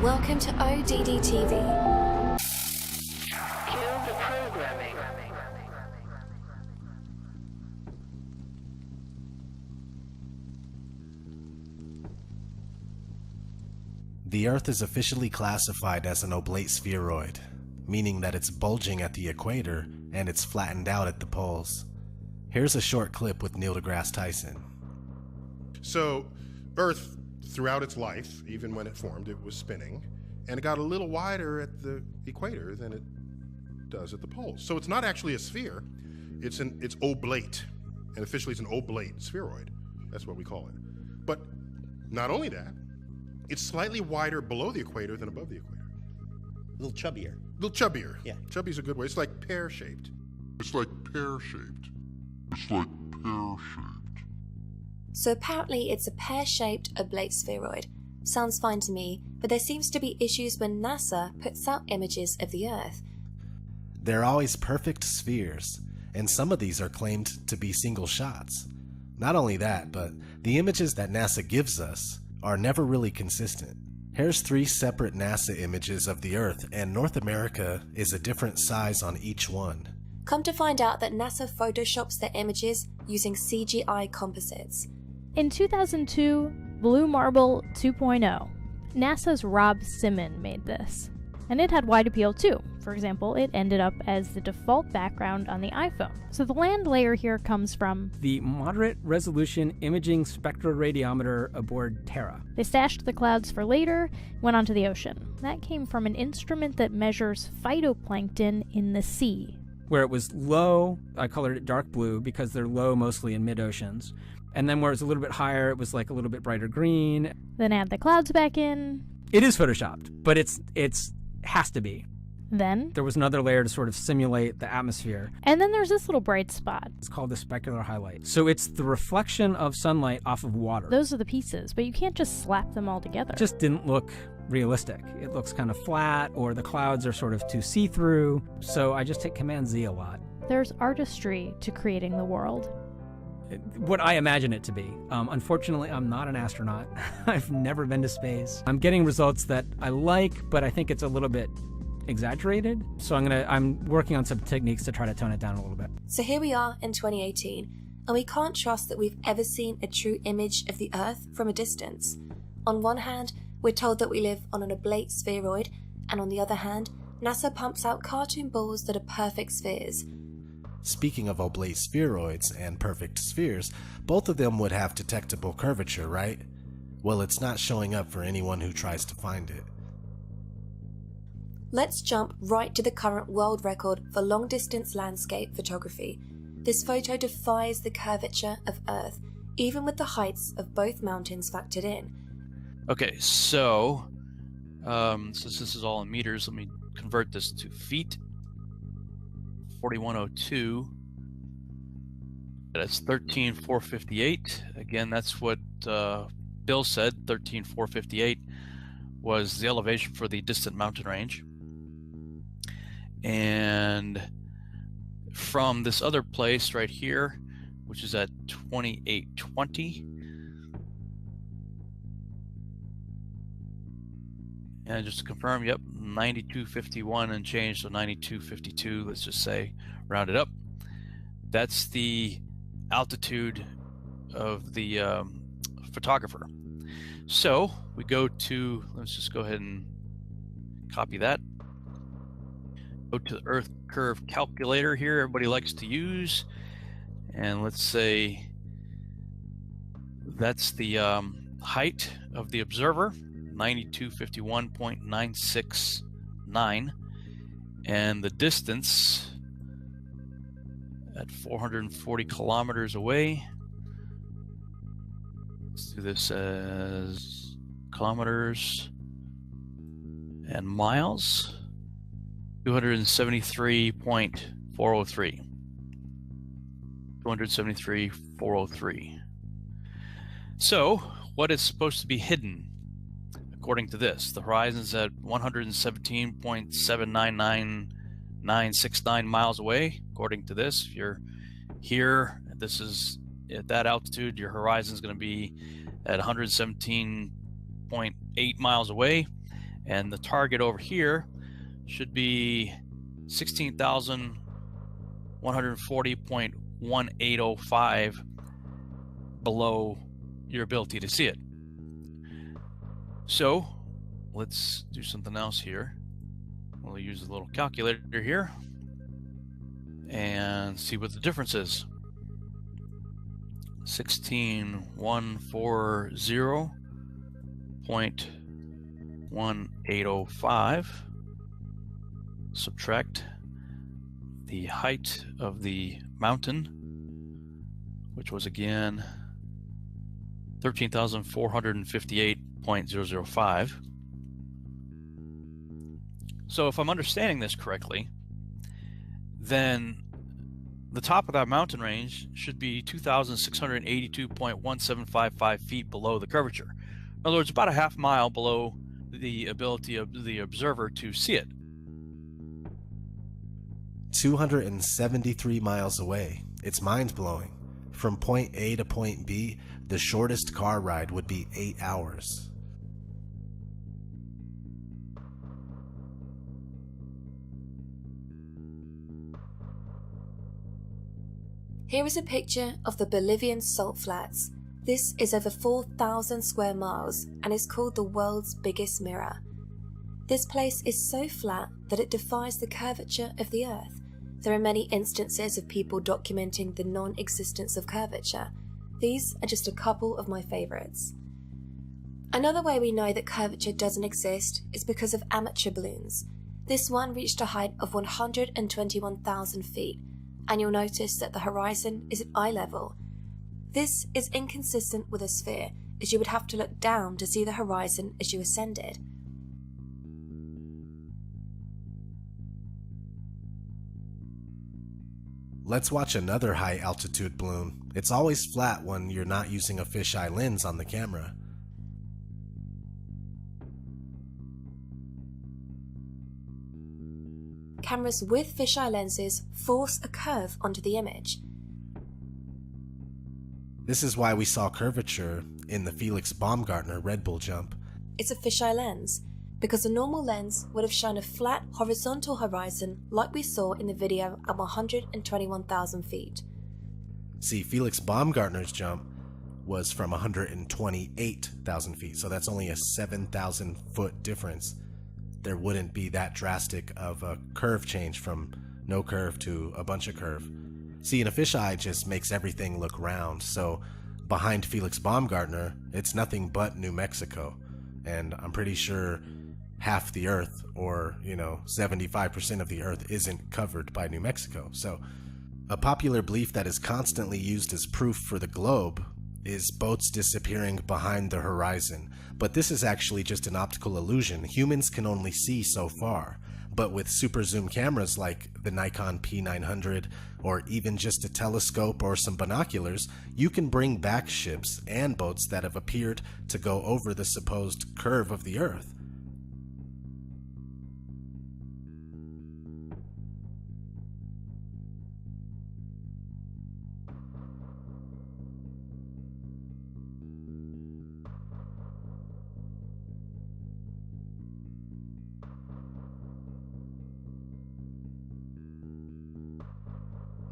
Welcome to ODD TV. Kill the programming. The Earth is officially classified as an oblate spheroid, meaning that it's bulging at the equator and it's flattened out at the poles. Here's a short clip with Neil deGrasse Tyson. So, Earth, throughout its life, even when it formed, it was spinning, and it got a little wider at the equator than it does at the poles. So it's not actually a sphere, it's oblate, and officially it's an oblate spheroid. That's what we call it. But not only that, it's slightly wider below the equator than above the equator. A little chubbier. A little chubbier. Yeah. Chubby's a good way. It's like pear-shaped. So apparently it's a pear-shaped oblate spheroid. Sounds fine to me, but there seems to be issues when NASA puts out images of the Earth. They're always perfect spheres, and some of these are claimed to be single shots. Not only that, but the images that NASA gives us are never really consistent. Here's 3 separate NASA images of the Earth, and North America is a different size on each one. Come to find out that NASA photoshops their images using CGI composites. In 2002, Blue Marble 2.0, NASA's Rob Simon made this. And it had wide appeal too. For example, it ended up as the default background on the iPhone. So the land layer here comes from the Moderate Resolution Imaging Spectroradiometer aboard Terra. They stashed the clouds for later, went onto the ocean. That came from an instrument that measures phytoplankton in the sea. Where it was low, I colored it dark blue because they're low mostly in mid-oceans. And then where it's a little bit higher, it was like a little bit brighter green. Then add the clouds back in. It is photoshopped, but it's has to be. Then There was another layer to sort of simulate the atmosphere. And then there's this little bright spot. It's called the specular highlight. So it's the reflection of sunlight off of water. Those are the pieces, but you can't just slap them all together. It just didn't look realistic. It looks kind of flat, or the clouds are sort of too see-through. So I just hit Command Z a lot. There's artistry to creating the world. What I imagine it to be. Unfortunately, I'm not an astronaut. I've never been to space. I'm getting results that I like, but I think it's a little bit exaggerated. So I'm working on some techniques to try to tone it down a little bit. So here we are in 2018, and we can't trust that we've ever seen a true image of the Earth from a distance. On one hand, we're told that we live on an oblate spheroid, and on the other hand, NASA pumps out cartoon balls that are perfect spheres. Speaking of oblate spheroids and perfect spheres, both of them would have detectable curvature, right? Well, it's not showing up for anyone who tries to find it. Let's jump right to the current world record for long-distance landscape photography. This photo defies the curvature of Earth, even with the heights of both mountains factored in. Okay, so since this is all in meters, let me convert this to feet. 4102. That's 13,458. Again, that's what Bill said. 13,458 was the elevation for the distant mountain range. And from this other place right here, which is at 2820. And just to confirm, yep, 9251 and change, so 9252, let's just say, round it up. That's the altitude of the photographer. So we go to, let's just go ahead and copy that. Go to the Earth Curve Calculator here, everybody likes to use. And let's say that's the height of the observer. 9251.969, and the distance at 440 kilometers away. Let's do this as kilometers and miles. 273.403. 273.403. So, what is supposed to be hidden? According to this, the horizon's at 117.799969 miles away. According to this, if you're here, this is at that altitude, your horizon's going to be at 117.8 miles away. And the target over here should be 16,140.1805 below your ability to see it. So let's do something else here. We'll use a little calculator here and see what the difference is. 16,140.1805. Subtract the height of the mountain, which was again 13,458.005. So if I'm understanding this correctly, then the top of that mountain range should be 2,682.1755 feet below the curvature. In other words, about a half mile below the ability of the observer to see it. 273 miles away. It's mind-blowing. From point A to point B, the shortest car ride would be 8 hours. Here is a picture of the Bolivian salt flats. This is over 4,000 square miles and is called the world's biggest mirror. This place is so flat that it defies the curvature of the Earth. There are many instances of people documenting the non-existence of curvature. These are just a couple of my favourites. Another way we know that curvature doesn't exist is because of amateur balloons. This one reached a height of 121,000 feet, and you'll notice that the horizon is at eye level. This is inconsistent with a sphere, as you would have to look down to see the horizon as you ascended. Let's watch another high-altitude balloon. It's always flat when you're not using a fisheye lens on the camera. Cameras with fisheye lenses force a curve onto the image. This is why we saw curvature in the Felix Baumgartner Red Bull jump. It's a fisheye lens, because a normal lens would have shown a flat horizontal horizon like we saw in the video at 121,000 feet. See, Felix Baumgartner's jump was from 128,000 feet, so that's only a 7,000 foot difference. There wouldn't be that drastic of a curve change from no curve to a bunch of curve. See, and a fisheye just makes everything look round, so behind Felix Baumgartner, it's nothing but New Mexico. And I'm pretty sure half the Earth, or 75% of the Earth, isn't covered by New Mexico. So a popular belief that is constantly used as proof for the globe is boats disappearing behind the horizon. But this is actually just an optical illusion. Humans can only see so far. But with super zoom cameras like the Nikon P900, or even just a telescope or some binoculars, you can bring back ships and boats that have appeared to go over the supposed curve of the Earth.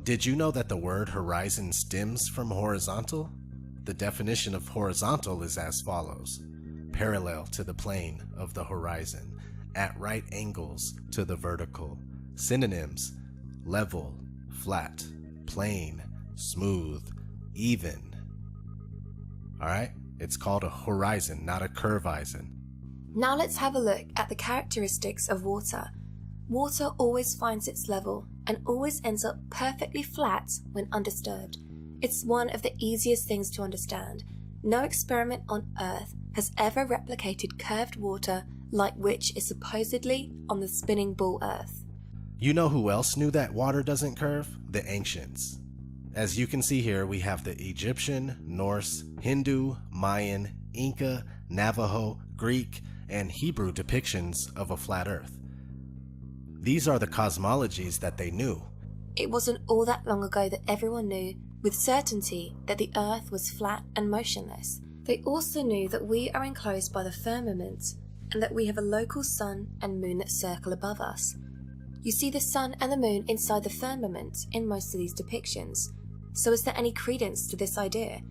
Did you know that the word horizon stems from horizontal? The definition of horizontal is as follows: parallel to the plane of the horizon, at right angles to the vertical. Synonyms: level, flat, plane, smooth, even. Alright, it's called a horizon, not a curvizon. Now let's have a look at the characteristics of water. Water always finds its level and always ends up perfectly flat when undisturbed. It's one of the easiest things to understand. No experiment on Earth has ever replicated curved water like which is supposedly on the spinning ball Earth. You know who else knew that water doesn't curve? The ancients. As you can see here, we have the Egyptian, Norse, Hindu, Mayan, Inca, Navajo, Greek, and Hebrew depictions of a flat Earth. These are the cosmologies that they knew. It wasn't all that long ago that everyone knew with certainty that the Earth was flat and motionless. They also knew that we are enclosed by the firmament, and that we have a local sun and moon that circle above us. You see the sun and the moon inside the firmament in most of these depictions. So is there any credence to this idea?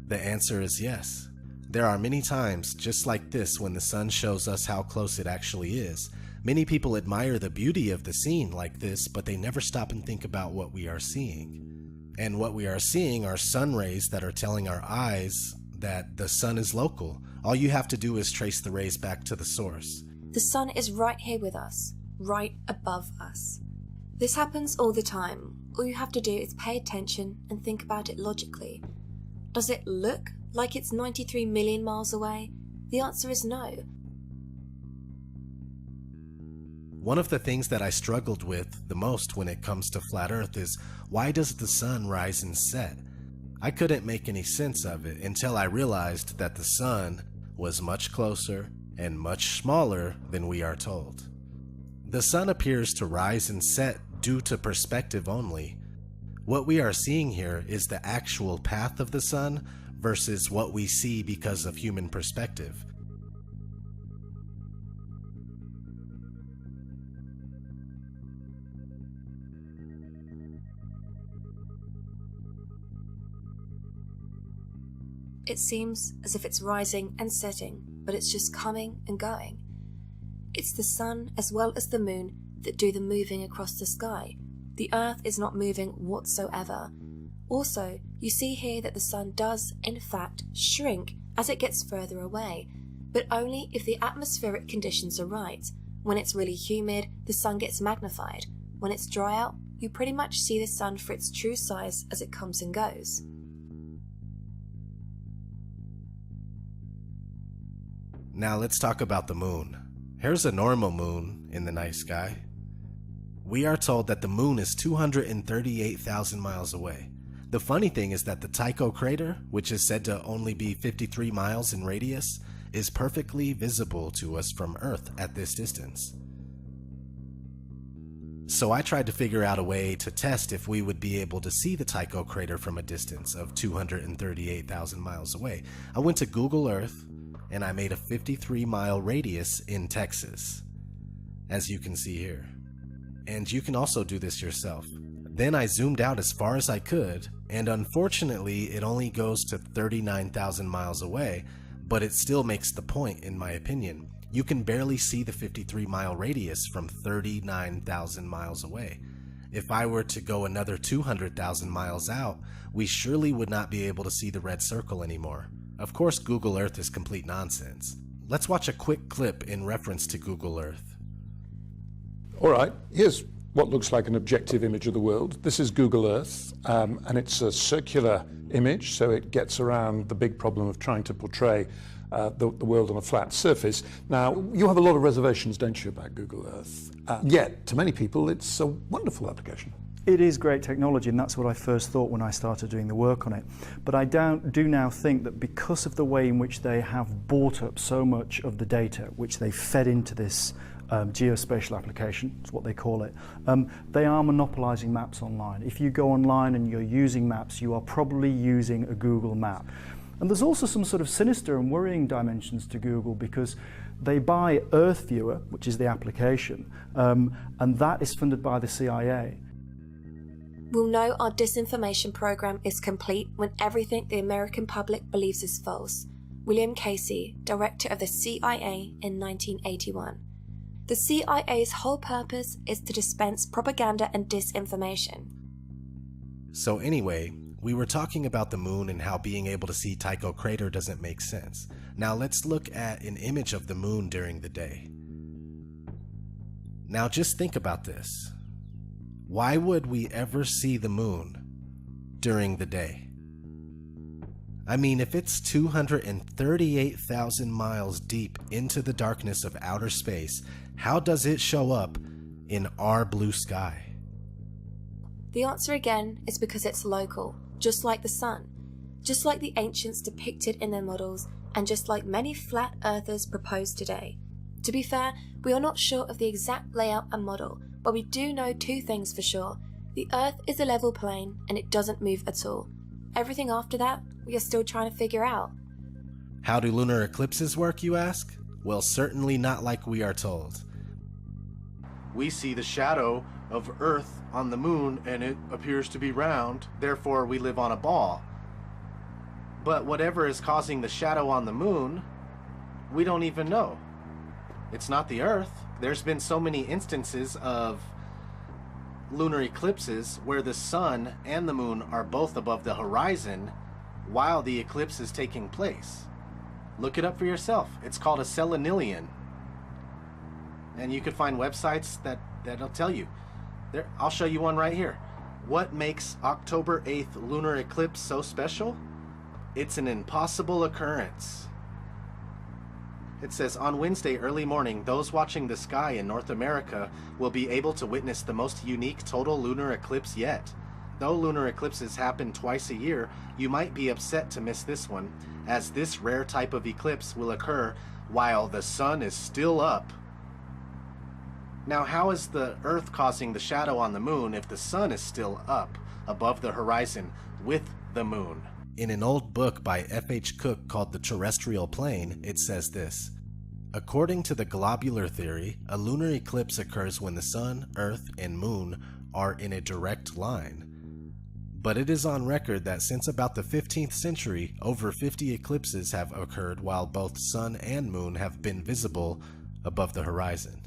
The answer is yes. There are many times just like this when the sun shows us how close it actually is. Many people admire the beauty of the scene like this, but they never stop and think about what we are seeing. And what we are seeing are sun rays that are telling our eyes that the sun is local. All you have to do is trace the rays back to the source. The sun is right here with us, right above us. This happens all the time. All you have to do is pay attention and think about it logically. Does it look like it's 93 million miles away? The answer is no. One of the things that I struggled with the most when it comes to flat Earth is, why does the sun rise and set? I couldn't make any sense of it until I realized that the sun was much closer and much smaller than we are told. The sun appears to rise and set due to perspective only. What we are seeing here is the actual path of the sun versus what we see because of human perspective. It seems as if it's rising and setting, but it's just coming and going. It's the sun as well as the moon that do the moving across the sky. The Earth is not moving whatsoever. Also, you see here that the sun does, in fact, shrink as it gets further away, but only if the atmospheric conditions are right. When it's really humid, the sun gets magnified. When it's dry out, you pretty much see the sun for its true size as it comes and goes. Now let's talk about the moon. Here's a normal moon in the night sky. We are told that the moon is 238,000 miles away. The funny thing is that the Tycho crater, which is said to only be 53 miles in radius, is perfectly visible to us from Earth at this distance. So I tried to figure out a way to test if we would be able to see the Tycho crater from a distance of 238,000 miles away. I went to Google Earth and I made a 53-mile radius in Texas, as you can see here. And you can also do this yourself. Then I zoomed out as far as I could, and unfortunately it only goes to 39,000 miles away, but it still makes the point in my opinion. You can barely see the 53-mile radius from 39,000 miles away. If I were to go another 200,000 miles out, we surely would not be able to see the red circle anymore. Of course, Google Earth is complete nonsense. Let's watch a quick clip in reference to Google Earth. All right, here's what looks like an objective image of the world. This is Google Earth, and it's a circular image, so it gets around the big problem of trying to portray the world on a flat surface. Now, you have a lot of reservations, don't you, about Google Earth? Yet, to many people, it's a wonderful application. It is great technology, and that's what I first thought when I started doing the work on it. But I do now think that because of the way in which they have bought up so much of the data, which they fed into this geospatial application, is what they call it, they are monopolizing maps online. If you go online and you're using maps, you are probably using a Google map. And there's also some sort of sinister and worrying dimensions to Google, because they buy Earth Viewer, which is the application, and that is funded by the CIA. We'll know our disinformation program is complete when everything the American public believes is false. William Casey, director of the CIA in 1981. The CIA's whole purpose is to dispense propaganda and disinformation. So anyway, we were talking about the moon and how being able to see Tycho crater doesn't make sense. Now let's look at an image of the moon during the day. Now just think about this. Why would we ever see the moon during the day? I mean, if it's 238,000 miles deep into the darkness of outer space, how does it show up in our blue sky? The answer again is because it's local, just like the sun, just like the ancients depicted in their models, and just like many flat earthers propose today. To be fair, we are not sure of the exact layout and model, but we do know two things for sure. The Earth is a level plane and it doesn't move at all. Everything after that, we are still trying to figure out. How do lunar eclipses work, you ask? Well, certainly not like we are told. We see the shadow of Earth on the moon and it appears to be round, therefore we live on a ball. But whatever is causing the shadow on the moon, we don't even know. It's not the Earth. There's been so many instances of lunar eclipses where the sun and the moon are both above the horizon while the eclipse is taking place. Look it up for yourself. It's called a selenilion. And you could find websites that'll tell you. There, I'll show you one right here. What makes October 8th lunar eclipse so special? It's an impossible occurrence. It says, on Wednesday early morning, those watching the sky in North America will be able to witness the most unique total lunar eclipse yet. Though lunar eclipses happen twice a year, you might be upset to miss this one, as this rare type of eclipse will occur while the sun is still up. Now, how is the Earth causing the shadow on the moon if the sun is still up above the horizon with the moon? In an old book by F.H. Cook called The Terrestrial Plane, it says this: according to the globular theory, a lunar eclipse occurs when the sun, earth, and moon are in a direct line. But it is on record that since about the 15th century, over 50 eclipses have occurred while both sun and moon have been visible above the horizon.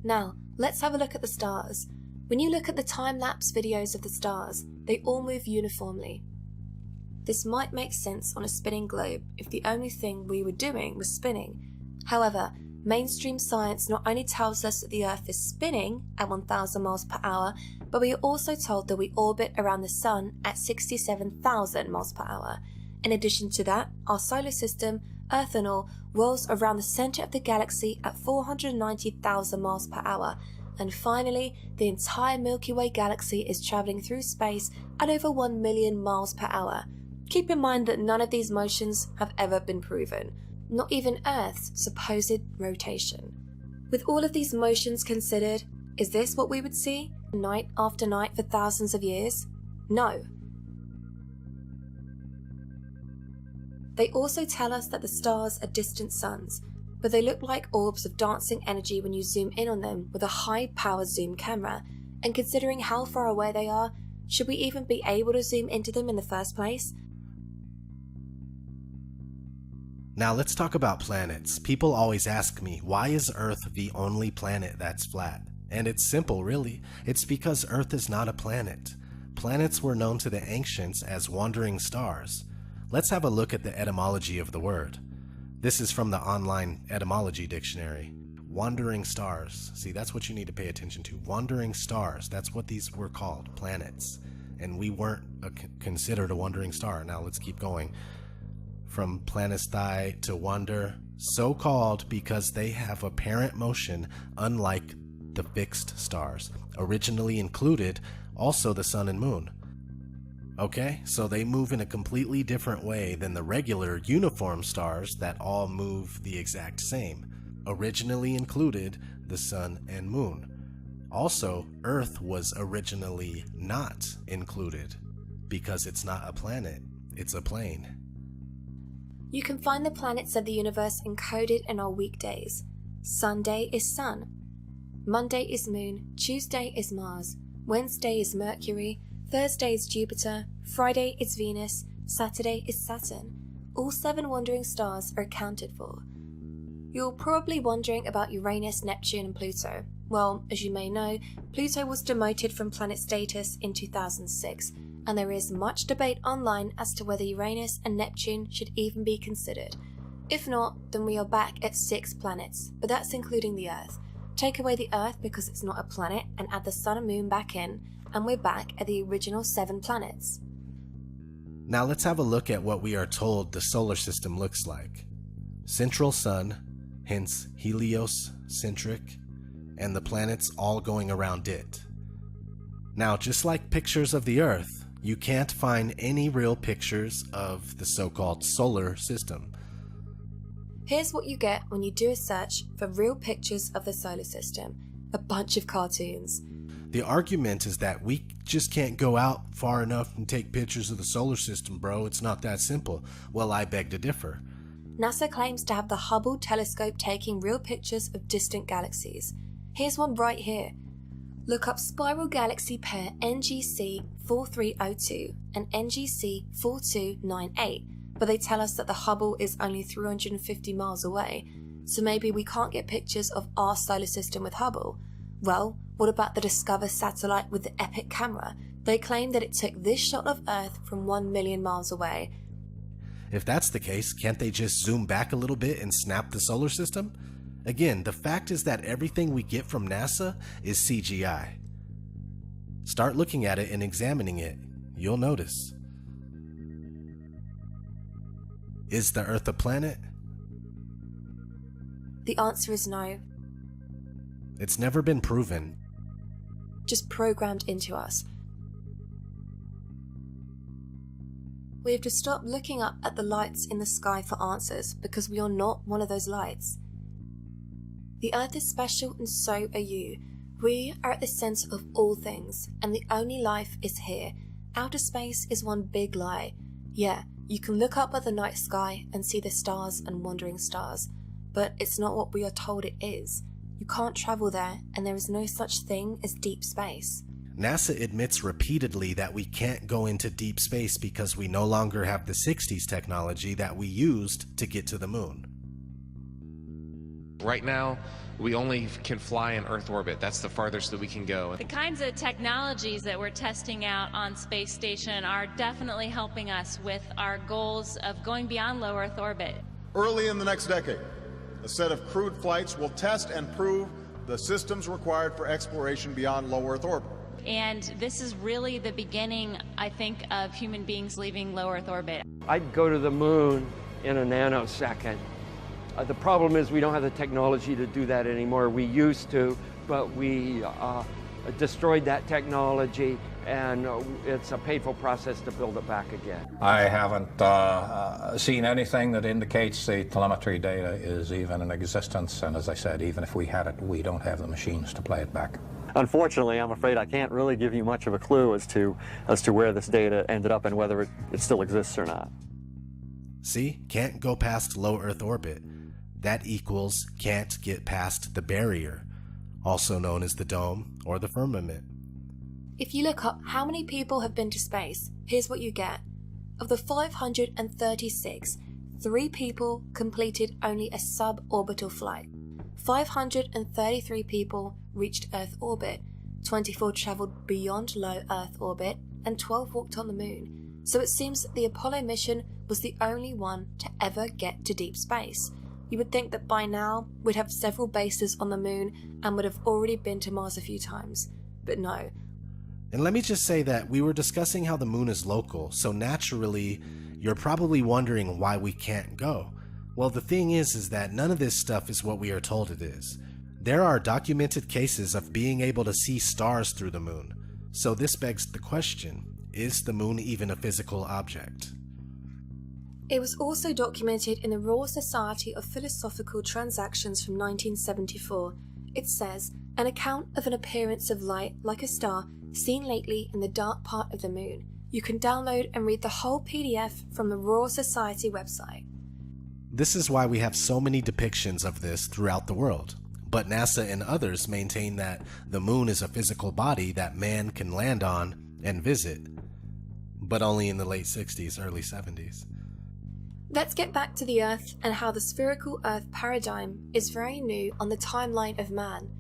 Now, let's have a look at the stars. When you look at the time-lapse videos of the stars, they all move uniformly. This might make sense on a spinning globe if the only thing we were doing was spinning. However, mainstream science not only tells us that the Earth is spinning at 1,000 miles per hour, but we are also told that we orbit around the Sun at 67,000 miles per hour. In addition to that, our solar system, Earth and all, rolls around the center of the galaxy at 490,000 miles per hour. And finally, the entire Milky Way galaxy is traveling through space at over 1 million miles per hour. Keep in mind that none of these motions have ever been proven, not even Earth's supposed rotation. With all of these motions considered, is this what we would see night after night for thousands of years? No. They also tell us that the stars are distant suns, but they look like orbs of dancing energy when you zoom in on them with a high-powered zoom camera, and considering how far away they are, should we even be able to zoom into them in the first place? Now let's talk about planets. People always ask me, why is Earth the only planet that's flat? And it's simple, really. It's because Earth is not a planet. Planets were known to the ancients as wandering stars. Let's have a look at the etymology of the word. This is from the online etymology dictionary. Wandering stars. See, that's what you need to pay attention to. Wandering stars. That's what these were called, planets. And we weren't considered a wandering star. Now let's keep going. From planisthai to wander, so called because they have apparent motion unlike the fixed stars. Originally included also the sun and moon. Okay, so they move in a completely different way than the regular uniform stars that all move the exact same. Originally included the sun and moon. Also, Earth was originally not included because it's not a planet, it's a plane. You can find the planets of the universe encoded in our weekdays. Sunday is Sun. Monday is Moon. Tuesday is Mars. Wednesday is Mercury. Thursday is Jupiter. Friday is Venus. Saturday is Saturn. All 7 wandering stars are accounted for. You're probably wondering about Uranus, Neptune, and Pluto. Well, as you may know, Pluto was demoted from planet status in 2006, and there is much debate online as to whether Uranus and Neptune should even be considered. If not, then we are back at 6 planets, but that's including the Earth. Take away the Earth because it's not a planet, and add the Sun and Moon back in, and we're back at the original 7 planets. Now let's have a look at what we are told the solar system looks like. Central Sun, hence heliocentric, and the planets all going around it. Now, just like pictures of the Earth, you can't find any real pictures of the so-called solar system. Here's what you get when you do a search for real pictures of the solar system. A bunch of cartoons. The argument is that we just can't go out far enough and take pictures of the solar system, bro. It's not that simple. Well, I beg to differ. NASA claims to have the Hubble telescope taking real pictures of distant galaxies. Here's one right here. Look up spiral galaxy pair NGC 4302 and NGC 4298, but they tell us that the Hubble is only 350 miles away, so maybe we can't get pictures of our solar system with Hubble. Well, what about the Discover satellite with the Epic camera? They claim that it took this shot of Earth from 1 million miles away. If that's the case, can't they just zoom back a little bit and snap the solar system? Again, the fact is that everything we get from NASA is CGI. Start looking at it and examining it, you'll notice. Is the Earth a planet? The answer is no. It's never been proven. Just programmed into us. We have to stop looking up at the lights in the sky for answers because we are not one of those lights. The Earth is special and so are you. We are at the center of all things, and the only life is here. Outer space is one big lie. Yeah, you can look up at the night sky and see the stars and wandering stars, but it's not what we are told it is. You can't travel there, and there is no such thing as deep space. NASA admits repeatedly that we can't go into deep space because we no longer have the 60s technology that we used to get to the moon. Right now, we only can fly in Earth orbit. That's the farthest that we can go. The kinds of technologies that we're testing out on Space Station are definitely helping us with our goals of going beyond low Earth orbit. Early in the next decade, a set of crewed flights will test and prove the systems required for exploration beyond low Earth orbit. And this is really the beginning, I think, of human beings leaving low Earth orbit. I'd go to the moon in a nanosecond. The problem is we don't have the technology to do that anymore. We used to, but we destroyed that technology, and it's a painful process to build it back again. I haven't seen anything that indicates the telemetry data is even in existence, and as I said, even if we had it, we don't have the machines to play it back. Unfortunately, I'm afraid I can't really give you much of a clue as to where this data ended up and whether it still exists or not. See, can't go past low Earth orbit. That equals can't get past the barrier, also known as the dome or the firmament. If you look up how many people have been to space, here's what you get. Of the 536, 3 people completed only a suborbital flight. 533 people reached Earth orbit, 24 travelled beyond low Earth orbit, and 12 walked on the moon. So it seems that the Apollo mission was the only one to ever get to deep space. You would think that by now we'd have several bases on the moon and would have already been to Mars a few times, but no. And let me just say that we were discussing how the moon is local, so naturally you're probably wondering why we can't go. Well, the thing is that none of this stuff is what we are told it is. There are documented cases of being able to see stars through the moon. So this begs the question, is the moon even a physical object? It was also documented in the Royal Society of Philosophical Transactions from 1974. It says, an account of an appearance of light like a star seen lately in the dark part of the moon. You can download and read the whole PDF from the Royal Society website. This is why we have so many depictions of this throughout the world. But NASA and others maintain that the moon is a physical body that man can land on and visit, but only in the late 60s, early 70s. Let's get back to the Earth and how the spherical Earth paradigm is very new on the timeline of man.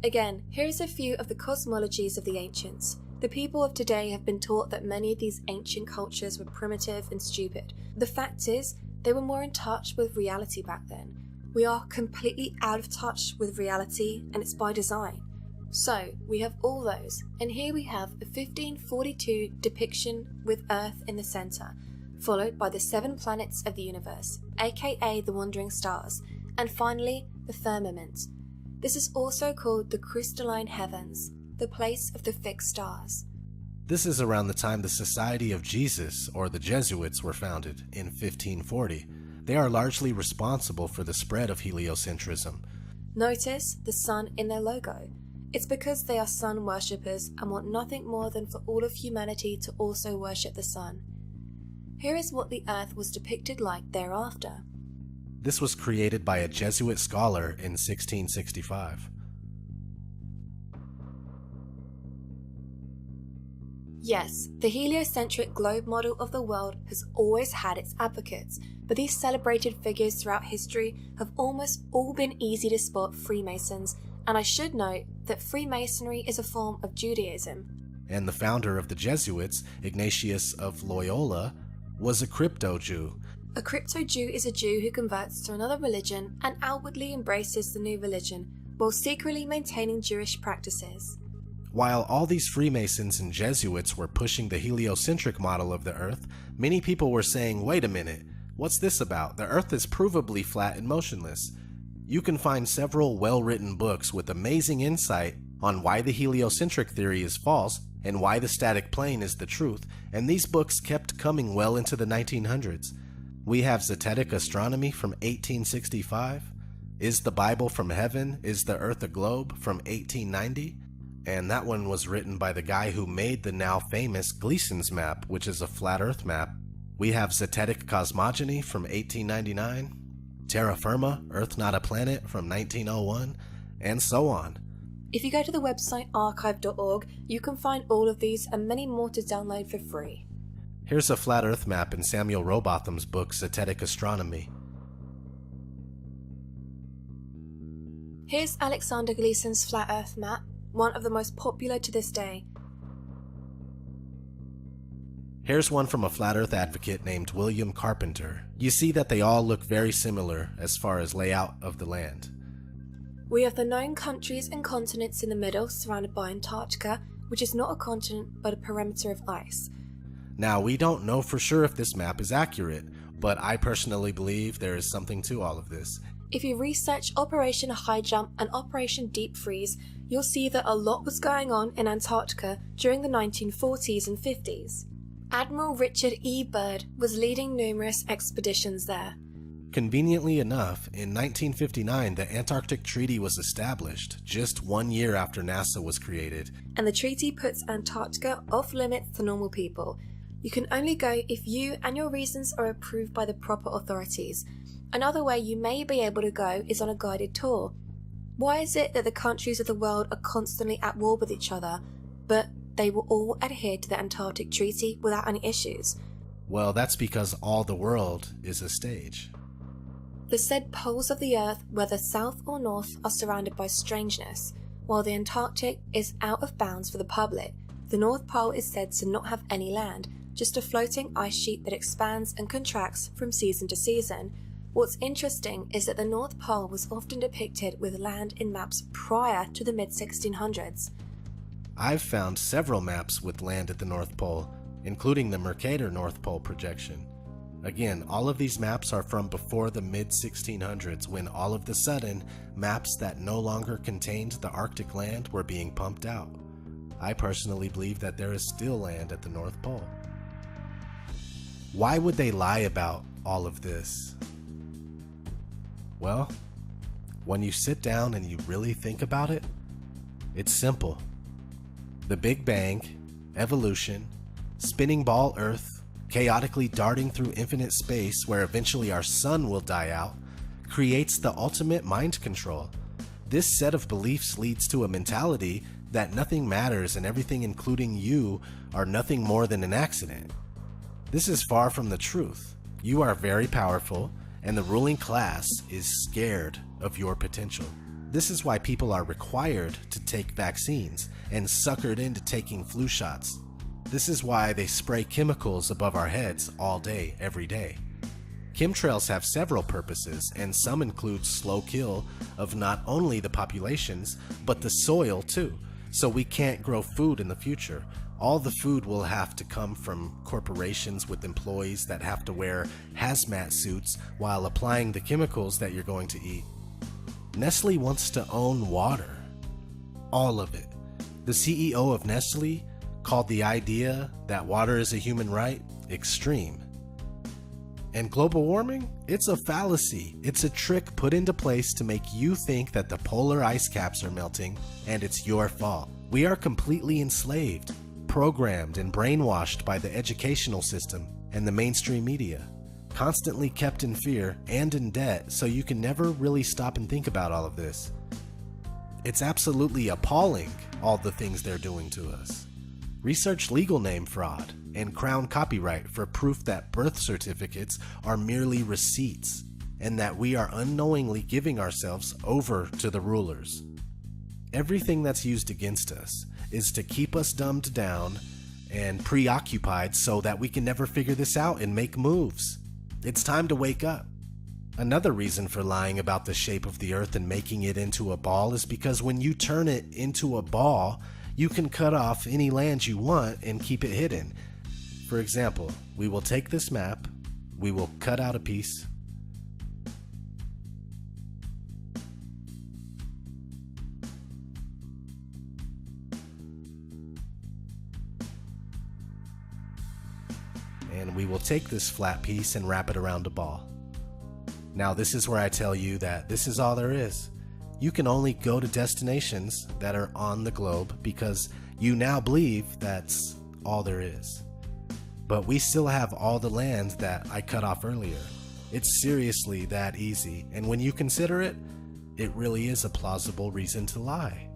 Again, here's a few of the cosmologies of the ancients. The people of today have been taught that many of these ancient cultures were primitive and stupid. The fact is, they were more in touch with reality back then. We are completely out of touch with reality, and it's by design. So, we have all those, and here we have a 1542 depiction with Earth in the center, followed by the 7 planets of the universe, aka the wandering stars, and finally, the firmament. This is also called the crystalline heavens, the place of the fixed stars. This is around the time the Society of Jesus, or the Jesuits, were founded, in 1540. They are largely responsible for the spread of heliocentrism. Notice the sun in their logo. It's because they are sun worshippers and want nothing more than for all of humanity to also worship the sun. Here is what the Earth was depicted like thereafter. This was created by a Jesuit scholar in 1665. Yes, the heliocentric globe model of the world has always had its advocates, but these celebrated figures throughout history have almost all been easy to spot Freemasons, and I should note that Freemasonry is a form of Judaism. And the founder of the Jesuits, Ignatius of Loyola, was a crypto-Jew. A crypto-Jew is a Jew who converts to another religion and outwardly embraces the new religion, while secretly maintaining Jewish practices. While all these Freemasons and Jesuits were pushing the heliocentric model of the Earth, many people were saying, wait a minute, what's this about? The Earth is provably flat and motionless. You can find several well-written books with amazing insight on why the heliocentric theory is false and why the static plane is the truth, and these books kept coming well into the 1900s. We have Zetetic Astronomy from 1865, Is the Bible from Heaven? Is the Earth a Globe? From 1890, and that one was written by the guy who made the now famous Gleason's map, which is a flat Earth map. We have Zetetic Cosmogony from 1899, Terra Firma, Earth Not a Planet from 1901, and so on. If you go to the website archive.org, you can find all of these and many more to download for free. Here's a flat Earth map in Samuel Rowbotham's book Zetetic Astronomy. Here's Alexander Gleason's flat Earth map, one of the most popular to this day. Here's one from a flat Earth advocate named William Carpenter. You see that they all look very similar as far as layout of the land. We have the known countries and continents in the middle, surrounded by Antarctica, which is not a continent but a perimeter of ice. Now, we don't know for sure if this map is accurate, but I personally believe there is something to all of this. If you research Operation High Jump and Operation Deep Freeze, you'll see that a lot was going on in Antarctica during the 1940s and 50s. Admiral Richard E. Byrd was leading numerous expeditions there. Conveniently enough, in 1959 the Antarctic Treaty was established, just 1 year after NASA was created. And the treaty puts Antarctica off limits to normal people. You can only go if you and your reasons are approved by the proper authorities. Another way you may be able to go is on a guided tour. Why is it that the countries of the world are constantly at war with each other, but they will all adhere to the Antarctic Treaty without any issues? Well, that's because all the world is a stage. The said poles of the Earth, whether south or north, are surrounded by strangeness. While the Antarctic is out of bounds for the public, the North Pole is said to not have any land, just a floating ice sheet that expands and contracts from season to season. What's interesting is that the North Pole was often depicted with land in maps prior to the mid-1600s. I've found several maps with land at the North Pole, including the Mercator North Pole projection. Again, all of these maps are from before the mid-1600s, when all of the sudden, maps that no longer contained the Arctic land were being pumped out. I personally believe that there is still land at the North Pole. Why would they lie about all of this? Well, when you sit down and you really think about it, it's simple. The Big Bang, evolution, spinning ball Earth, chaotically darting through infinite space where eventually our sun will die out, creates the ultimate mind control. This set of beliefs leads to a mentality that nothing matters and everything, including you, are nothing more than an accident. This is far from the truth. You are very powerful, and the ruling class is scared of your potential. This is why people are required to take vaccines and suckered into taking flu shots. This is why they spray chemicals above our heads all day, every day. Chemtrails have several purposes, and some include slow kill of not only the populations, but the soil too, so we can't grow food in the future. All the food will have to come from corporations with employees that have to wear hazmat suits while applying the chemicals that you're going to eat. Nestle wants to own water. All of it. The CEO of Nestle called the idea that water is a human right extreme. And global warming? It's a fallacy. It's a trick put into place to make you think that the polar ice caps are melting and it's your fault. We are completely enslaved, programmed and brainwashed by the educational system and the mainstream media. constantly kept in fear and in debt, so you can never really stop and think about all of this. It's absolutely appalling, all the things they're doing to us. Research legal name fraud and crown copyright for proof that birth certificates are merely receipts, and that we are unknowingly giving ourselves over to the rulers. Everything that's used against us is to keep us dumbed down and preoccupied so that we can never figure this out and make moves. It's time to wake up. Another reason for lying about the shape of the Earth and making it into a ball is because when you turn it into a ball, you can cut off any land you want and keep it hidden. For example, we will take this map, we will cut out a piece, and we will take this flat piece and wrap it around a ball. Now this is where I tell you that this is all there is. You can only go to destinations that are on the globe because you now believe that's all there is. But we still have all the land that I cut off earlier. It's seriously that easy, and when you consider it, it really is a plausible reason to lie.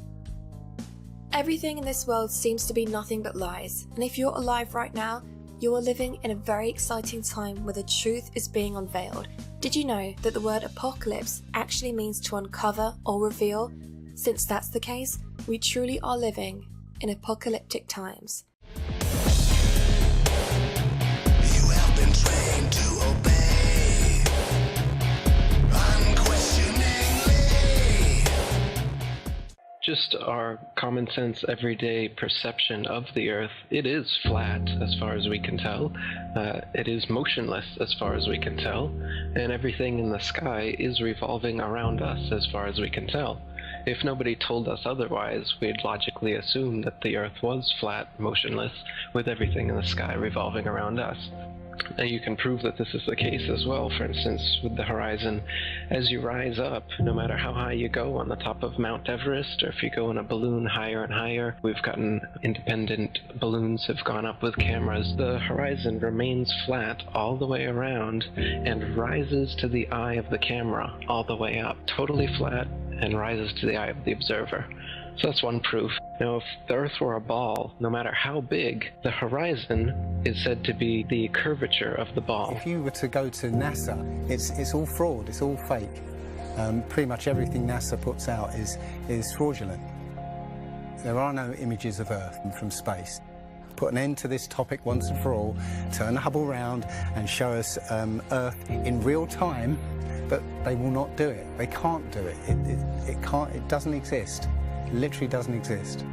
Everything in this world seems to be nothing but lies, and if you're alive right now, you are living in a very exciting time where the truth is being unveiled. Did you know that the word apocalypse actually means to uncover or reveal? Since that's the case, we truly are living in apocalyptic times. You have been trained to obey unquestioningly. Just our common sense everyday perception of the Earth, it is flat as far as we can tell. It is motionless as far as we can tell, and everything in the sky is revolving around us as far as we can tell. If nobody told us otherwise, we'd logically assume that the Earth was flat, motionless, with everything in the sky revolving around us. And you can prove that this is the case as well. For instance, with the horizon, as you rise up, no matter how high you go on the top of Mount Everest, or if you go in a balloon higher and higher, we've gotten independent balloons have gone up with cameras. The horizon remains flat all the way around and rises to the eye of the camera all the way up, totally flat, and rises to the eye of the observer. So that's one proof. Now, if the Earth were a ball, no matter how big, the horizon is said to be the curvature of the ball. If you were to go to NASA, it's all fraud, it's all fake. Pretty much everything NASA puts out is fraudulent. There are no images of Earth from space. Put an end to this topic once and for all, turn the Hubble round and show us Earth in real time, but they will not do it. They can't do it. It doesn't exist. It literally doesn't exist.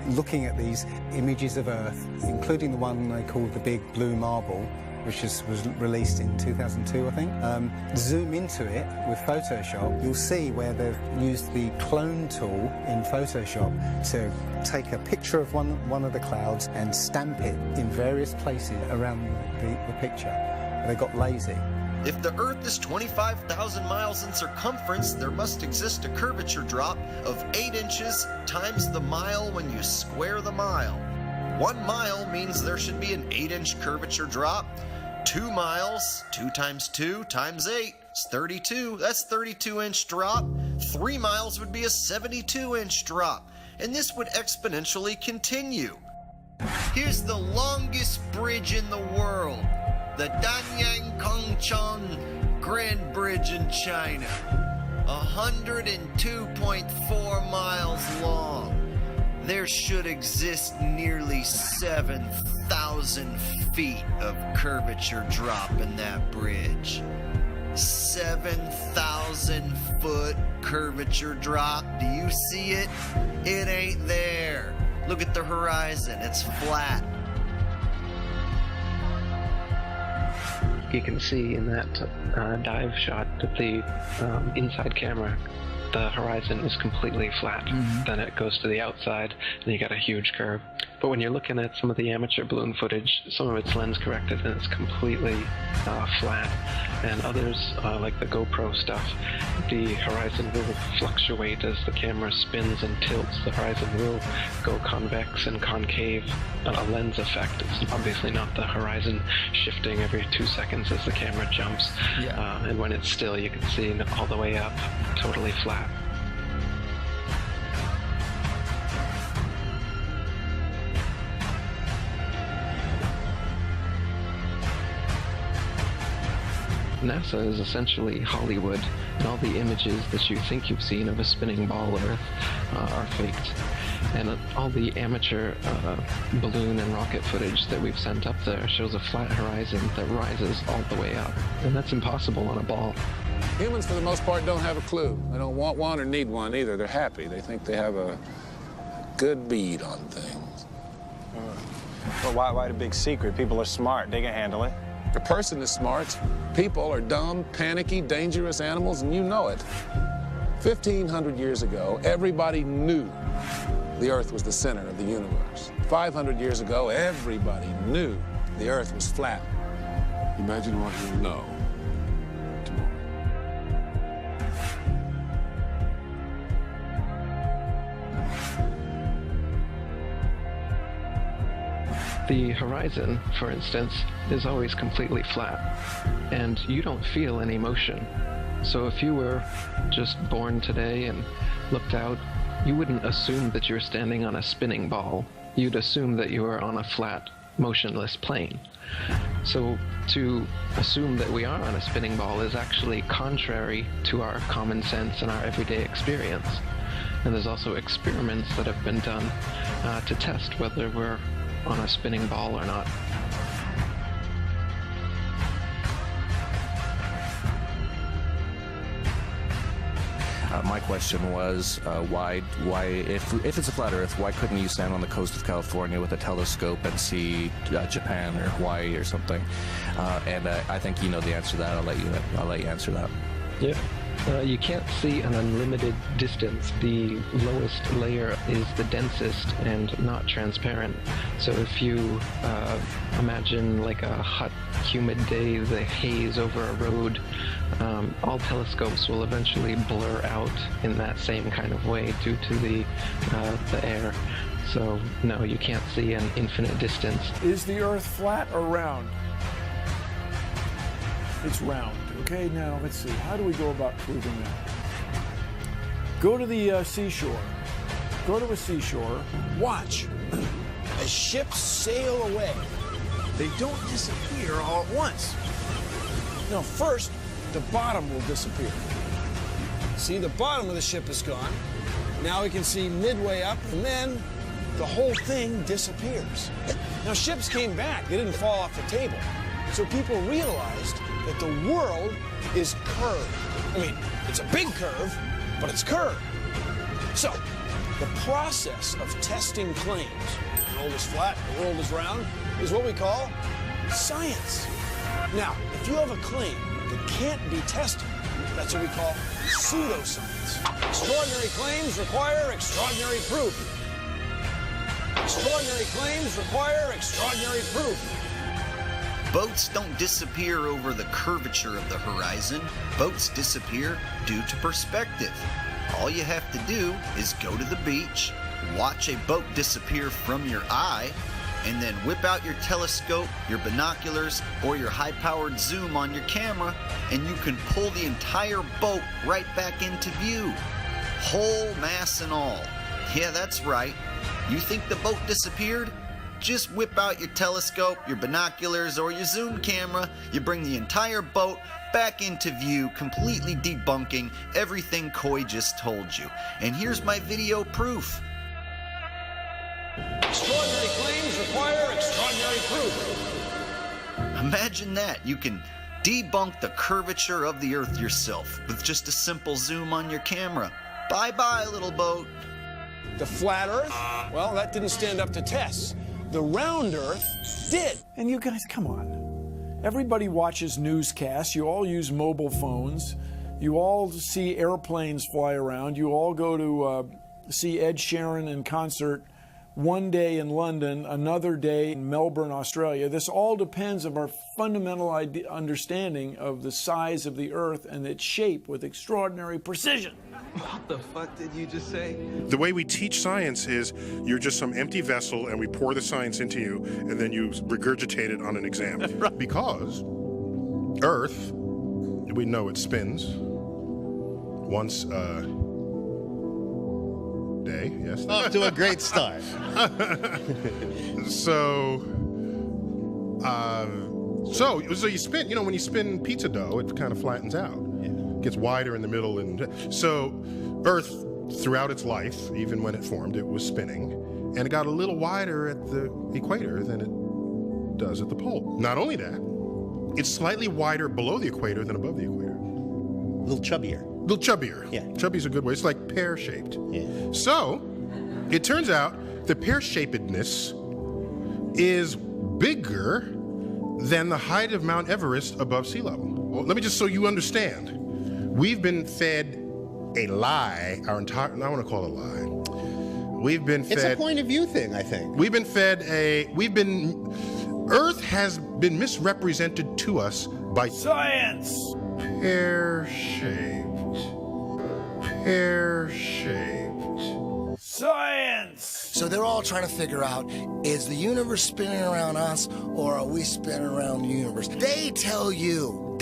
Looking at these images of Earth, including the one they called the Big Blue Marble, which was released in 2002, I think. Zoom into it with Photoshop, you'll see where they've used the clone tool in Photoshop to take a picture of one of the clouds and stamp it in various places around the picture. They got lazy. If the Earth is 25,000 miles in circumference, there must exist a curvature drop of 8 inches times the mile when you square the mile. 1 mile means there should be an 8-inch curvature drop. 2 miles, 2 times 2 times 8 is 32. That's 32-inch drop. 3 miles would be a 72-inch drop. And this would exponentially continue. Here's the longest bridge in the world. The Danyang Kongchong Grand Bridge in China. 102.4 miles long. There should exist nearly 7,000 feet of curvature drop in that bridge. 7,000 foot curvature drop. Do you see it? It ain't there. Look at the horizon. It's flat. You can see in that dive shot that the inside camera the horizon is completely flat. Then it goes to the outside, and you got a huge curve. But when you're looking at some of the amateur balloon footage, some of it's lens corrected and it's completely flat. And others, like the GoPro stuff, the horizon will fluctuate as the camera spins and tilts. The horizon will go convex and concave, a lens effect. It's obviously not the horizon shifting every 2 seconds as the camera jumps. And when it's still, you can see all the way up, totally flat. NASA is essentially Hollywood, and all the images that you think you've seen of a spinning ball Earth are faked. And all the amateur balloon and rocket footage that we've sent up there shows a flat horizon that rises all the way up. And that's impossible on a ball. Humans, for the most part, don't have a clue. They don't want one or need one either. They're happy. They think they have a good bead on things. Well, why the big secret? People are smart. They can handle it. The person is smart. People are dumb, panicky, dangerous animals, and you know it. 1,500 years ago, everybody knew the Earth was the center of the universe. 500 years ago, everybody knew the Earth was flat. Imagine what we'll know tomorrow. The horizon, for instance, is always completely flat, and you don't feel any motion. So if you were just born today and looked out, you wouldn't assume that you're standing on a spinning ball. You'd assume that you were on a flat, motionless plane. So to assume that we are on a spinning ball is actually contrary to our common sense and our everyday experience. And there's also experiments that have been done to test whether we're on a spinning ball or not. My question was, why, if it's a flat Earth, why couldn't you stand on the coast of California with a telescope and see Japan or Hawaii or something? And I think you know the answer to that. I'll let you answer that. Yeah. You can't see an unlimited distance. The lowest layer is the densest and not transparent. So if you imagine like a hot, humid day, the haze over a road, all telescopes will eventually blur out in that same kind of way due to the air. So no, you can't see an infinite distance. Is the Earth flat or round? It's round. Okay, now let's see. How do we go about proving that? Go to the seashore. Go to a seashore. Watch as ships sail away. They don't disappear all at once. No, first, the bottom will disappear. See, the bottom of the ship is gone. Now we can see midway up, and then the whole thing disappears. Now, ships came back. They didn't fall off the table. So people realized that the world is curved. I mean, it's a big curve, but it's curved. So, the process of testing claims, the world is flat, the world is round, is what we call science. Now, if you have a claim that can't be tested, that's what we call pseudoscience. Extraordinary claims require extraordinary proof. Extraordinary claims require extraordinary proof. Boats don't disappear over the curvature of the horizon. Boats disappear due to perspective. All you have to do is go to the beach, watch a boat disappear from your eye, and then whip out your telescope, your binoculars, or your high-powered zoom on your camera, and you can pull the entire boat right back into view. Whole mass and all. Yeah, that's right. You think the boat disappeared? Just whip out your telescope, your binoculars, or your zoom camera. You bring the entire boat back into view, completely debunking everything Coy just told you. And here's my video proof. Extraordinary claims require extraordinary proof. Imagine that. You can debunk the curvature of the Earth yourself with just a simple zoom on your camera. Bye-bye, little boat. The flat Earth? Well, that didn't stand up to tests. The round Earth did. And you guys, come on. Everybody watches newscasts. You all use mobile phones. You all see airplanes fly around. You all go to see Ed Sheeran in concert one day in London, another day in Melbourne, Australia. This all depends on our fundamental understanding of the size of the Earth and its shape with extraordinary precision. What the fuck did you just say? The way we teach science is you're just some empty vessel and we pour the science into you and then you regurgitate it on an exam. Because Earth, we know it spins once a day, yes. Off to a great start. So you spin, you know, when you spin pizza dough, it kind of flattens out. It gets wider in the middle. And so Earth, throughout its life, even when it formed, it was spinning. And it got a little wider at the equator than it does at the pole. Not only that, it's slightly wider below the equator than above the equator. A little chubbier. A little chubbier. Yeah. Chubby's a good way. It's like pear-shaped. Yeah. So, it turns out the pear-shapedness is bigger than the height of Mount Everest above sea level. Well, let me just so you understand. We've been fed a lie our entire, I want to call it a lie. We've been fed. It's a point of view thing, I think. We've been fed Earth has been misrepresented to us by science. Pear-shaped. Pear-shaped. Science! So they're all trying to figure out, is the universe spinning around us or are we spinning around the universe? They tell you,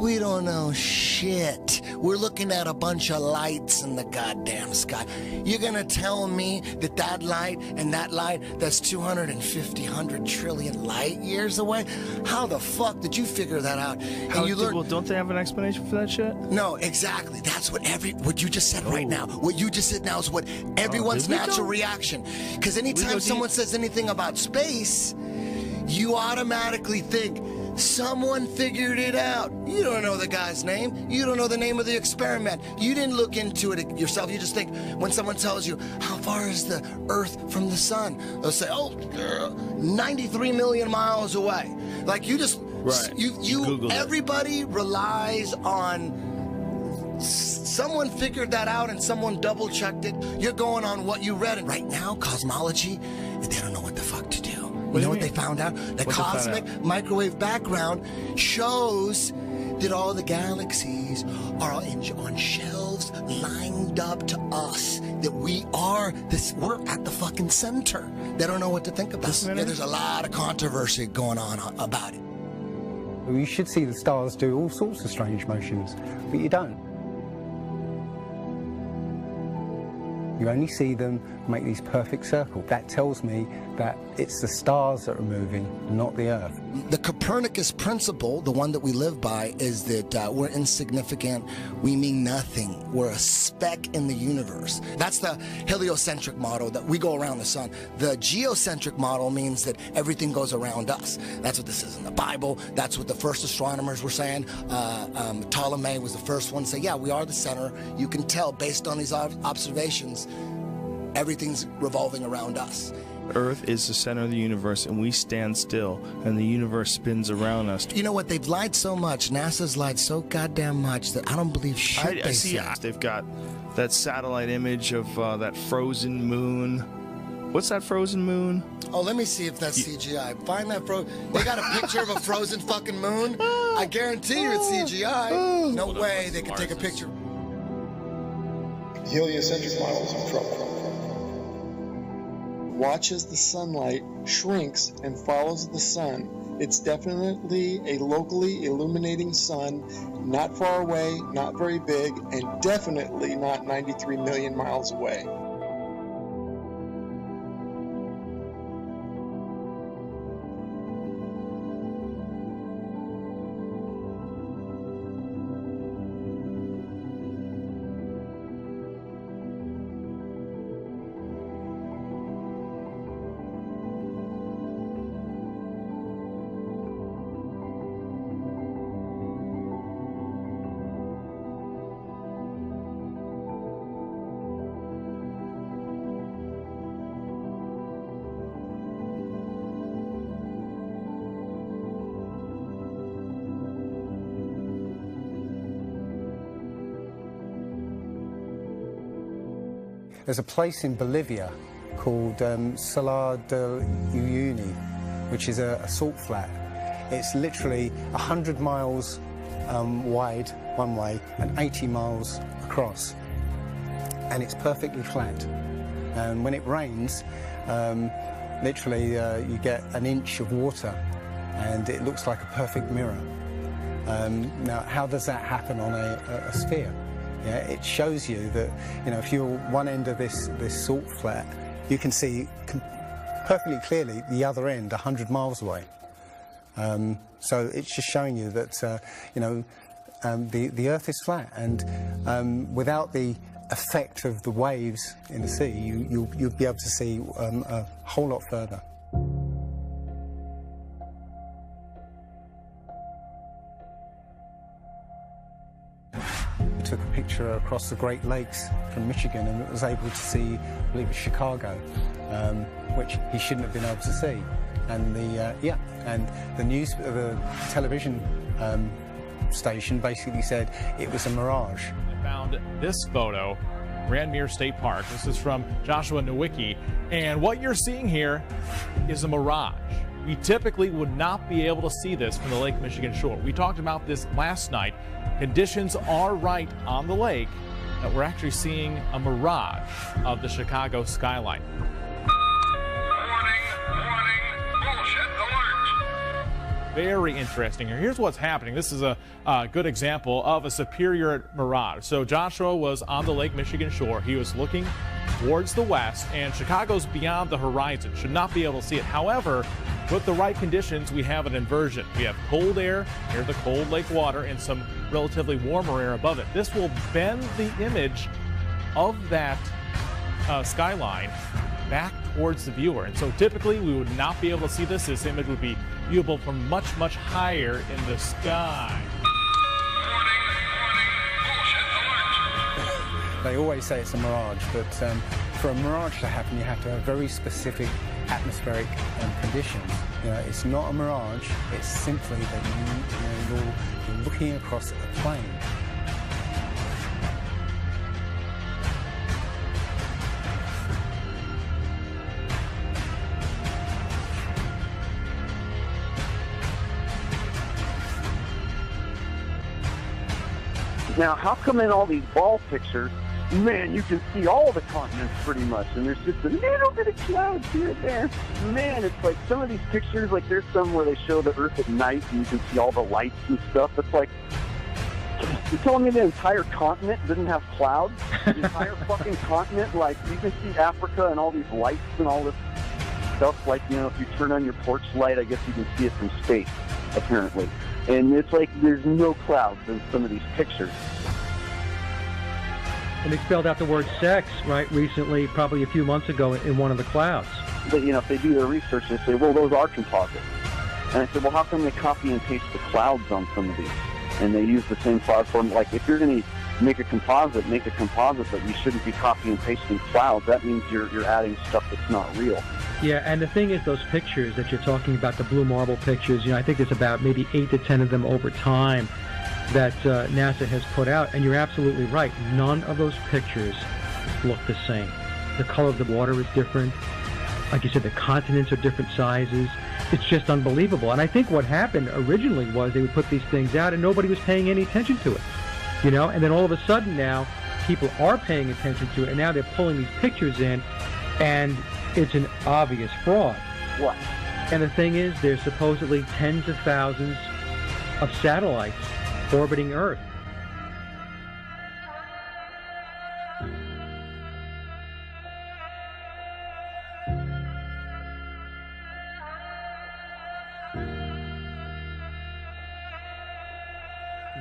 we don't know shit. We're looking at a bunch of lights in the goddamn sky. You're gonna tell me that that light and that light, that's 250, 100 trillion light years away? How the fuck did you figure that out? And you learn. Well, don't they have an explanation for that shit? No, exactly. That's what you just said right now. What you just said now is what everyone's natural reaction. Because anytime someone says anything about space, you automatically think, someone figured it out. You don't know the guy's name. You don't know the name of the experiment. You didn't look into it yourself. You just think when someone tells you, how far is the Earth from the sun? They'll say, 93 million miles away. Like you just, right. you everybody relies on someone figured that out and someone double checked it. You're going on what you read. And right now, cosmology, they don't know what the fuck to do. You know what they found out? The cosmic microwave background shows that all the galaxies are on shelves lined up to us. That we're at the fucking center. They don't know what to think about. Yeah, there's a lot of controversy going on about it. Well, you should see the stars do all sorts of strange motions, but you don't. You only see them make these perfect circles. That tells me that it's the stars that are moving, not the Earth. The Copernicus principle, the one that we live by, is that we're insignificant, we mean nothing, we're a speck in the universe. That's the heliocentric model, that we go around the sun. The geocentric model means that everything goes around us. That's what this is in the Bible. That's what the first astronomers were saying. Ptolemy was the first one to say, yeah, we are the center. You can tell based on these observations, everything's revolving around us. Earth is the center of the universe, and we stand still, and the universe spins around us. You know what? They've lied so much. NASA's lied so goddamn much that I don't believe shit I see. They've got that satellite image of that frozen moon. What's that frozen moon? Oh, let me see if that's CGI. Find that They got a picture of a frozen fucking moon? I guarantee you it's CGI. No way they could take a picture. Heliocentric model is in trouble. Watch as the sunlight shrinks and follows the sun. It's definitely a locally illuminating sun, not far away, not very big, and definitely not 93 million miles away. There's a place in Bolivia called Salar de Uyuni, which is a salt flat. It's literally 100 miles wide one way and 80 miles across, and it's perfectly flat. And when it rains, literally you get an inch of water, and it looks like a perfect mirror. Now, how does that happen on a sphere? Yeah, it shows you that, you know, if you're one end of this salt flat, you can see perfectly clearly the other end 100 miles away. So it's just showing you that, you know, the Earth is flat, and without the effect of the waves in the sea, you'll be able to see a whole lot further. We took a picture across the Great Lakes from Michigan, and was able to see, I believe it's Chicago, which he shouldn't have been able to see. And the television station basically said it was a mirage. I found this photo, Grandmere State Park. This is from Joshua Nowicki, and what you're seeing here is a mirage. We typically would not be able to see this from the Lake Michigan shore. We talked about this last night. Conditions are right on the lake that we're actually seeing a mirage of the Chicago skyline. Very interesting here. Here's what's happening. This is a good example of a superior mirage. So Joshua was on the Lake Michigan shore. He was looking towards the west, and Chicago's beyond the horizon. Should not be able to see it. However, with the right conditions, we have an inversion. We have cold air near the cold lake water and some relatively warmer air above it. This will bend the image of that skyline back towards the viewer. And so typically we would not be able to see this. This image would be viewable from much, much higher in the sky. They always say it's a mirage, but for a mirage to happen, you have to have very specific atmospheric conditions. You know, it's not a mirage, it's simply that you're looking across a plane. Now, how come in all these ball pictures, man, you can see all the continents pretty much, and there's just a little bit of clouds here and there. Man, it's like some of these pictures, like there's some where they show the Earth at night and you can see all the lights and stuff. It's like, you're telling me the entire continent didn't have clouds? The entire fucking continent, like you can see Africa and all these lights and all this stuff. Like, you know, if you turn on your porch light, I guess you can see it from space, apparently. And it's like there's no clouds in some of these pictures. And they spelled out the word sex, right, recently, probably a few months ago in one of the clouds. But, you know, if they do their research, they say, well, those are composites. And I said, well, how come they copy and paste the clouds on some of these? And they use the same cloud form. Like, if you're going to make a composite, but you shouldn't be copying and pasting clouds. That means you're adding stuff that's not real. Yeah, and the thing is, those pictures that you're talking about, the blue marble pictures, you know, I think there's about maybe 8 to 10 of them over time that NASA has put out, and you're absolutely right. None of those pictures look the same. The color of the water is different. Like you said, the continents are different sizes. It's just unbelievable. And I think what happened originally was they would put these things out and nobody was paying any attention to it, you know, and then all of a sudden now people are paying attention to it, and now they're pulling these pictures in, and it's an obvious fraud. What? And the thing is, there's supposedly tens of thousands of satellites orbiting Earth.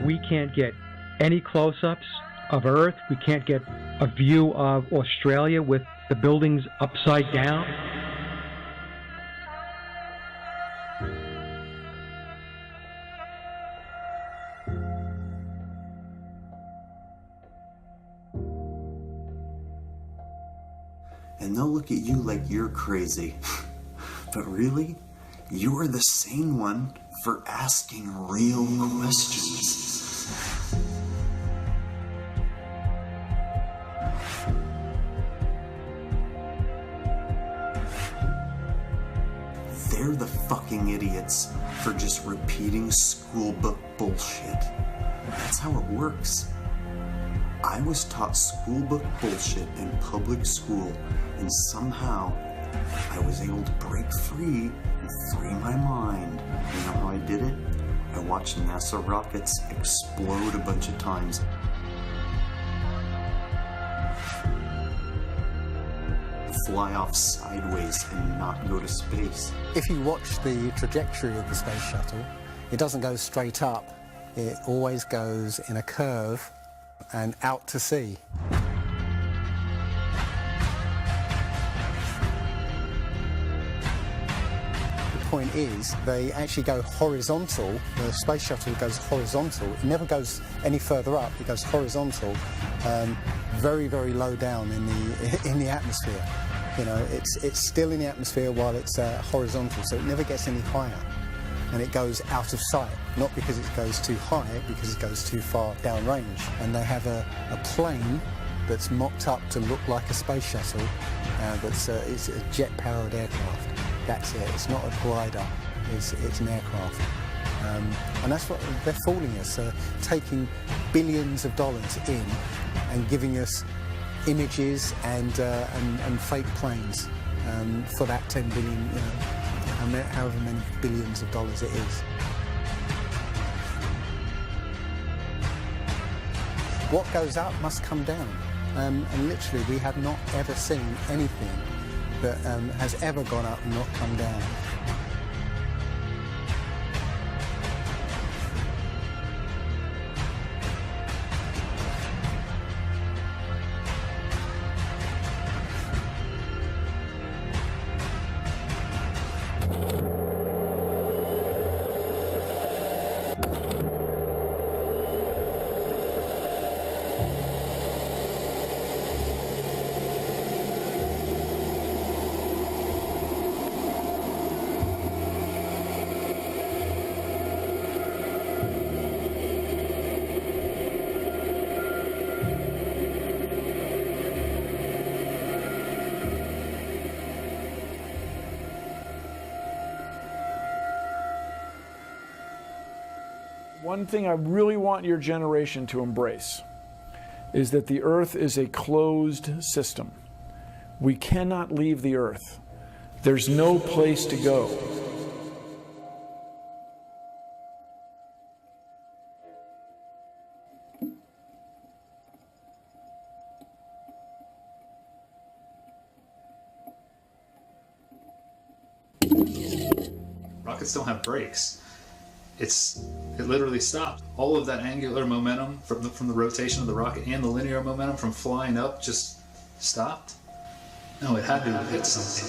We can't get any close-ups of Earth. We can't get a view of Australia with the buildings upside down. And they'll look at you like you're crazy. But really, you're the sane one for asking real questions. they're the fucking idiots for just repeating school book bullshit. That's how it works. I was taught school book bullshit in public school, and somehow I was able to break free and free my mind. You know how I did it? I watched NASA rockets explode a bunch of times. Fly off sideways and not go to space. If you watch the trajectory of the space shuttle, it doesn't go straight up. It always goes in a curve and out to sea. The point is, they actually go horizontal. The space shuttle goes horizontal. It never goes any further up. It goes horizontal, very, very low down in the atmosphere. You know, it's still in the atmosphere while it's horizontal, so it never gets any higher. And it goes out of sight, not because it goes too high, because it goes too far downrange. And they have a plane that's mocked up to look like a space shuttle. It's a jet-powered aircraft. That's it. It's not a glider. It's an aircraft. And that's what they're fooling us, taking billions of dollars in and giving us images and fake planes for that 10 billion, you know, however many billions of dollars it is. What goes up must come down, and literally we have not ever seen anything that has ever gone up and not come down. One thing I really want your generation to embrace is that the Earth is a closed system. We cannot leave the Earth. There's no place to go. Rockets don't have brakes. It literally stopped. All of that angular momentum from the rotation of the rocket and the linear momentum from flying up just stopped. No, it had to have hit something.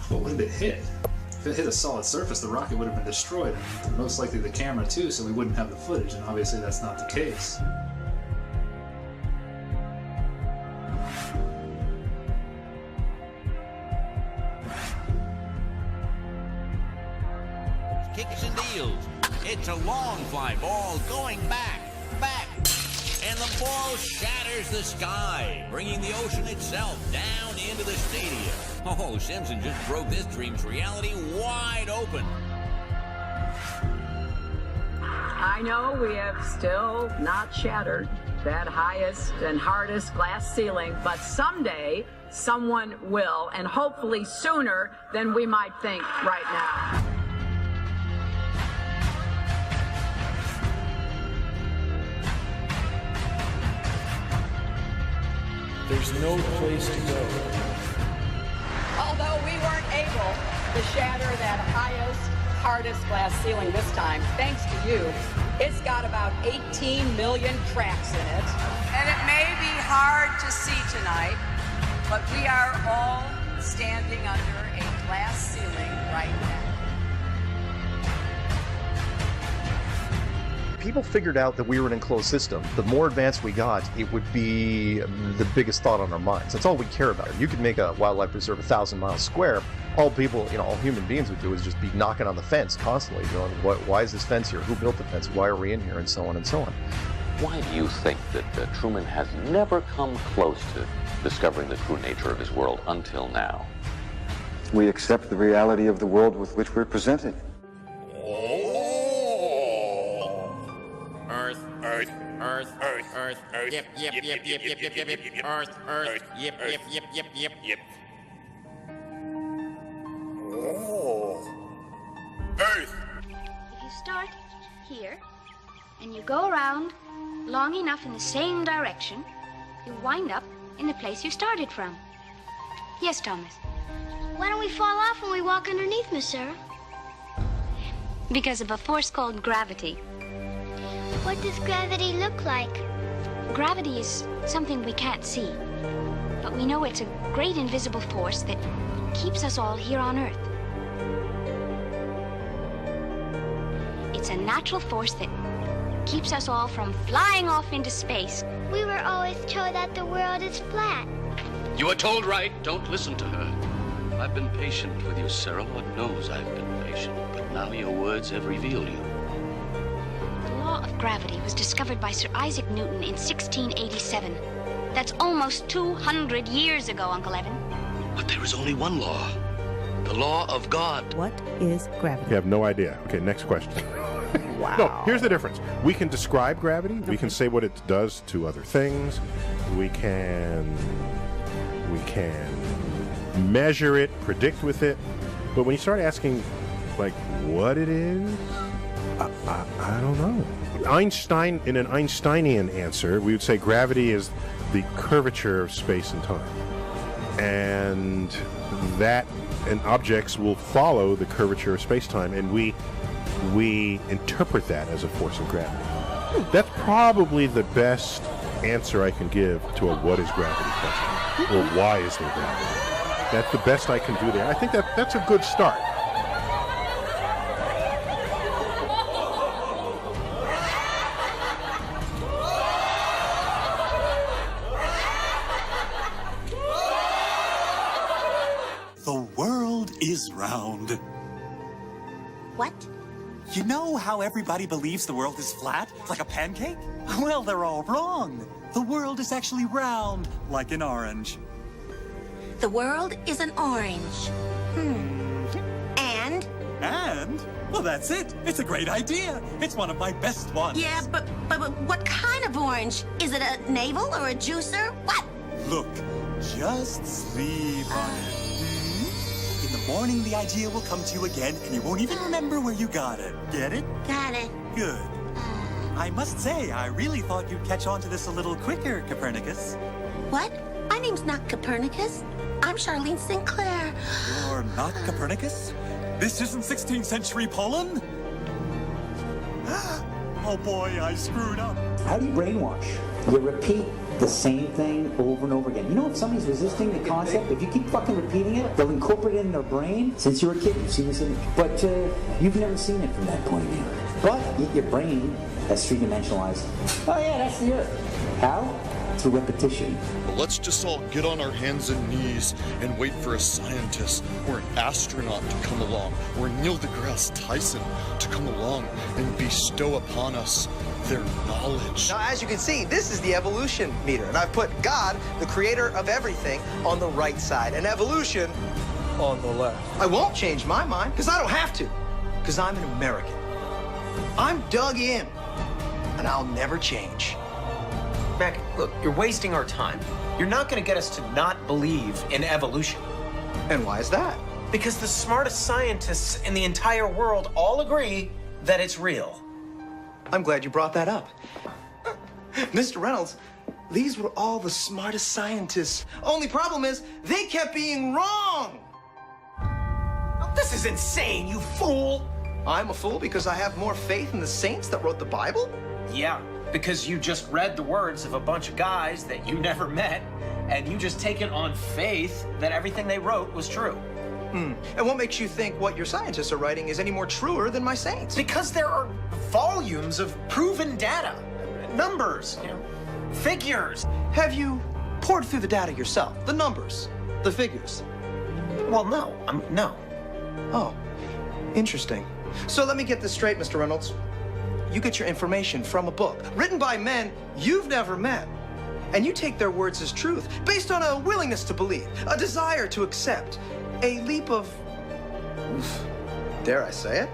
What would it hit? If it hit a solid surface, the rocket would have been destroyed, and most likely the camera too, so we wouldn't have the footage, and obviously that's not the case. Kicks and deals. It's a long fly ball going back, and the ball shatters the sky, bringing the ocean itself down into the stadium. Oh, Simpson just broke this dream's reality wide open. I know we have still not shattered that highest and hardest glass ceiling, but someday someone will, and hopefully sooner than we might think right now. There's no place to go. Although we weren't able to shatter that highest, hardest glass ceiling this time, thanks to you, it's got about 18 million cracks in it. And it may be hard to see tonight, but we are all standing under a glass ceiling right now. People figured out that we were an enclosed system. The more advanced we got, it would be the biggest thought on our minds. That's all we care about. You could make a wildlife reserve 1,000 miles square. All people, all human beings would do is just be knocking on the fence constantly, going, why is this fence here? Who built the fence? Why are we in here? And so on and so on. Why do you think that Truman has never come close to discovering the true nature of his world until now? We accept the reality of the world with which we're presented. Earth, Earth, Earth, Earth, Earth, Earth, yep, yep, yep, yep, yep, yep, yep, yep, Earth, Earth, yep, yep, yep, yep, yep, yep. Earth. If you start here and you go around long enough in the same direction, you wind up in the place you started from. Yes, Thomas. Why don't we fall off when we walk underneath, Miss Sarah? Because of a force called gravity. What does gravity look like? Gravity is something we can't see, but we know it's a great invisible force that keeps us all here on Earth. It's a natural force that keeps us all from flying off into space. We were always told that the world is flat. You were told right. Don't listen to her. I've been patient with you, Sarah. Lord knows I've been patient. But now your words have revealed you. The law of gravity was discovered by Sir Isaac Newton in 1687. That's almost 200 years ago, Uncle Evan. But there is only one law. The law of God. What is gravity? You have no idea. Okay, next question. Wow. No, here's the difference. We can describe gravity. Okay. We can say what it does to other things. We can measure it, predict with it. But when you start asking, like, what it is, I don't know. Einstein, in an Einsteinian answer, we would say gravity is the curvature of space and time. And objects will follow the curvature of space-time, and we interpret that as a force of gravity. That's probably the best answer I can give to a what is gravity question, or why is there gravity. That's the best I can do there. I think that's a good start. The world is round. What? You know how everybody believes the world is flat, like a pancake? Well, they're all wrong. The world is actually round, like an orange. The world is an orange. And? And? Well, that's it. It's a great idea. It's one of my best ones. Yeah, but what kind of orange? Is it a navel or a juicer? What? Look, just sleep on it. In the morning, the idea will come to you again, and you won't even remember where you got it. Get it? Got it. Good. I must say, I really thought you'd catch on to this a little quicker, Copernicus. What? My name's not Copernicus. I'm Charlene Sinclair. You're not Copernicus? This isn't 16th century Poland? Oh boy, I screwed up. How do you brainwash? You repeat the same thing over and over again. You know, if somebody's resisting the concept, if you keep fucking repeating it, they'll incorporate it in their brain. Since you were a kid, you've seen this image. But you've never seen it from that point of view. But your brain has three-dimensionalized. Oh yeah, that's the Earth. How? Through repetition. Well, let's just all get on our hands and knees and wait for a scientist or an astronaut to come along, or Neil deGrasse Tyson to come along and bestow upon us their knowledge. Now, as you can see, this is the evolution meter, and I've put God, the creator of everything, on the right side, and evolution on the left. I won't change my mind, because I don't have to, because I'm an American. I'm dug in, and I'll never change. Mac, look, you're wasting our time. You're not going to get us to not believe in evolution. And why is that? Because the smartest scientists in the entire world all agree that it's real. I'm glad you brought that up. Mr. Reynolds, these were all the smartest scientists. Only problem is, they kept being wrong. Oh, this is insane, you fool. I'm a fool because I have more faith in the saints that wrote the Bible? Yeah. Because you just read the words of a bunch of guys that you never met, and you just take it on faith that everything they wrote was true. And what makes you think what your scientists are writing is any more truer than my saints? Because there are volumes of proven data, numbers, figures. Have you poured through the data yourself? The numbers, the figures? Well, no. No. Oh, interesting. So let me get this straight, Mr. Reynolds. You get your information from a book written by men you've never met. And you take their words as truth, based on a willingness to believe, a desire to accept, a leap of, dare I say it,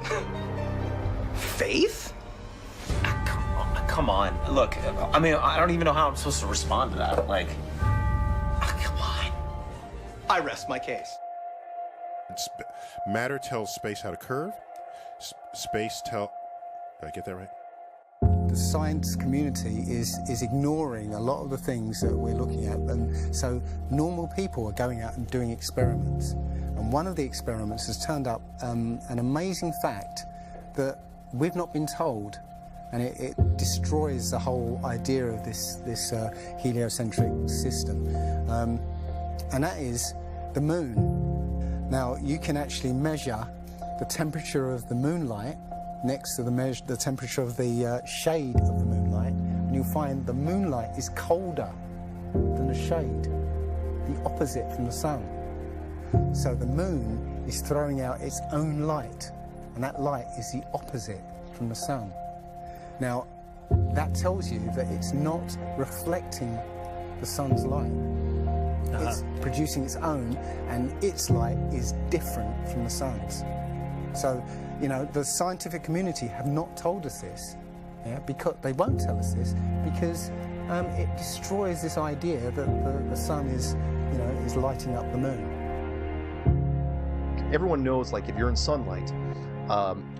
faith? Come on. Look, I mean, I don't even know how I'm supposed to respond to that. Like, come on. I rest my case. Matter tells space how to curve. Space tell... Did I get that right? The science community is ignoring a lot of the things that we're looking at, and so normal people are going out and doing experiments. And one of the experiments has turned up an amazing fact that we've not been told, and it destroys the whole idea of this heliocentric system, and that is the moon. Now, you can actually measure the temperature of the moonlight next to the temperature of the shade of the moonlight, and you'll find the moonlight is colder than the shade, the opposite from the sun. So the moon is throwing out its own light, and that light is the opposite from the sun. Now, that tells you that it's not reflecting the sun's light. It's producing its own, and its light is different from the sun's. So, you know, the scientific community have not told us this, because they won't tell us this, because it destroys this idea that the sun is, you know, is lighting up the moon. Everyone knows, like, if you're in sunlight,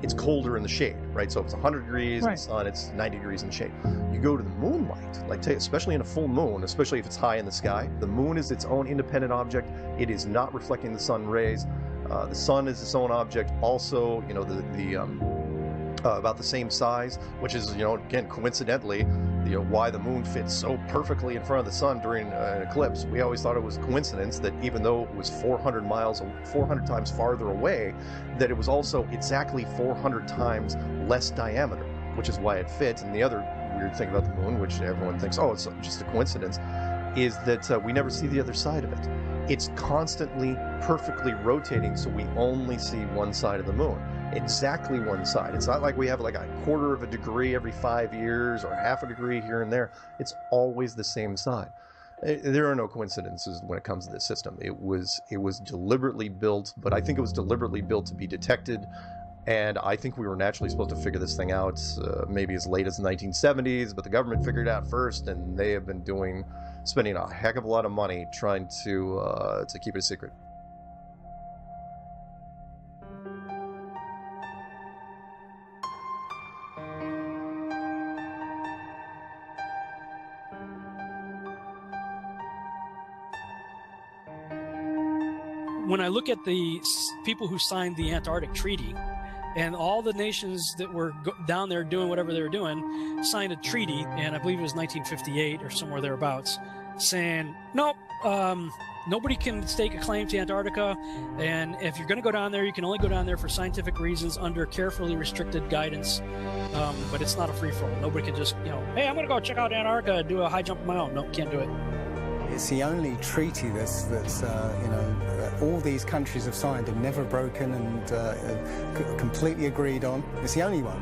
it's colder in the shade, right? So if it's 100 degrees in the sun, it's 90 degrees in the shade. You go to the moonlight, like, especially in a full moon, especially if it's high in the sky, the moon is its own independent object. It is not reflecting the sun rays. The sun is its own object. Also, you know, about the same size, which is, you know, again, coincidentally, you know, why the moon fits so perfectly in front of the sun during an eclipse. We always thought it was coincidence that even though it was 400 times farther away, that it was also exactly 400 times less diameter, which is why it fits. And the other weird thing about the moon, which everyone thinks, oh, it's just a coincidence, is that we never see the other side of it. It's constantly perfectly rotating, so we only see one side of the moon. Exactly one side. It's not like we have like a quarter of a degree every 5 years or half a degree here and there. It's always the same side. There are no coincidences when it comes to this system. It was deliberately built, but I think it was deliberately built to be detected. And I think we were naturally supposed to figure this thing out maybe as late as the 1970s, but the government figured it out first, and they have been spending a heck of a lot of money trying to keep it a secret. When I look at the people who signed the Antarctic Treaty, and all the nations that were down there doing whatever they were doing signed a treaty, and I believe it was 1958 or somewhere thereabouts, saying, nope, nobody can stake a claim to Antarctica, and if you're going to go down there, you can only go down there for scientific reasons under carefully restricted guidance, but it's not a free-for-all. Nobody can just, you know, hey, I'm going to go check out Antarctica and do a high jump of my own. Nope, can't do it. It's the only treaty that's you know, all these countries have signed and never broken and completely agreed on. It's the only one.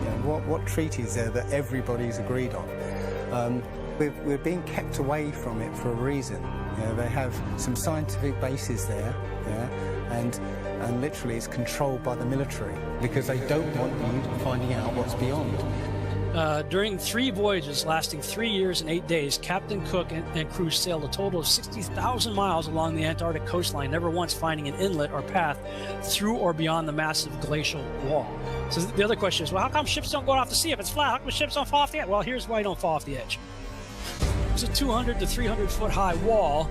You know, what treaty is there that everybody's agreed on? We're being kept away from it for a reason. You know, they have some scientific bases there, and literally it's controlled by the military because they don't want you finding out what's beyond. During 3 voyages lasting 3 years and 8 days, Captain Cook and crew sailed a total of 60,000 miles along the Antarctic coastline, never once finding an inlet or path through or beyond the massive glacial wall. So the other question is, well, how come ships don't go off the sea if it's flat? How come ships don't fall off the edge? Well, here's why you don't fall off the edge. There's a 200 to 300 foot high wall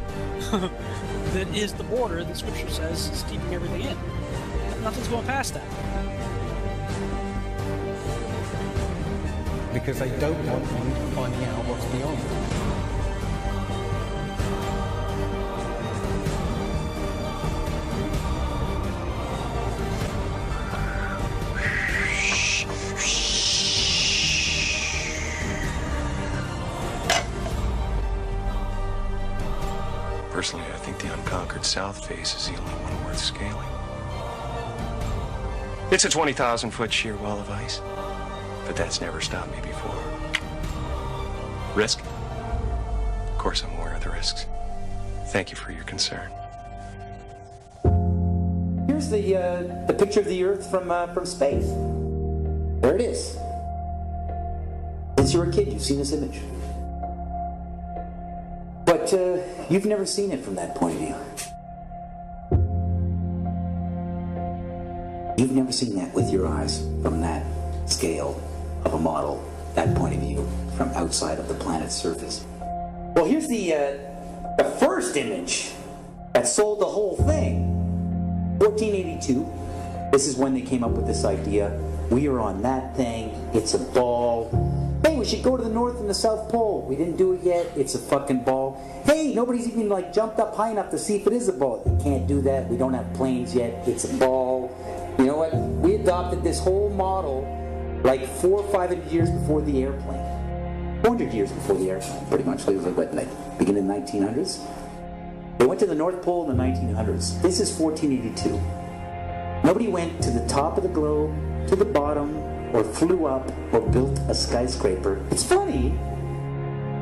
that is the border that Scripture says is keeping everything in. Nothing's going past that. Because they don't want you finding out what's beyond. Personally, I think the unconquered south face is the only one worth scaling. It's a 20,000-foot sheer wall of ice. But that's never stopped me before. Risk? course, I'm aware of the risks. Thank you for your concern. Here's the picture of the Earth from space. There it is. Since you were a kid, you've seen this image. But you've never seen it from that point of view. You've never seen that with your eyes from that scale of a model, that point of view, from outside of the planet's surface. Well, here's the first image that sold the whole thing. 1482. This is when they came up with this idea. We are on that thing. It's a ball. Hey, we should go to the North and the South Pole. We didn't do it yet. It's a fucking ball. Hey, nobody's even jumped up high enough to see if it is a ball. You can't do that. We don't have planes yet. It's a ball. You know what? We adopted this whole model like 400 or 500 years before the airplane. 400 years before the airplane, pretty much. It was beginning of the 1900s. They went to the North Pole in the 1900s. This is 1482. Nobody went to the top of the globe, to the bottom, or flew up, or built a skyscraper. It's funny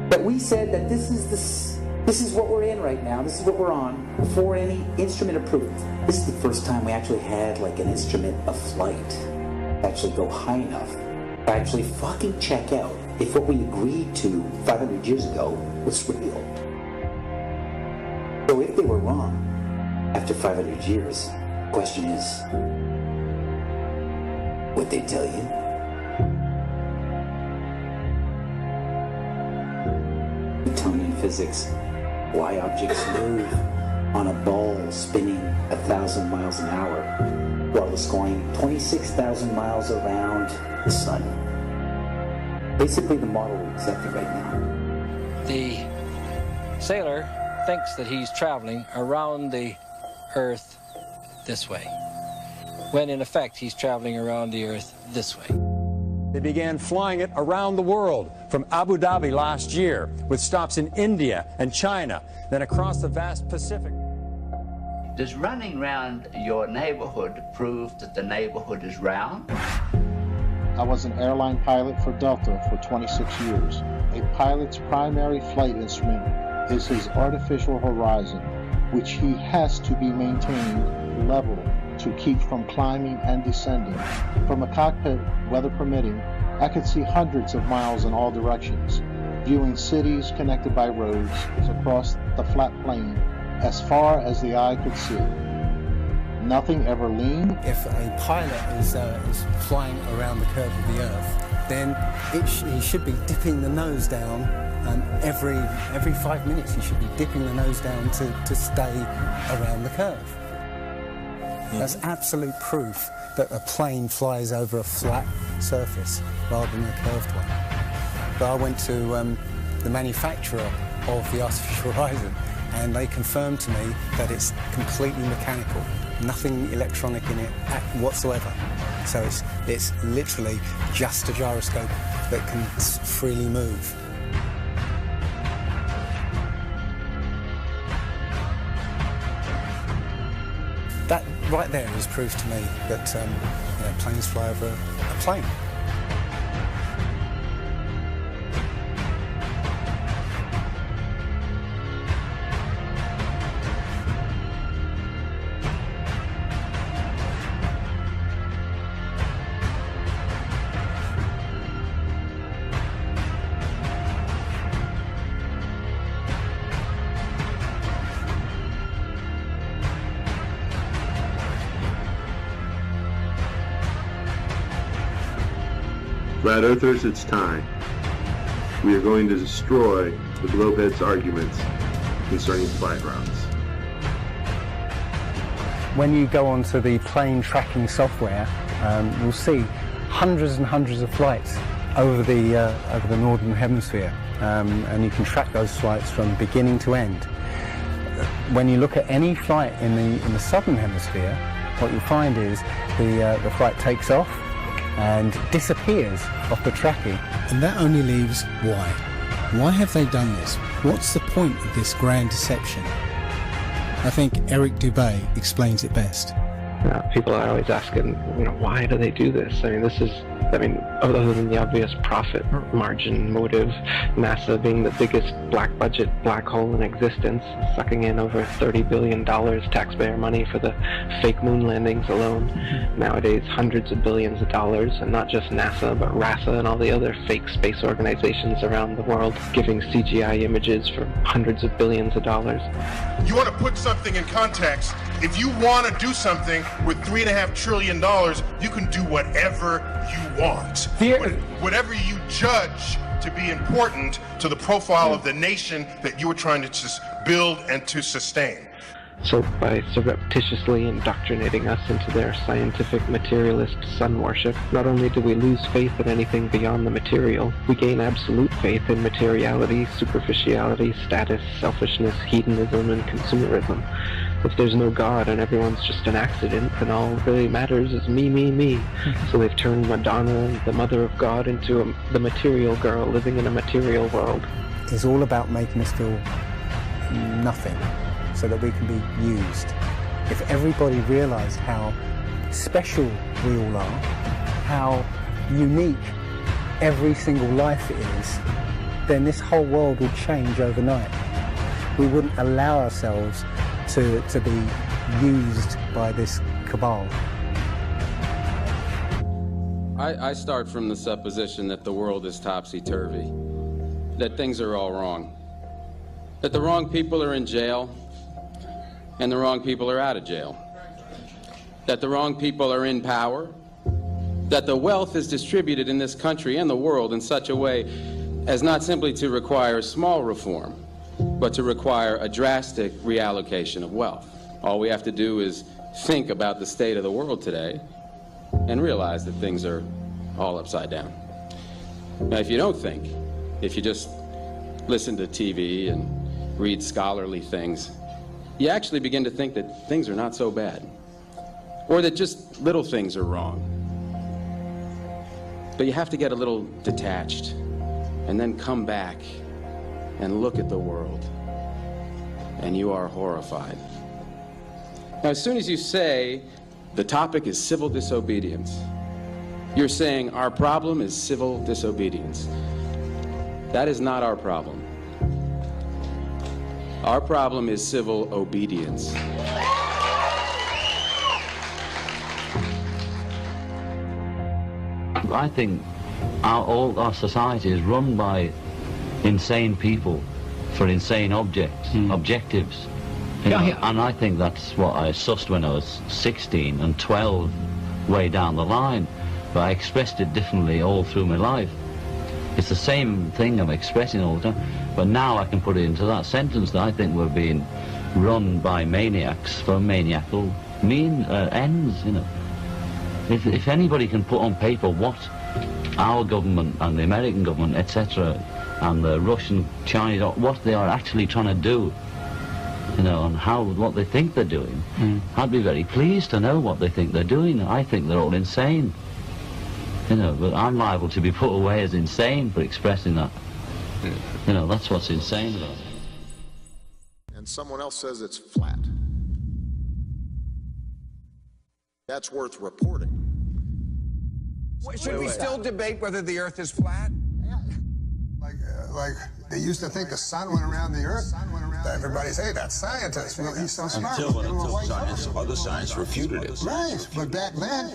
that we said that this is what we're in right now. This is what we're on before any instrument approved. This is the first time we actually had an instrument of flight to actually go high enough to actually fucking check out if what we agreed to 500 years ago was real. So if they were wrong after 500 years, the question is, would they tell you? Newtonian physics. Why objects move on a ball spinning 1,000 miles an hour while it's going 26,000 miles around the sun. Basically the model we accepted right now. The sailor thinks that he's traveling around the Earth this way, when in effect he's traveling around the Earth this way. They began flying it around the world, from Abu Dhabi last year, with stops in India and China, then across the vast Pacific. Does running around your neighborhood prove that the neighborhood is round? I was an airline pilot for Delta for 26 years. A pilot's primary flight instrument is his artificial horizon, which he has to be maintained level to keep from climbing and descending. From a cockpit, weather permitting, I could see hundreds of miles in all directions, viewing cities connected by roads across the flat plain as far as the eye could see. Nothing ever leaned. If a pilot is flying around the curve of the Earth, then he should be dipping the nose down every 5 minutes. He should be dipping the nose down to stay around the curve. That's absolute proof that a plane flies over a flat surface rather than a curved one. But I went to the manufacturer of the artificial horizon, and they confirmed to me that it's completely mechanical, nothing electronic in it whatsoever. So it's literally just a gyroscope that can freely move. That right there is proof to me that planes fly over a plane. Flat Earthers, it's time. We are going to destroy the globeheads' arguments concerning flight routes. When you go onto the plane tracking software, you'll see hundreds and hundreds of flights over the northern hemisphere, and you can track those flights from beginning to end. When you look at any flight in the southern hemisphere, what you'll find is the flight takes off and disappears off the tracking. And that only leaves why. Why have they done this? What's the point of this grand deception? I think Eric Dubay explains it best. People are always asking, why do they do this? Other than the obvious profit margin motive, NASA being the biggest black budget black hole in existence, sucking in over $30 billion taxpayer money for the fake moon landings alone. Nowadays, hundreds of billions of dollars, and not just NASA, but RASA and all the other fake space organizations around the world, giving CGI images for hundreds of billions of dollars. You want to put something in context. If you want to do something with $3.5 trillion, you can do whatever you want. Whatever you judge to be important to the profile of the nation that you are trying to just build and to sustain. So by surreptitiously indoctrinating us into their scientific materialist sun worship, not only do we lose faith in anything beyond the material, we gain absolute faith in materiality, superficiality, status, selfishness, hedonism, and consumerism. If there's no God and everyone's just an accident, then all that really matters is me, me, me. So they've turned Madonna, the mother of God, into the material girl living in a material world. It's all about making us feel nothing, so that we can be used. If everybody realized how special we all are, how unique every single life is, then this whole world would change overnight. We wouldn't allow ourselves to be used by this cabal. I start from the supposition that the world is topsy-turvy, that things are all wrong, that the wrong people are in jail, and the wrong people are out of jail, that the wrong people are in power, that the wealth is distributed in this country and the world in such a way as not simply to require small reform, but to require a drastic reallocation of wealth. All we have to do is think about the state of the world today and realize that things are all upside down. Now, if you don't think, if you just listen to TV and read scholarly things, you actually begin to think that things are not so bad, or that just little things are wrong. But you have to get a little detached and then come back and look at the world, and you are horrified. Now, as soon as you say the topic is civil disobedience, you're saying our problem is civil disobedience. That is not our problem. Our problem is civil obedience. I think all our society is run by insane people for insane objectives. And I think that's what I sussed when I was 16 and 12 way down the line, but I expressed it differently all through my life. It's the same thing I'm expressing all the time, but now I can put it into that sentence that I think we're being run by maniacs for maniacal ends, If anybody can put on paper what our government and the American government, etc., and the Russian, Chinese, what they are actually trying to do, and what they think they're doing, I'd be very pleased to know what they think they're doing. I think they're all insane. But I'm liable to be put away as insane for expressing that. That's what's insane about it. And someone else says it's flat. That's worth reporting. Should we still debate whether the Earth is flat? Yeah. Like they used to think the sun went around the Earth. Everybody say that's scientists. He's so smart. Until other science refuted it. Right, but back then,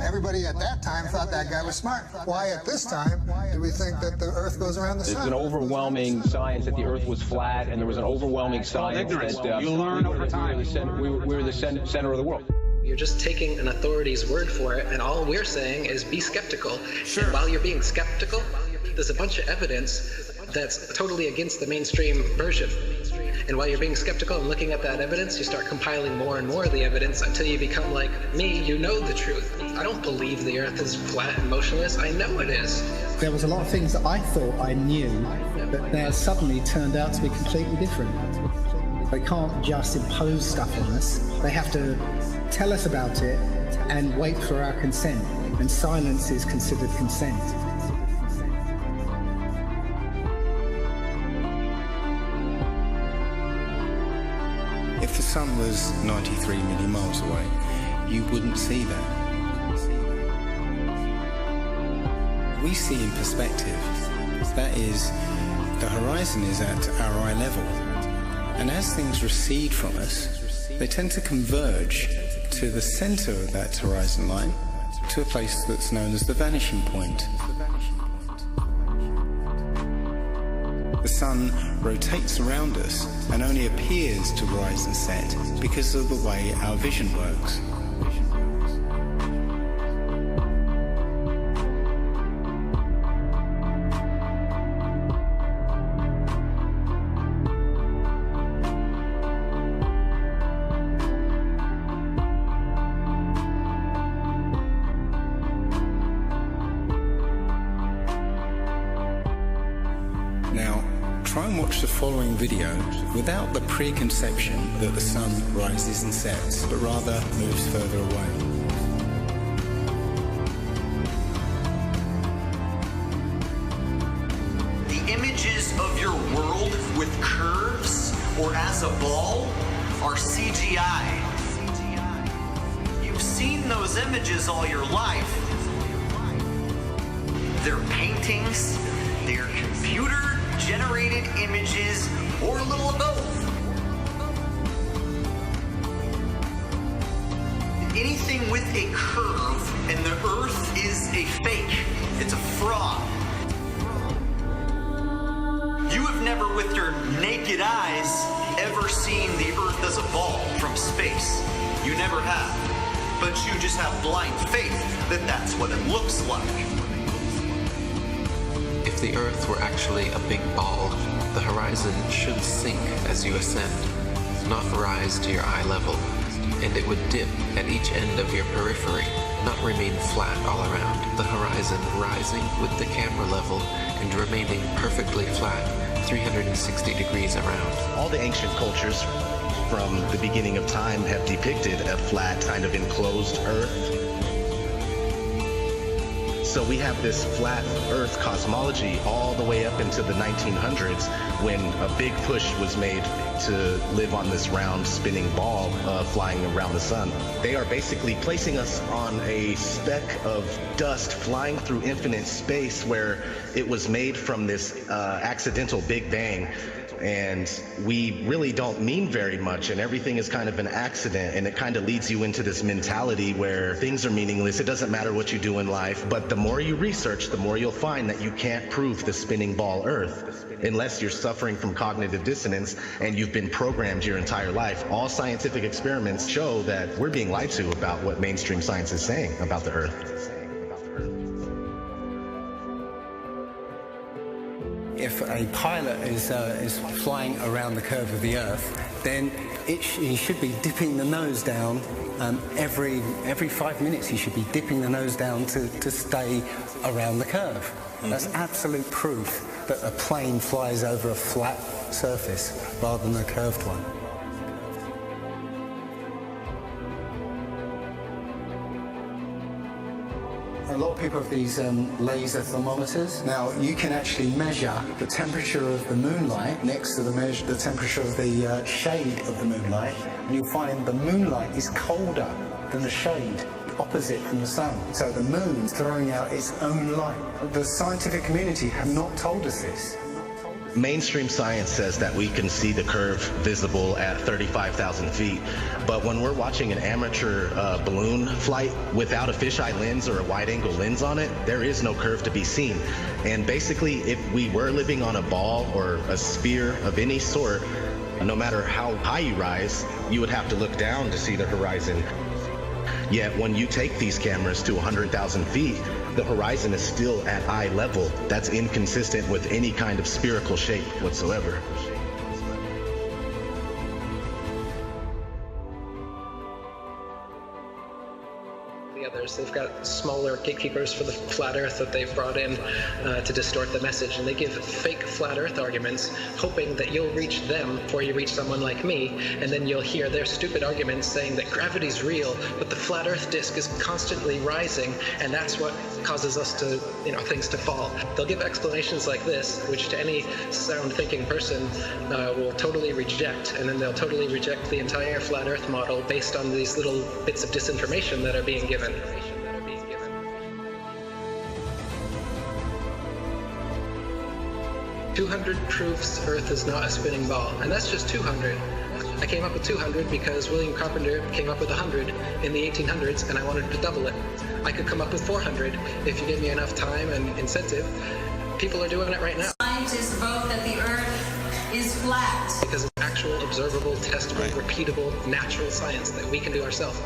everybody at that time thought that guy was smart. Why at this time do we think that the Earth goes around the sun? There's an overwhelming science that the Earth was flat, and there was an overwhelming science that you learn over time. We were the center of the world. You're just taking an authority's word for it, and all we're saying is be skeptical. Sure. And while you're being skeptical, there's a bunch of evidence that's totally against the mainstream version. And while you're being skeptical and looking at that evidence, you start compiling more and more of the evidence until you become like me, you know the truth. I don't believe the Earth is flat and motionless. I know it is. There was a lot of things that I thought I knew that now suddenly turned out to be completely different. They can't just impose stuff on us. They have to tell us about it and wait for our consent. And silence is considered consent. If the sun was 93 million miles away, you wouldn't see that. We see in perspective. That is, the horizon is at our eye level. And as things recede from us, they tend to converge to the center of that horizon line, to a place that's known as the vanishing point. The sun rotates around us and only appears to rise and set because of the way our vision works. Now, try and watch the following video without the preconception that the sun rises and sets, but rather moves further away. The images of your world with curves or as a ball are CGI. You've seen those images all your life. They're paintings, they're computer-generated images, or a little of both. Anything with a curve and the Earth is a fake. It's a fraud. You have never, with your naked eyes, ever seen the Earth as a ball from space. You never have. But you just have blind faith that that's what it looks like. If the Earth were actually a big ball, the horizon should sink as you ascend, not rise to your eye level, and it would dip at each end of your periphery, not remain flat all around, the horizon rising with the camera level and remaining perfectly flat 360 degrees around. All the ancient cultures from the beginning of time have depicted a flat, kind of enclosed Earth. So we have this flat Earth cosmology all the way up into the 1900s when a big push was made to live on this round spinning ball flying around the sun. They are basically placing us on a speck of dust flying through infinite space where it was made from this accidental Big Bang. And we really don't mean very much, and everything is kind of an accident, and it kind of leads you into this mentality where things are meaningless. It doesn't matter what you do in life, but the more you research, the more you'll find that you can't prove the spinning ball Earth unless you're suffering from cognitive dissonance and you've been programmed your entire life. All scientific experiments show that we're being lied to about what mainstream science is saying about the Earth. If a pilot is flying around the curve of the Earth, then he should be dipping the nose down every 5 minutes. He should be dipping the nose down to stay around the curve. Mm-hmm. That's absolute proof that a plane flies over a flat surface rather than a curved one. A lot of people have these laser thermometers. Now, you can actually measure the temperature of the moonlight next to the temperature of the shade of the moonlight, and you'll find the moonlight is colder than the shade, opposite from the sun. So the moon's throwing out its own light. The scientific community have not told us this. Mainstream science says that we can see the curve visible at 35,000 feet, but when we're watching an amateur balloon flight without a fisheye lens or a wide-angle lens on it, there is no curve to be seen. And basically, if we were living on a ball or a sphere of any sort, no matter how high you rise, you would have to look down to see the horizon. Yet when you take these cameras to 100,000 feet, the horizon is still at eye level. That's inconsistent with any kind of spherical shape whatsoever. The others, they've got smaller gatekeepers for the flat earth that they've brought in to distort the message, and they give fake flat earth arguments, hoping that you'll reach them before you reach someone like me, and then you'll hear their stupid arguments saying that gravity's real, but the flat earth disk is constantly rising, and that's what causes us to, things to fall. They'll give explanations like this, which to any sound thinking person will totally reject, and then they'll totally reject the entire flat earth model based on these little bits of disinformation that are being given. 200 proofs Earth is not a spinning ball, and that's just 200. I came up with 200 because William Carpenter came up with 100 in the 1800s, and I wanted to double it. I could come up with 400 if you give me enough time and incentive. People are doing it right now. Scientists vote that the Earth is flat. Because of actual, observable, testable, repeatable, natural science that we can do ourselves.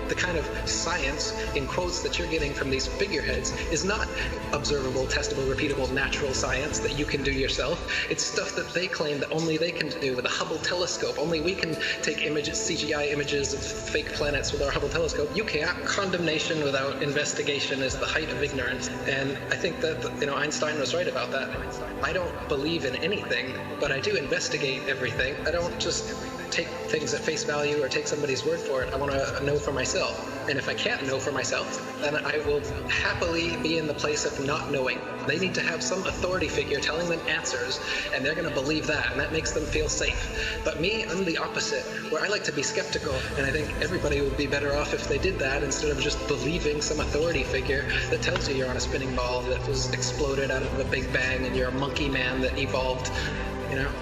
The kind of science, in quotes, that you're getting from these figureheads is not observable, testable, repeatable, natural science that you can do yourself. It's stuff that they claim that only they can do with a Hubble telescope. Only we can take images, CGI images of fake planets with our Hubble telescope. You can't. Condemnation without investigation is the height of ignorance. And I think that, Einstein was right about that. I don't believe in anything, but I do investigate everything. I don't just take things at face value or take somebody's word for it. I want to know for myself. And if I can't know for myself, then I will happily be in the place of not knowing. They need to have some authority figure telling them answers, and they're going to believe that, and that makes them feel safe. But me, I'm the opposite, where I like to be skeptical, and I think everybody would be better off if they did that instead of just believing some authority figure that tells you you're on a spinning ball that was exploded out of the Big Bang and you're a monkey man that evolved.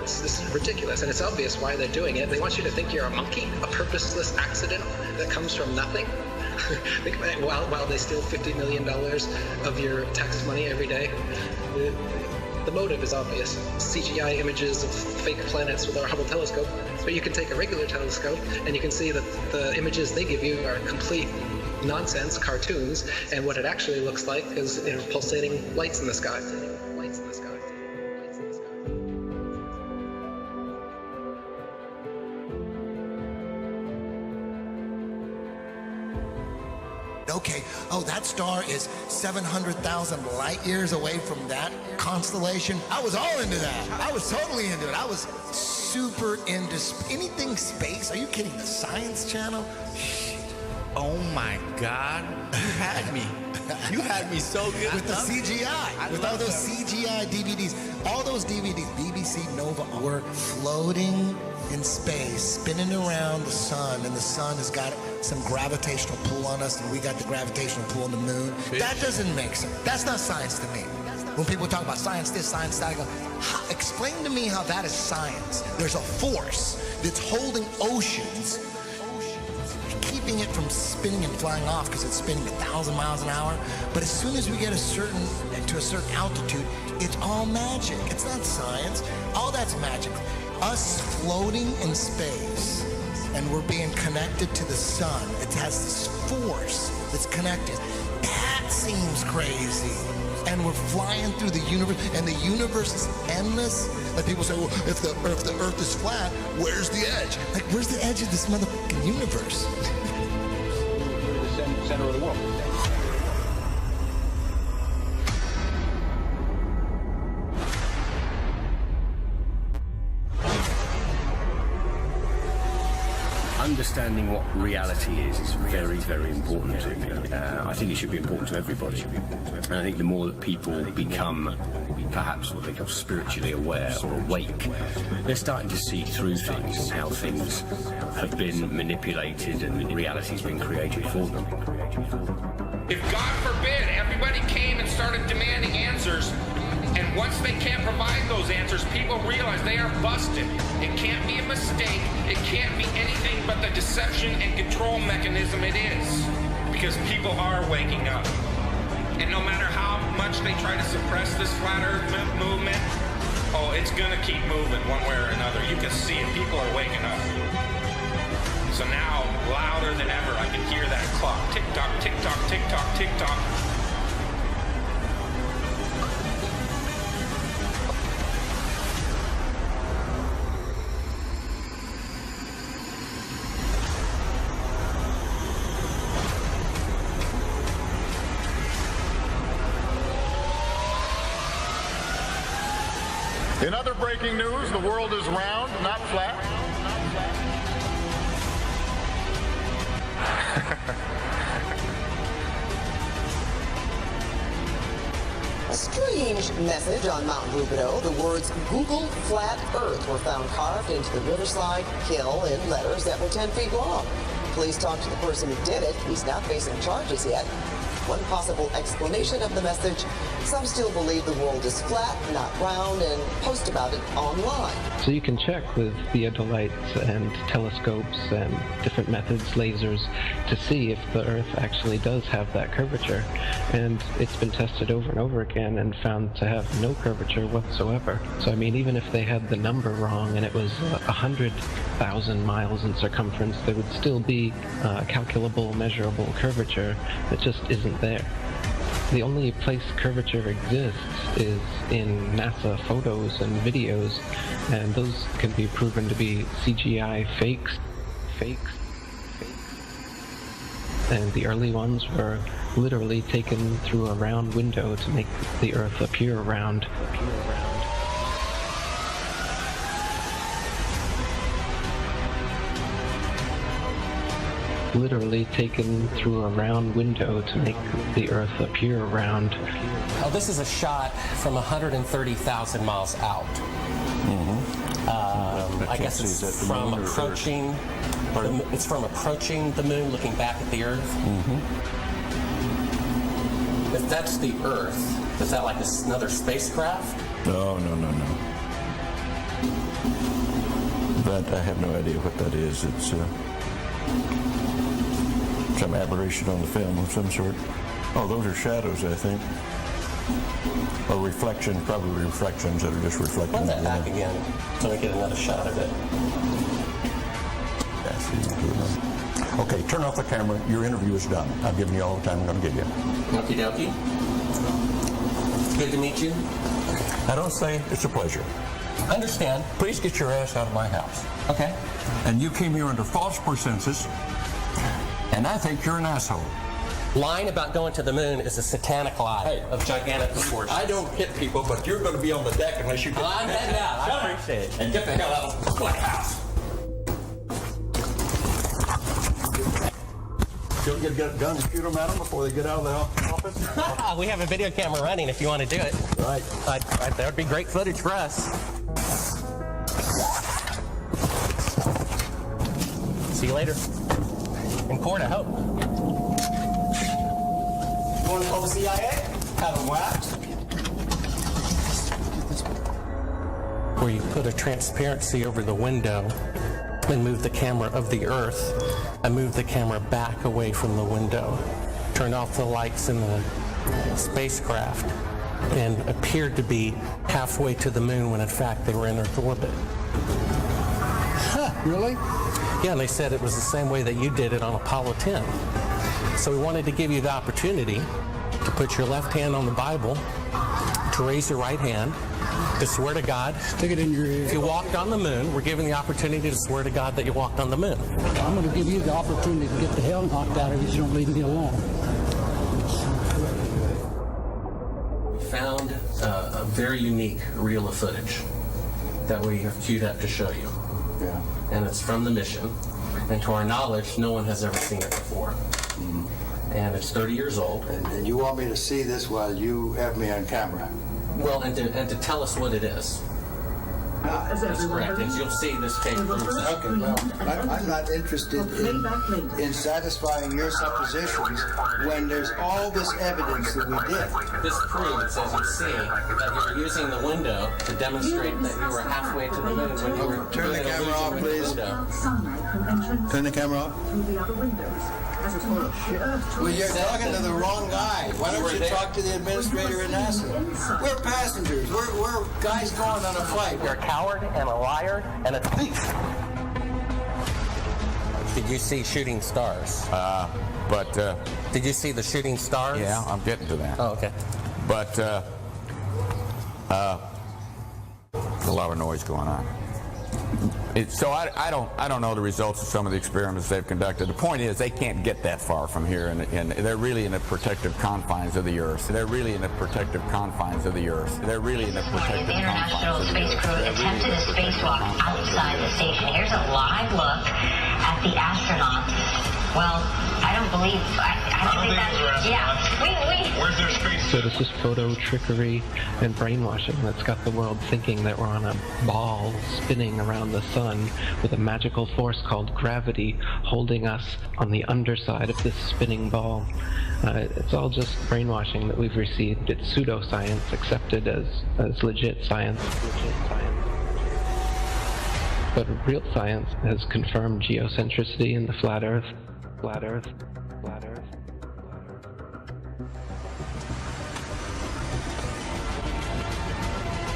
This is ridiculous, and it's obvious why they're doing it. They want you to think you're a monkey, a purposeless accident that comes from nothing. Think about it, while they steal $50 million of your tax money every day. The motive is obvious. CGI images of fake planets with our Hubble telescope, but you can take a regular telescope and you can see that the images they give you are complete nonsense, cartoons, and what it actually looks like is pulsating lights in the sky. Okay, that star is 700,000 light years away from that constellation. I was all into that. I was totally into it. I was super into anything space. Are you kidding? The Science Channel? Oh my God, you had me. You had me so good. With the CGI, with all those CGI DVDs. All those DVDs, BBC Nova, were floating in space, spinning around the sun, and the sun has got some gravitational pull on us, and we got the gravitational pull on the moon. That doesn't make sense. That's not science to me. When people talk about science this, science that, I go, explain to me how that is science. There's a force that's holding oceans, keeping it from spinning and flying off because it's spinning 1,000 miles an hour. But as soon as we get to a certain altitude, it's all magic. It's not science. All that's magic. Us floating in space, and we're being connected to the sun. It has this force that's connected. That seems crazy. And we're flying through the universe, and the universe is endless. Like people say, well, if the Earth is flat, where's the edge? Like, where's the edge of this motherfucking universe? We're the center of the world. Understanding what reality is very, very important to me. I think it should be important to everybody. And I think the more that people become perhaps what they call spiritually aware or awake, they're starting to see through things and how things have been manipulated and reality's been created for them. If, God forbid, everybody came and started demanding answers, and once they can't provide those answers, people realize they are busted. It can't be a mistake. It can't be anything but the deception and control mechanism it is. Because people are waking up. And no matter how much they try to suppress this flat earth movement, it's gonna keep moving one way or another. You can see it. People are waking up. So now, louder than ever, I can hear that clock. Tick-tock, tick-tock, tick-tock, tick-tock. In other breaking news, the world is round, not flat. message on Mount Rubidoux, the words Google Flat Earth were found carved into the Riverside Hill in letters that were 10 feet long. Police talked to the person who did it. He's not facing charges yet. One possible explanation of the message, some still believe the world is flat, not round, and post about it online. So you can check with theodolites and telescopes and different methods, lasers, to see if the Earth actually does have that curvature. And it's been tested over and over again and found to have no curvature whatsoever. So I mean, even if they had the number wrong and it was 100,000 miles in circumference, there would still be calculable, measurable curvature that just isn't there. The only place curvature exists is in NASA photos and videos, and those can be proven to be CGI fakes. And the early ones were literally taken through a round window to make the Earth appear round. Literally taken through a round window to make the Earth appear round. Oh, this is a shot from 130,000 miles out. I guess it's from approaching. It's from approaching the moon, looking back at the Earth. If that's the Earth, is that like another spacecraft? No. That I have no idea what that is. It's some aberration on the film of some sort. Oh, those are shadows, I think. Or reflections, probably reflections that are just reflecting. Run that back again so we get another shot of it. Okay, turn off the camera. Your interview is done. I've given you all the time I'm going to give you. Okie dokie. Good to meet you. I don't say it's a pleasure. Understand. Please get your ass out of my house. Okay. And you came here under false pretenses, and I think you're an asshole. Lying about going to the moon is a satanic lie of gigantic proportions. I don't hit people, but you're going to be on the deck unless you get... I'm heading out. I appreciate it. And get the hell out of my house. You'll get it done and shoot them at them before they get out of the office? We have a video camera running if you want to do it. Right. That would be great footage for us. See you later. In court, I hope. You want to call the CIA? Have them whacked. Where you put a transparency over the window and move the camera of the Earth and move the camera back away from the window. Turn off the lights in the spacecraft and appeared to be halfway to the moon when in fact they were in Earth orbit. Huh, really? Yeah, and they said it was the same way that you did it on Apollo 10. So we wanted to give you the opportunity to put your left hand on the Bible, to raise your right hand, to swear to God. Stick it in your ear. If you walked on the moon, we're giving the opportunity to swear to God that you walked on the moon. I'm going to give you the opportunity to get the hell knocked out of you if you don't leave me alone. We found a very unique reel of footage that we have queued up to show you. Yeah. And it's from the mission. And to our knowledge, no one has ever seen it before. Mm-hmm. And it's 30 years old. And you want me to see this while you have me on camera? Well, and to tell us what it is. That's correct. And you'll see this tape proves that. Okay, well, I'm not interested in satisfying your suppositions when there's all this evidence that we did. This proves, as you see, that you were using the window to demonstrate that you were halfway to the moon when you were Turn the camera off, please. Turn the camera off. Well, you're talking to the wrong guy. Why don't you talk to the administrator at NASA? We're passengers. We're guys going on a flight. You're a coward and a liar and a thief. Did you see shooting stars? Did you see the shooting stars? Yeah, I'm getting to that. Oh, okay. But there's a lot of noise going on. So I don't know the results of some of the experiments they've conducted. The point is they can't get that far from here, and they're really in the protective confines of the Earth. They're really in the protective confines of the Earth. They're really in the protective International confines of the Space Earth. Crew attempted a spacewalk outside the station. Here's a live look at the astronauts. Well, I don't believe. I think that's, yeah. Where's their space? So this is photo trickery and brainwashing that's got the world thinking that we're on a ball spinning around the sun with a magical force called gravity holding us on the underside of this spinning ball. It's all just brainwashing that we've received. It's pseudoscience accepted as legit science. But real science has confirmed geocentricity in the flat Earth. Flat Earth. Flat Earth.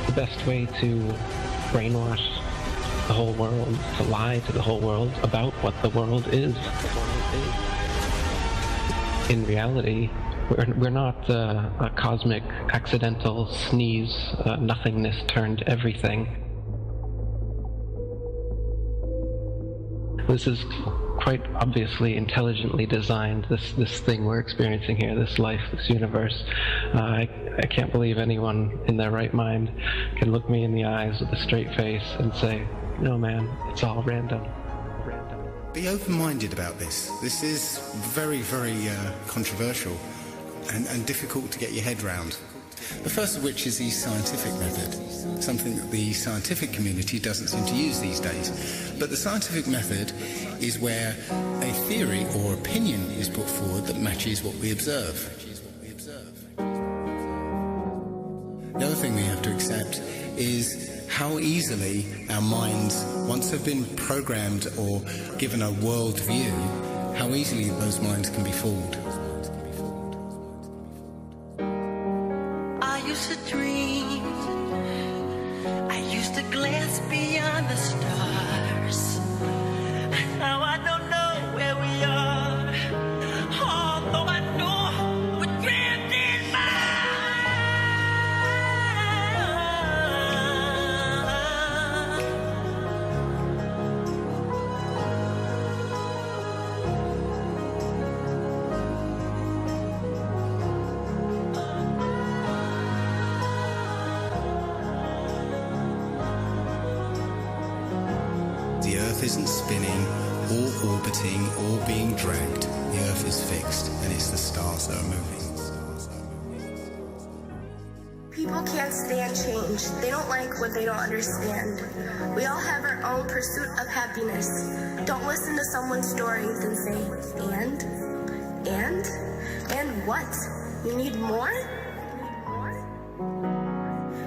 The best way to brainwash the whole world, to lie to the whole world about what the world is. In reality, we're not a cosmic accidental sneeze, nothingness turned everything. This is quite obviously intelligently designed, this thing we're experiencing here, this life, this universe. I can't believe anyone in their right mind can look me in the eyes with a straight face and say, no man, it's all random. Be open-minded about this. This is very, very controversial and difficult to get your head round. The first of which is the scientific method, something that the scientific community doesn't seem to use these days. But the scientific method is where a theory or opinion is put forward that matches what we observe. The other thing we have to accept is how easily our minds, once have been programmed or given a world view, how easily those minds can be fooled. I used to dream, I used to glance beyond the stars. Now I don't know where we are, although I know we're drifting by. The Earth isn't spinning or orbiting or being dragged. The Earth is fixed and it's the stars that are moving. People can't stand change. They don't like what they don't understand. We all have our own pursuit of happiness. Don't listen to someone's stories and say, and what? You need more?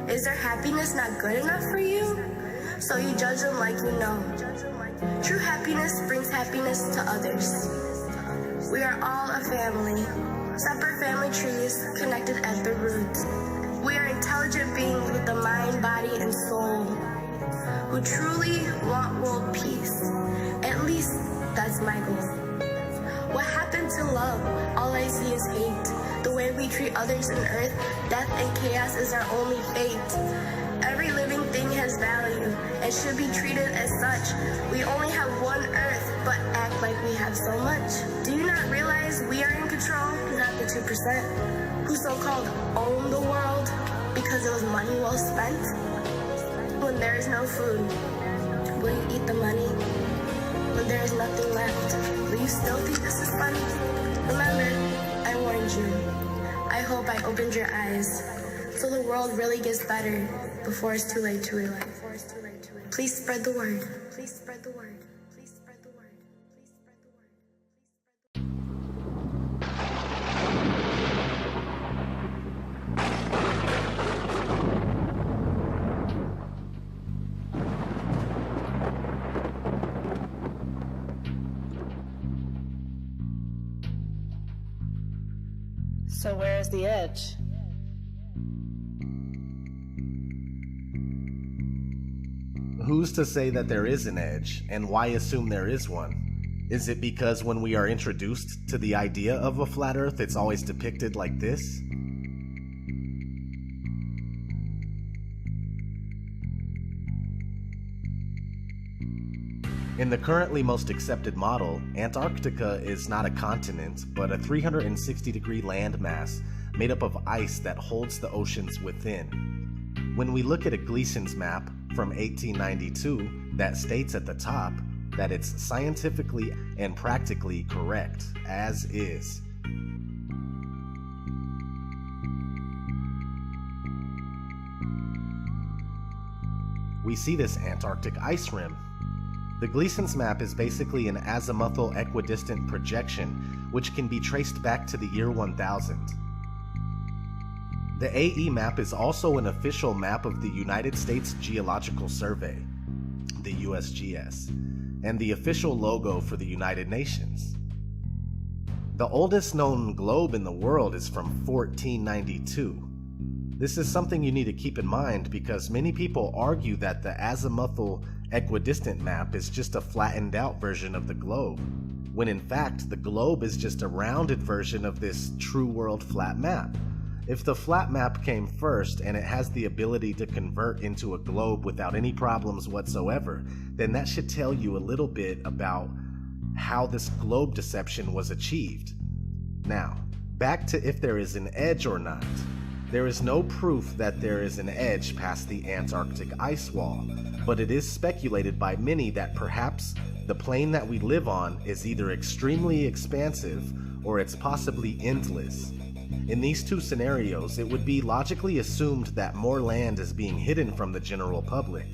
Is their happiness not good enough for you? So you judge them like you know. True happiness brings happiness to others. We are all a family, separate family trees connected at the roots. We are intelligent beings with the mind, body, and soul who truly want world peace. At least that's my goal. What happened to love? All I see is hate. The way we treat others on earth, death and chaos is our only fate. Every living thing has value and should be treated as such. We only have one earth, but act like we have so much. Do you not realize we are in control, not the 2%, who so-called own the world because it was money well spent? When there is no food, will you eat the money? When there is nothing left, will you still think this is funny? Remember, I warned you. I hope I opened your eyes so the world really gets better before it's too late to realize. Please spread the word. Please spread the word. Please spread the word. Please spread the word. So where's the edge? Who's to say that there is an edge, and why assume there is one? Is it because when we are introduced to the idea of a flat Earth, it's always depicted like this? In the currently most accepted model, Antarctica is not a continent, but a 360-degree landmass made up of ice that holds the oceans within. When we look at a Gleason's map from 1892 that states at the top, that it's scientifically and practically correct, as is. We see this Antarctic ice rim. The Gleason's map is basically an azimuthal equidistant projection, which can be traced back to the year 1000. The AE map is also an official map of the United States Geological Survey, the USGS, and the official logo for the United Nations. The oldest known globe in the world is from 1492. This is something you need to keep in mind because many people argue that the azimuthal equidistant map is just a flattened out version of the globe, when in fact the globe is just a rounded version of this true world flat map. If the flat map came first and it has the ability to convert into a globe without any problems whatsoever, then that should tell you a little bit about how this globe deception was achieved. Now, back to if there is an edge or not. There is no proof that there is an edge past the Antarctic ice wall, but it is speculated by many that perhaps the plane that we live on is either extremely expansive or it's possibly endless. In these two scenarios, it would be logically assumed that more land is being hidden from the general public.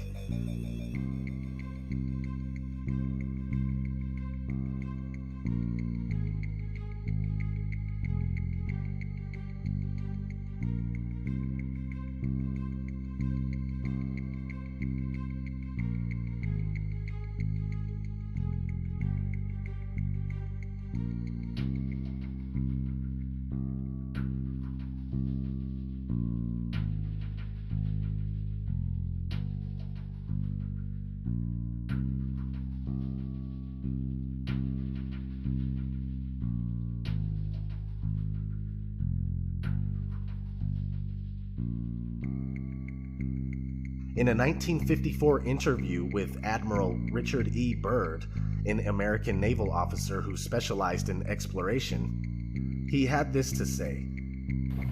In a 1954 interview with Admiral Richard E. Byrd, an American naval officer who specialized in exploration, he had this to say.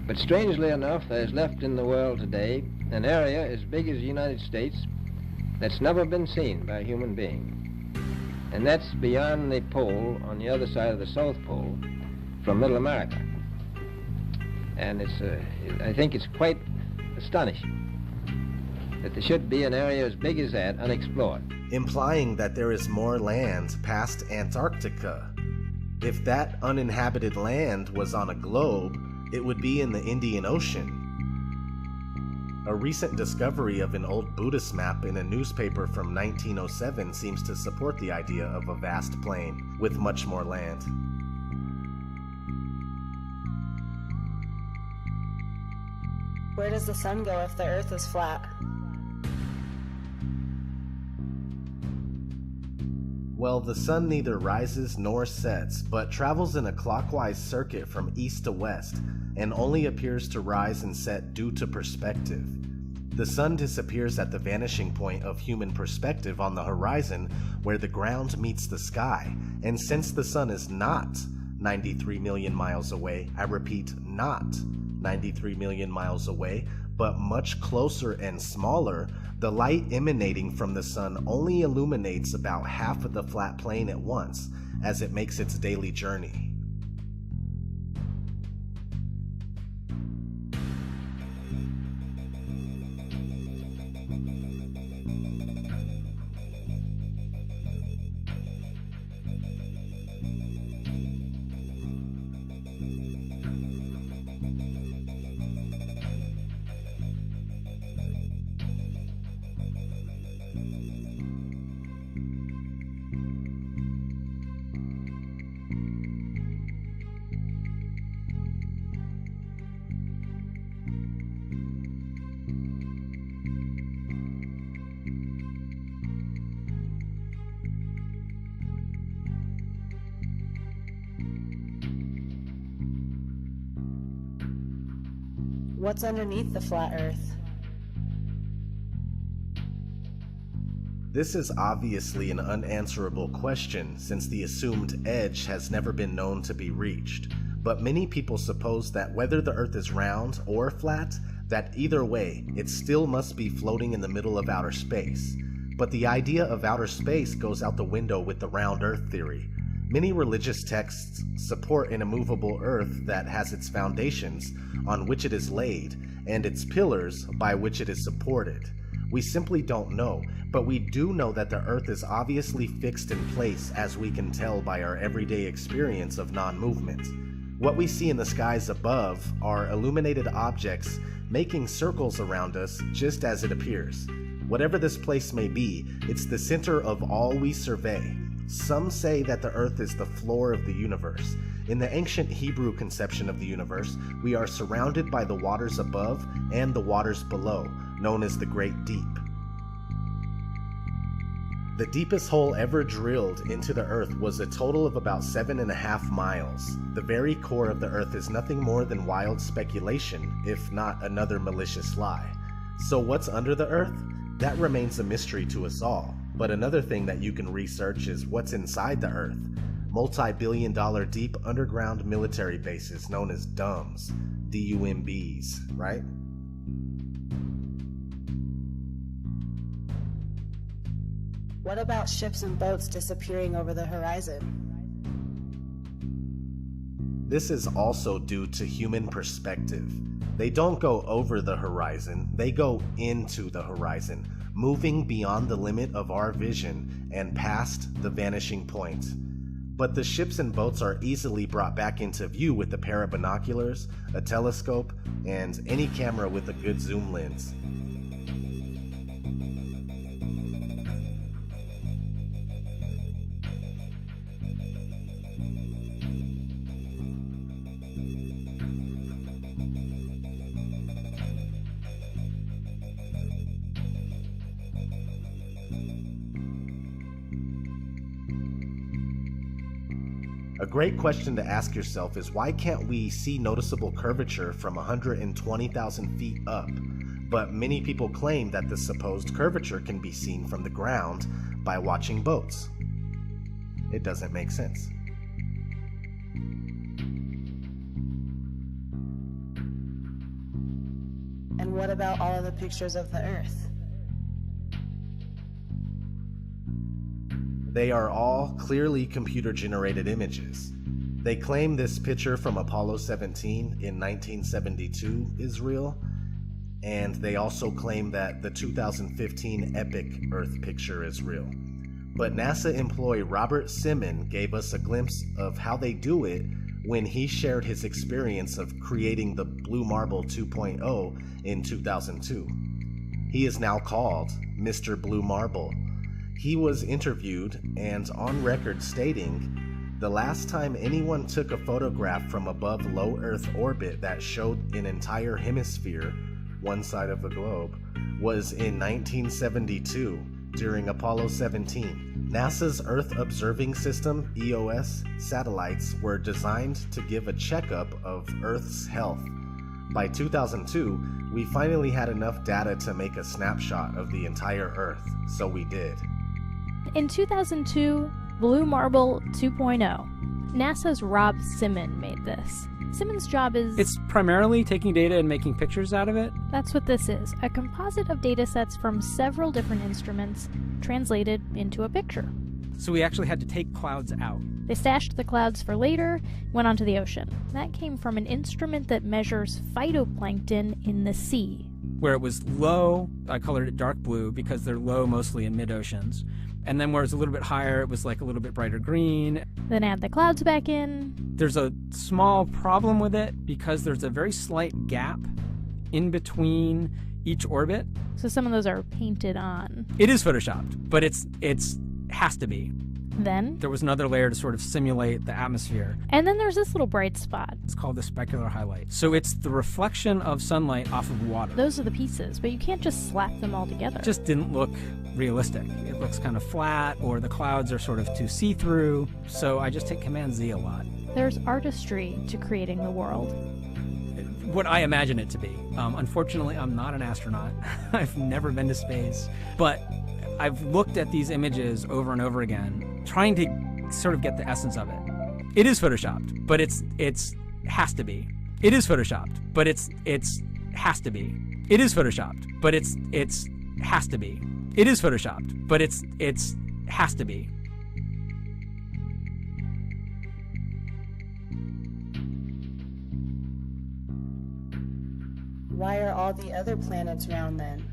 But strangely enough, there is left in the world today an area as big as the United States that's never been seen by a human being. And that's beyond the pole, on the other side of the South Pole, from Middle America. And I think it's quite astonishing that there should be an area as big as that unexplored. Implying that there is more land past Antarctica. If that uninhabited land was on a globe, it would be in the Indian Ocean. A recent discovery of an old Buddhist map in a newspaper from 1907 seems to support the idea of a vast plain with much more land. Where does the sun go if the Earth is flat? Well, the sun neither rises nor sets, but travels in a clockwise circuit from east to west, and only appears to rise and set due to perspective. The sun disappears at the vanishing point of human perspective on the horizon where the ground meets the sky, and since the sun is not 93 million miles away, I repeat, not 93 million miles away, but much closer and smaller, the light emanating from the sun only illuminates about half of the flat plane at once as it makes its daily journey. What's underneath the flat Earth? This is obviously an unanswerable question since the assumed edge has never been known to be reached, but many people suppose that whether the Earth is round or flat, that either way, it still must be floating in the middle of outer space. But the idea of outer space goes out the window with the round Earth theory. Many religious texts support an immovable Earth that has its foundations on which it is laid and its pillars by which it is supported. We simply don't know, but we do know that the Earth is obviously fixed in place, as we can tell by our everyday experience of non-movement. What we see in the skies above are illuminated objects making circles around us just as it appears. Whatever this place may be, it's the center of all we survey. Some say that the Earth is the floor of the universe. In the ancient Hebrew conception of the universe, we are surrounded by the waters above and the waters below, known as the Great Deep. The deepest hole ever drilled into the Earth was a total of about 7.5 miles. The very core of the Earth is nothing more than wild speculation, if not another malicious lie. So what's under the Earth? That remains a mystery to us all. But another thing that you can research is what's inside the Earth. Multi-billion-dollar deep underground military bases known as DUMBs, D-U-M-Bs, right? What about ships and boats disappearing over the horizon? This is also due to human perspective. They don't go over the horizon, they go into the horizon, moving beyond the limit of our vision and past the vanishing point. But the ships and boats are easily brought back into view with a pair of binoculars, a telescope, and any camera with a good zoom lens. A great question to ask yourself is, why can't we see noticeable curvature from 120,000 feet up? But many people claim that the supposed curvature can be seen from the ground by watching boats. It doesn't make sense. And what about all of the pictures of the Earth? They are all clearly computer-generated images. They claim this picture from Apollo 17 in 1972 is real, and they also claim that the 2015 epic Earth picture is real. But NASA employee Robert Simon gave us a glimpse of how they do it when he shared his experience of creating the Blue Marble 2.0 in 2002. He is now called Mr. Blue Marble. He was interviewed and on record stating, "The last time anyone took a photograph from above low Earth orbit that showed an entire hemisphere, one side of the globe, was in 1972 during Apollo 17. NASA's Earth Observing System, EOS, satellites were designed to give a checkup of Earth's health. By 2002, we finally had enough data to make a snapshot of the entire Earth, so we did." In 2002, Blue Marble 2.0. NASA's Rob Simon made this. Simon's job is... It's primarily taking data and making pictures out of it. That's what this is, a composite of data sets from several different instruments translated into a picture. So we actually had to take clouds out. They stashed the clouds for later, went onto the ocean. That came from an instrument that measures phytoplankton in the sea. Where it was low, I colored it dark blue because they're low mostly in mid-oceans. And then where it's a little bit higher, it was like a little bit brighter green. Then add the clouds back in. There's a small problem with it because there's a very slight gap in between each orbit. So some of those are painted on. It is photoshopped, but it's has to be. Then there was another layer to sort of simulate the atmosphere. And then there's this little bright spot. It's called the specular highlight. So it's the reflection of sunlight off of water. Those are the pieces, but you can't just slap them all together. It just didn't look realistic. It looks kind of flat, or the clouds are sort of too see-through. So I just take Command Z a lot. There's artistry to creating the world. What I imagine it to be. Unfortunately, I'm not an astronaut. I've never been to space. But I've looked at these images over and over again, trying to sort of get the essence of it. It is photoshopped, but it's has to be. It is photoshopped, but it's has to be. It is photoshopped, but it's has to be. It is photoshopped, but it's has to be. Why are all the other planets round then?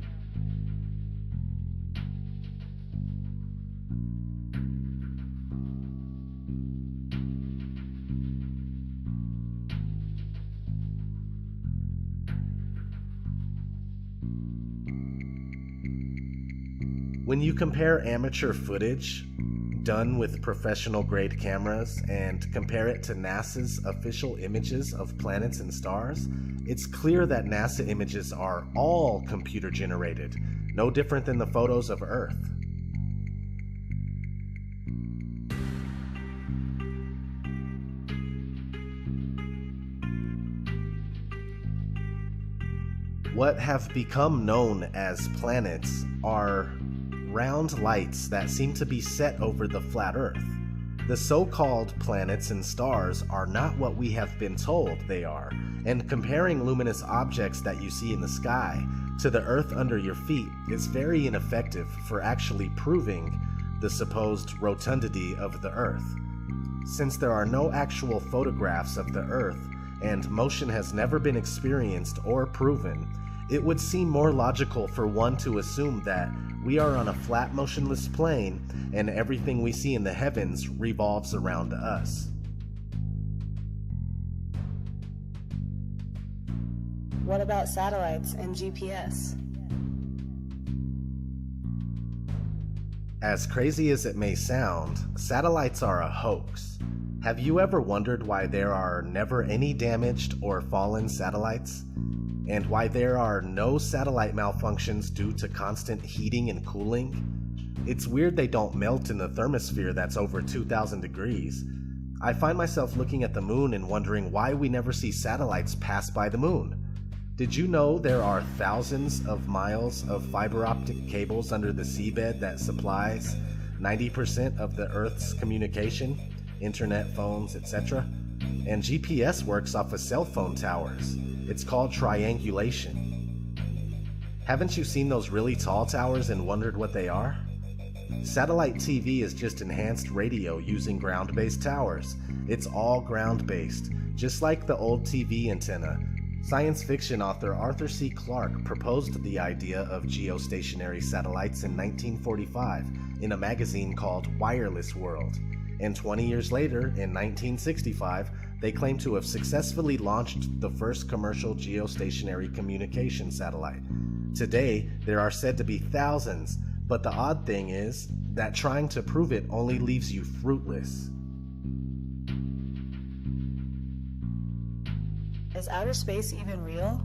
When you compare amateur footage done with professional-grade cameras and compare it to NASA's official images of planets and stars, it's clear that NASA images are all computer-generated, no different than the photos of Earth. What have become known as planets are round lights that seem to be set over the flat Earth. The so-called planets and stars are not what we have been told they are, and comparing luminous objects that you see in the sky to the Earth under your feet is very ineffective for actually proving the supposed rotundity of the Earth. Since there are no actual photographs of the Earth and motion has never been experienced or proven, it would seem more logical for one to assume that we are on a flat, motionless plane and everything we see in the heavens revolves around us. What about satellites and GPS? As crazy as it may sound, satellites are a hoax. Have you ever wondered why there are never any damaged or fallen satellites? And why there are no satellite malfunctions due to constant heating and cooling? It's weird they don't melt in the thermosphere that's over 2,000 degrees. I find myself looking at the moon and wondering why we never see satellites pass by the moon. Did you know there are thousands of miles of fiber optic cables under the seabed that supplies 90% of the Earth's communication, internet, phones, etc.? And GPS works off of cell phone towers. It's called triangulation. Haven't you seen those really tall towers and wondered what they are? Satellite TV is just enhanced radio using ground-based towers. It's all ground-based, just like the old TV antenna. Science fiction author Arthur C. Clarke proposed the idea of geostationary satellites in 1945 in a magazine called Wireless World. And 20 years later, in 1965, they claim to have successfully launched the first commercial geostationary communication satellite. Today, there are said to be thousands, but the odd thing is that trying to prove it only leaves you fruitless. Is outer space even real?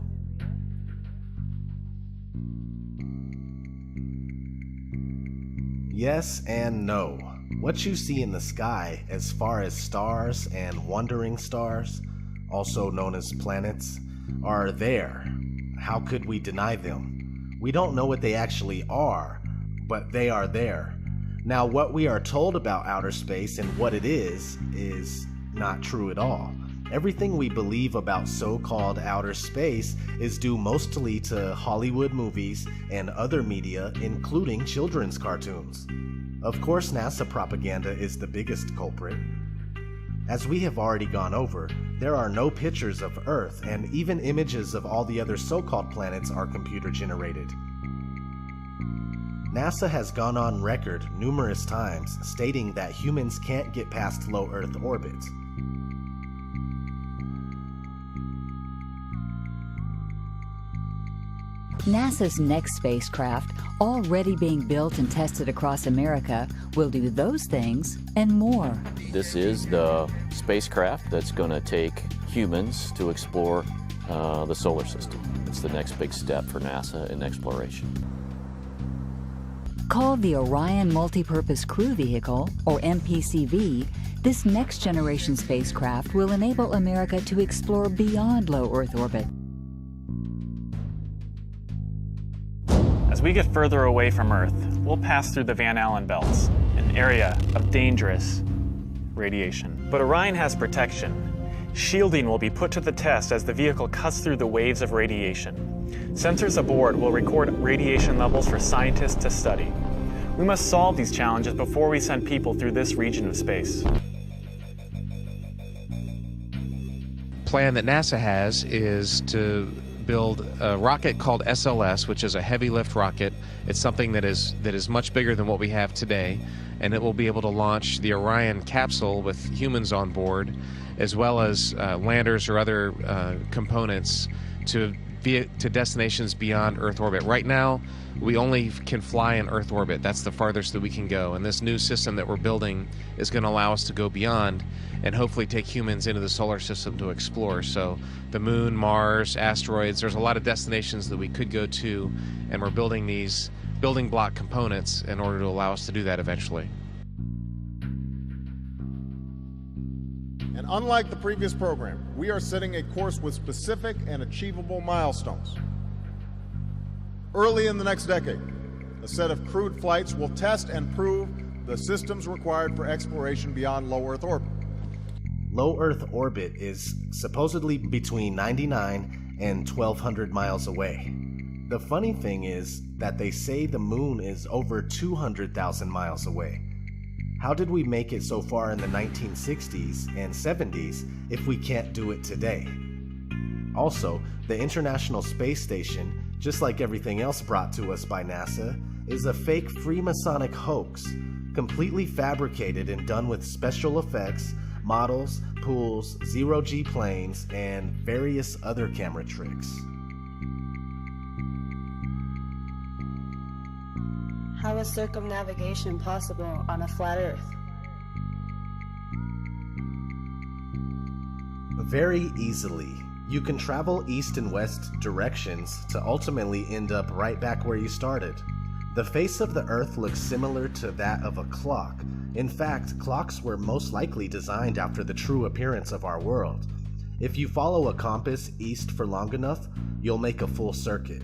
Yes and no. What you see in the sky, as far as stars and wandering stars, also known as planets, are there. How could we deny them? We don't know what they actually are, but they are there. Now, what we are told about outer space and what it is not true at all. Everything we believe about so-called outer space is due mostly to Hollywood movies and other media, including children's cartoons. Of course, NASA propaganda is the biggest culprit. As we have already gone over, there are no pictures of Earth, and even images of all the other so-called planets are computer-generated. NASA has gone on record numerous times stating that humans can't get past low Earth orbit. NASA's next spacecraft, already being built and tested across America, will do those things and more. This is the spacecraft that's going to take humans to explore the solar system. It's the next big step for NASA in exploration. Called the Orion Multipurpose Crew Vehicle, or MPCV, this next-generation spacecraft will enable America to explore beyond low Earth orbit. As we get further away from Earth, we'll pass through the Van Allen belts, an area of dangerous radiation. But Orion has protection. Shielding will be put to the test as the vehicle cuts through the waves of radiation. Sensors aboard will record radiation levels for scientists to study. We must solve these challenges before we send people through this region of space. Plan that NASA has is to build a rocket called SLS, which is a heavy lift rocket. It's something that is much bigger than what we have today, and it will be able to launch the Orion capsule with humans on board, as well as landers or other components to destinations beyond Earth orbit. Right now, we only can fly in Earth orbit. That's the farthest that we can go. And this new system that we're building is going to allow us to go beyond and hopefully take humans into the solar system to explore. So the moon, Mars, asteroids, there's a lot of destinations that we could go to, and we're building these building block components in order to allow us to do that eventually. And unlike the previous program, we are setting a course with specific and achievable milestones. Early in the next decade, a set of crewed flights will test and prove the systems required for exploration beyond low Earth orbit. Low Earth orbit is supposedly between 99 and 1,200 miles away. The funny thing is that they say the moon is over 200,000 miles away. How did we make it so far in the 1960s and 70s if we can't do it today? Also, the International Space Station, just like everything else brought to us by NASA, is a fake Freemasonic hoax, completely fabricated and done with special effects, models, pools, zero-G planes, and various other camera tricks. How is circumnavigation possible on a flat Earth? Very easily. You can travel east and west directions to ultimately end up right back where you started. The face of the Earth looks similar to that of a clock. In fact, clocks were most likely designed after the true appearance of our world. If you follow a compass east for long enough, you'll make a full circuit.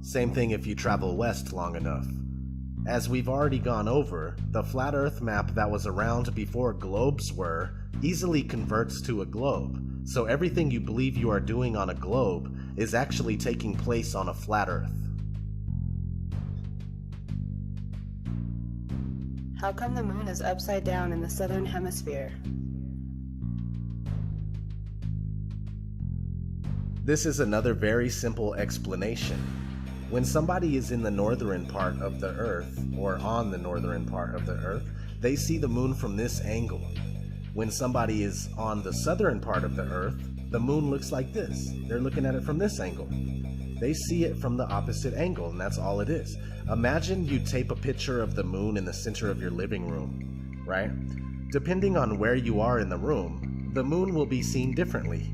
Same thing if you travel west long enough. As we've already gone over, the flat Earth map that was around before globes were easily converts to a globe, so everything you believe you are doing on a globe is actually taking place on a flat Earth. How come the moon is upside down in the southern hemisphere? This is another very simple explanation. When somebody is in the northern part of the Earth, or on the northern part of the Earth, they see the moon from this angle. When somebody is on the southern part of the Earth, the moon looks like this. They're looking at it from this angle. They see it from the opposite angle, and that's all it is. Imagine you tape a picture of the moon in the center of your living room, right? Depending on where you are in the room, the moon will be seen differently.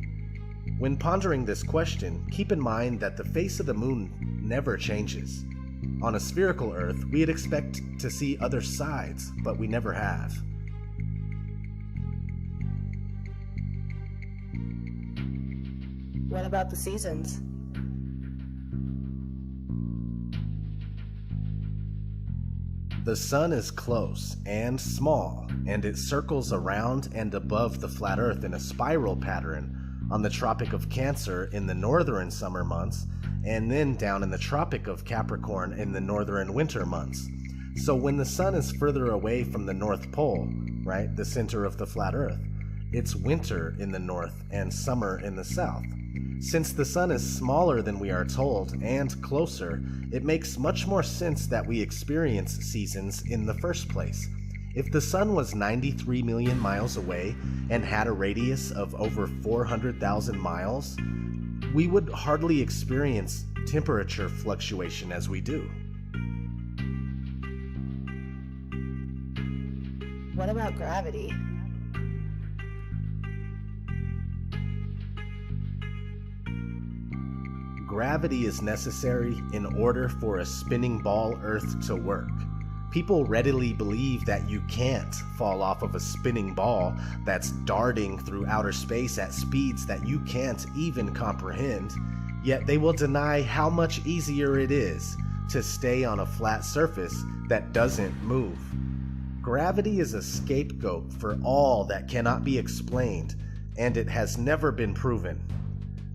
When pondering this question, keep in mind that the face of the moon never changes. On a spherical Earth, we'd expect to see other sides, but we never have. What about the seasons? The sun is close and small, and it circles around and above the flat Earth in a spiral pattern on the Tropic of Cancer in the northern summer months, and then down in the Tropic of Capricorn in the northern winter months. So when the sun is further away from the North Pole, right, the center of the flat Earth, it's winter in the north and summer in the south. Since the sun is smaller than we are told and closer, it makes much more sense that we experience seasons in the first place. If the sun was 93 million miles away and had a radius of over 400,000 miles, we would hardly experience temperature fluctuation as we do. What about gravity? Gravity is necessary in order for a spinning ball Earth to work. People readily believe that you can't fall off of a spinning ball that's darting through outer space at speeds that you can't even comprehend, yet they will deny how much easier it is to stay on a flat surface that doesn't move. Gravity is a scapegoat for all that cannot be explained, and it has never been proven.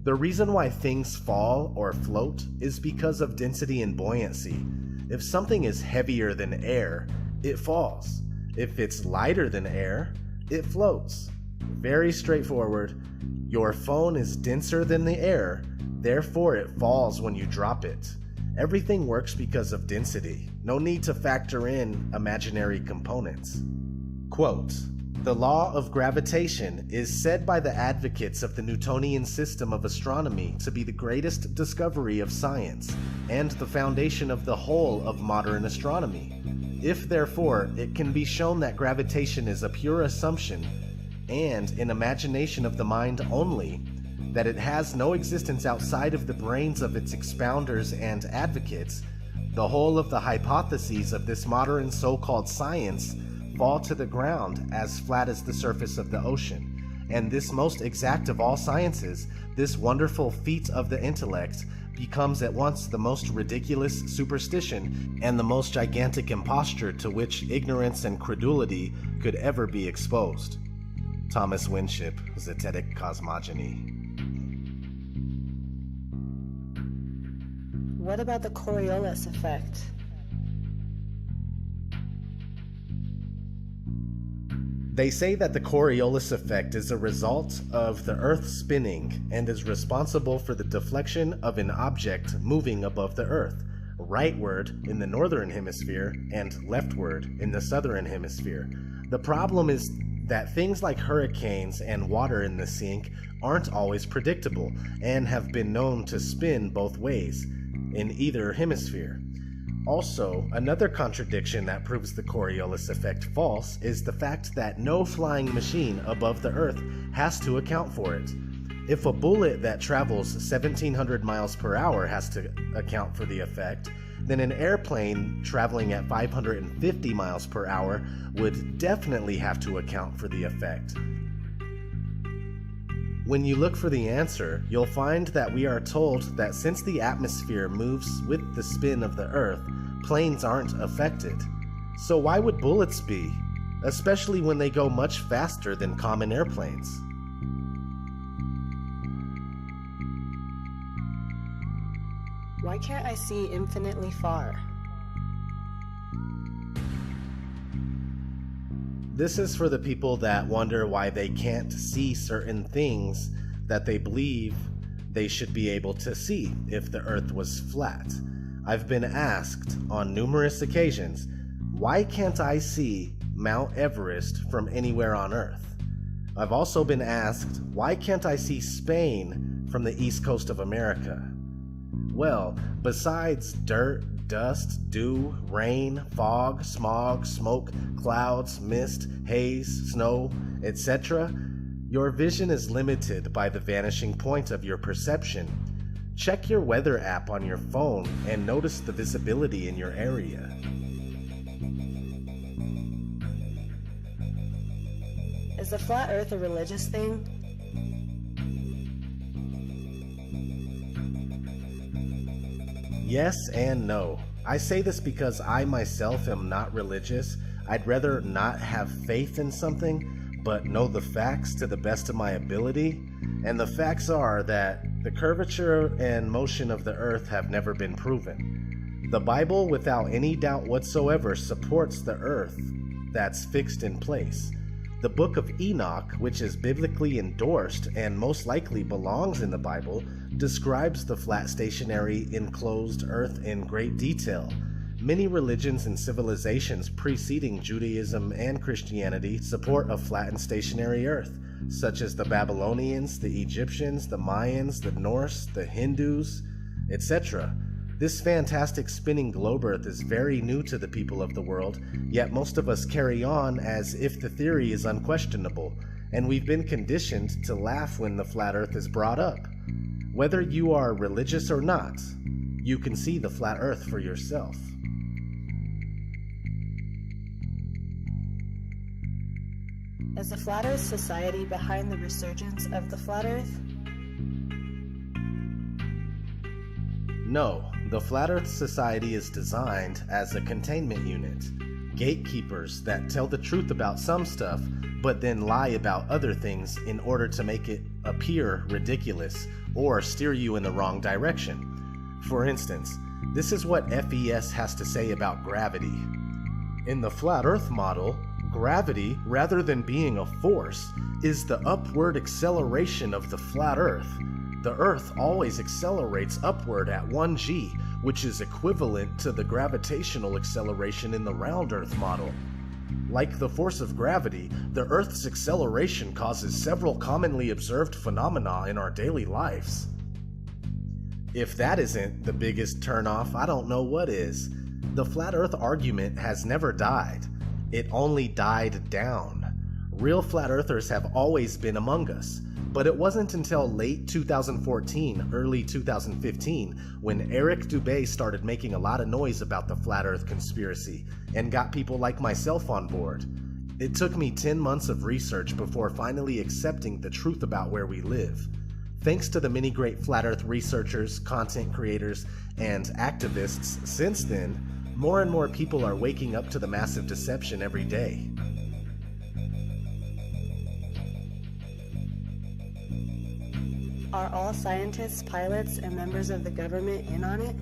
The reason why things fall or float is because of density and buoyancy. If something is heavier than air, it falls. If it's lighter than air, it floats. Very straightforward. Your phone is denser than the air, therefore it falls when you drop it. Everything works because of density. No need to factor in imaginary components. Quote, "The law of gravitation is said by the advocates of the Newtonian system of astronomy to be the greatest discovery of science and the foundation of the whole of modern astronomy. If, therefore, it can be shown that gravitation is a pure assumption and an imagination of the mind only, that it has no existence outside of the brains of its expounders and advocates, the whole of the hypotheses of this modern so-called science fall to the ground as flat as the surface of the ocean, and this most exact of all sciences, this wonderful feat of the intellect, becomes at once the most ridiculous superstition and the most gigantic imposture to which ignorance and credulity could ever be exposed." Thomas Winship, Zetetic Cosmogony. What about the Coriolis effect? They say that the Coriolis effect is a result of the Earth spinning and is responsible for the deflection of an object moving above the Earth, rightward in the northern hemisphere and leftward in the southern hemisphere. The problem is that things like hurricanes and water in the sink aren't always predictable and have been known to spin both ways in either hemisphere. Also, another contradiction that proves the Coriolis effect false is the fact that no flying machine above the Earth has to account for it. If a bullet that travels 1,700 miles per hour has to account for the effect, then an airplane traveling at 550 miles per hour would definitely have to account for the effect. When you look for the answer, you'll find that we are told that since the atmosphere moves with the spin of the Earth, planes aren't affected. So why would bullets be? Especially when they go much faster than common airplanes. Why can't I see infinitely far? This is for the people that wonder why they can't see certain things that they believe they should be able to see if the Earth was flat. I've been asked on numerous occasions, why can't I see Mount Everest from anywhere on Earth? I've also been asked, why can't I see Spain from the east coast of America? Well, besides dirt, dust, dew, rain, fog, smog, smoke, clouds, mist, haze, snow, etc., your vision is limited by the vanishing point of your perception. Check your weather app on your phone and notice the visibility in your area. Is the flat Earth a religious thing? Yes and no. I say this because I myself am not religious. I'd rather not have faith in something, but know the facts to the best of my ability. And the facts are that the curvature and motion of the Earth have never been proven. The Bible, without any doubt whatsoever, supports the Earth that's fixed in place. The Book of Enoch, which is biblically endorsed and most likely belongs in the Bible, describes the flat stationary enclosed Earth in great detail. Many religions and civilizations preceding Judaism and Christianity support a flat and stationary Earth, such as the Babylonians, the Egyptians, the Mayans, the Norse, the Hindus, etc. This fantastic spinning globe Earth is very new to the people of the world, yet most of us carry on as if the theory is unquestionable, and we've been conditioned to laugh when the flat Earth is brought up. Whether you are religious or not, you can see the flat Earth for yourself. Is the Flat Earth Society behind the resurgence of the Flat Earth? No, the Flat Earth Society is designed as a containment unit. gatekeepers that tell the truth about some stuff, but then lie about other things in order to make it appear ridiculous or steer you in the wrong direction. For instance, this is what FES has to say about gravity. In the flat Earth model, gravity, rather than being a force, is the upward acceleration of the flat Earth. The Earth always accelerates upward at 1g, which is equivalent to the gravitational acceleration in the round Earth model. Like the force of gravity, the Earth's acceleration causes several commonly observed phenomena in our daily lives. If that isn't the biggest turnoff, I don't know what is. The flat Earth argument has never died. It only died down. Real flat earthers have always been among us, but it wasn't until late 2014, early 2015, when Eric Dubé started making a lot of noise about the flat Earth conspiracy and got people like myself on board. It took me 10 months of research before finally accepting the truth about where we live. Thanks to the many great flat Earth researchers, content creators, and activists since then, more and more people are waking up to the massive deception every day. Are all scientists, pilots, and members of the government in on it?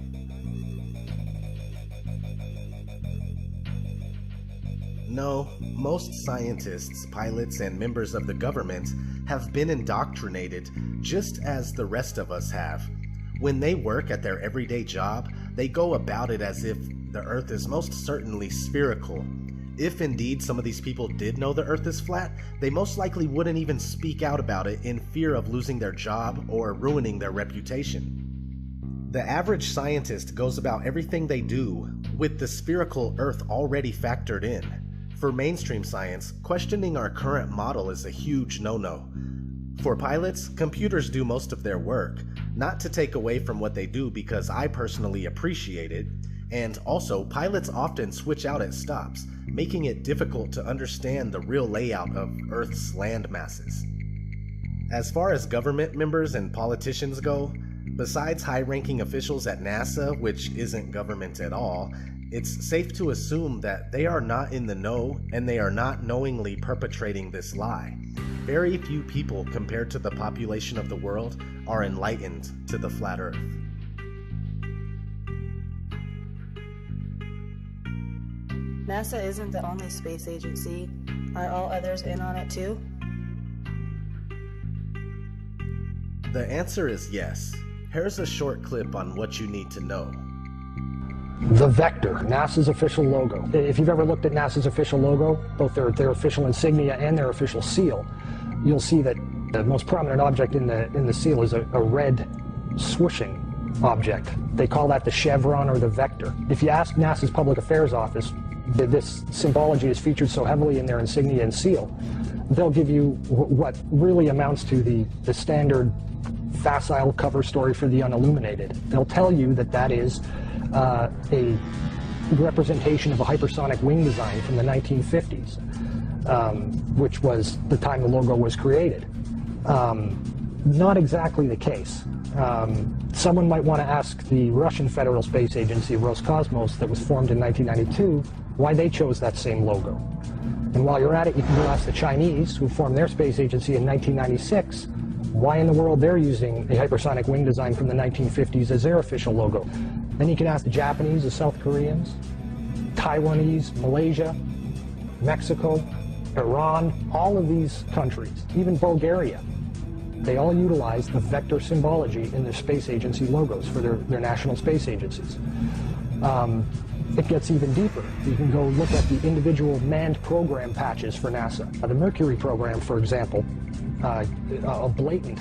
No, most scientists, pilots, and members of the government have been indoctrinated just as the rest of us have. When they work at their everyday job, they go about it as if the Earth is most certainly spherical. If indeed some of these people did know the Earth is flat, they most likely wouldn't even speak out about it in fear of losing their job or ruining their reputation. The average scientist goes about everything they do with the spherical Earth already factored in. For mainstream science, questioning our current model is a huge no-no. For pilots, computers do most of their work, not to take away from what they do because I personally appreciate it, and also pilots often switch out at stops, making it difficult to understand the real layout of Earth's land masses. As far as government members and politicians go, besides high-ranking officials at NASA, which isn't government at all, it's safe to assume that they are not in the know and they are not knowingly perpetrating this lie. Very few people compared to the population of the world are enlightened to the flat Earth. NASA isn't the only space agency. Are all others in on it too? The answer is yes. Here's a short clip on what you need to know. The Vector, NASA's official logo. If you've ever looked at NASA's official logo, both their official insignia and their official seal, you'll see that the most prominent object in the seal is a red swooshing object. They call that the chevron or the vector. If you ask NASA's Public Affairs Office, this symbology is featured so heavily in their insignia and seal, they'll give you what really amounts to the standard facile cover story for the unilluminated. They'll tell you that that is a representation of a hypersonic wing design from the 1950s, which was the time the logo was created. Not exactly the case. Someone might want to ask the Russian Federal Space Agency, Roscosmos, that was formed in 1992, why they chose that same logo. And while you're at it, you can go ask the Chinese, who formed their space agency in 1996, why in the world they're using a hypersonic wing design from the 1950s as their official logo. Then you can ask the Japanese, the South Koreans, Taiwanese, Malaysia, Mexico, Iran, all of these countries, even Bulgaria. They all utilize the vector symbology in their space agency logos for their national space agencies. It gets even deeper. You can go look at the individual manned program patches for NASA. The Mercury program, for example, a blatant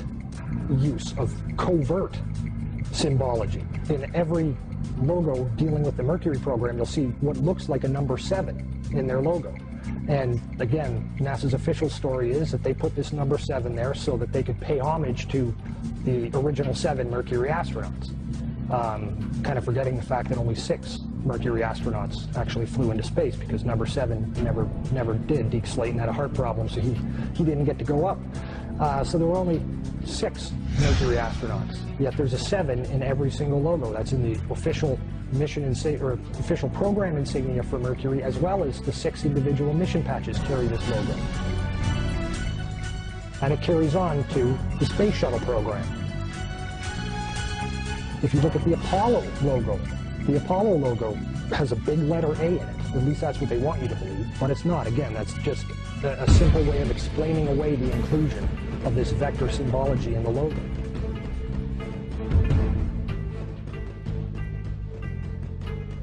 use of covert symbology. In every logo dealing with the Mercury program, you'll see what looks like a number 7 in their logo. And again, NASA's official story is that they put this number 7 there so that they could pay homage to the original 7 Mercury astronauts. Kind of forgetting the fact that only 6 Mercury astronauts actually flew into space because number 7 never did. Deke Slayton had a heart problem, so he didn't get to go up. So there were only 6 Mercury astronauts, yet there's a 7 in every single logo. That's in the official or official program insignia for Mercury, as well as the 6 individual mission patches carry this logo. And it carries on to the Space Shuttle program. If you look at the Apollo logo has a big letter A in it. At least that's what they want you to believe, but it's not. Again, that's just a simple way of explaining away the inclusion of this vector symbology in the logo.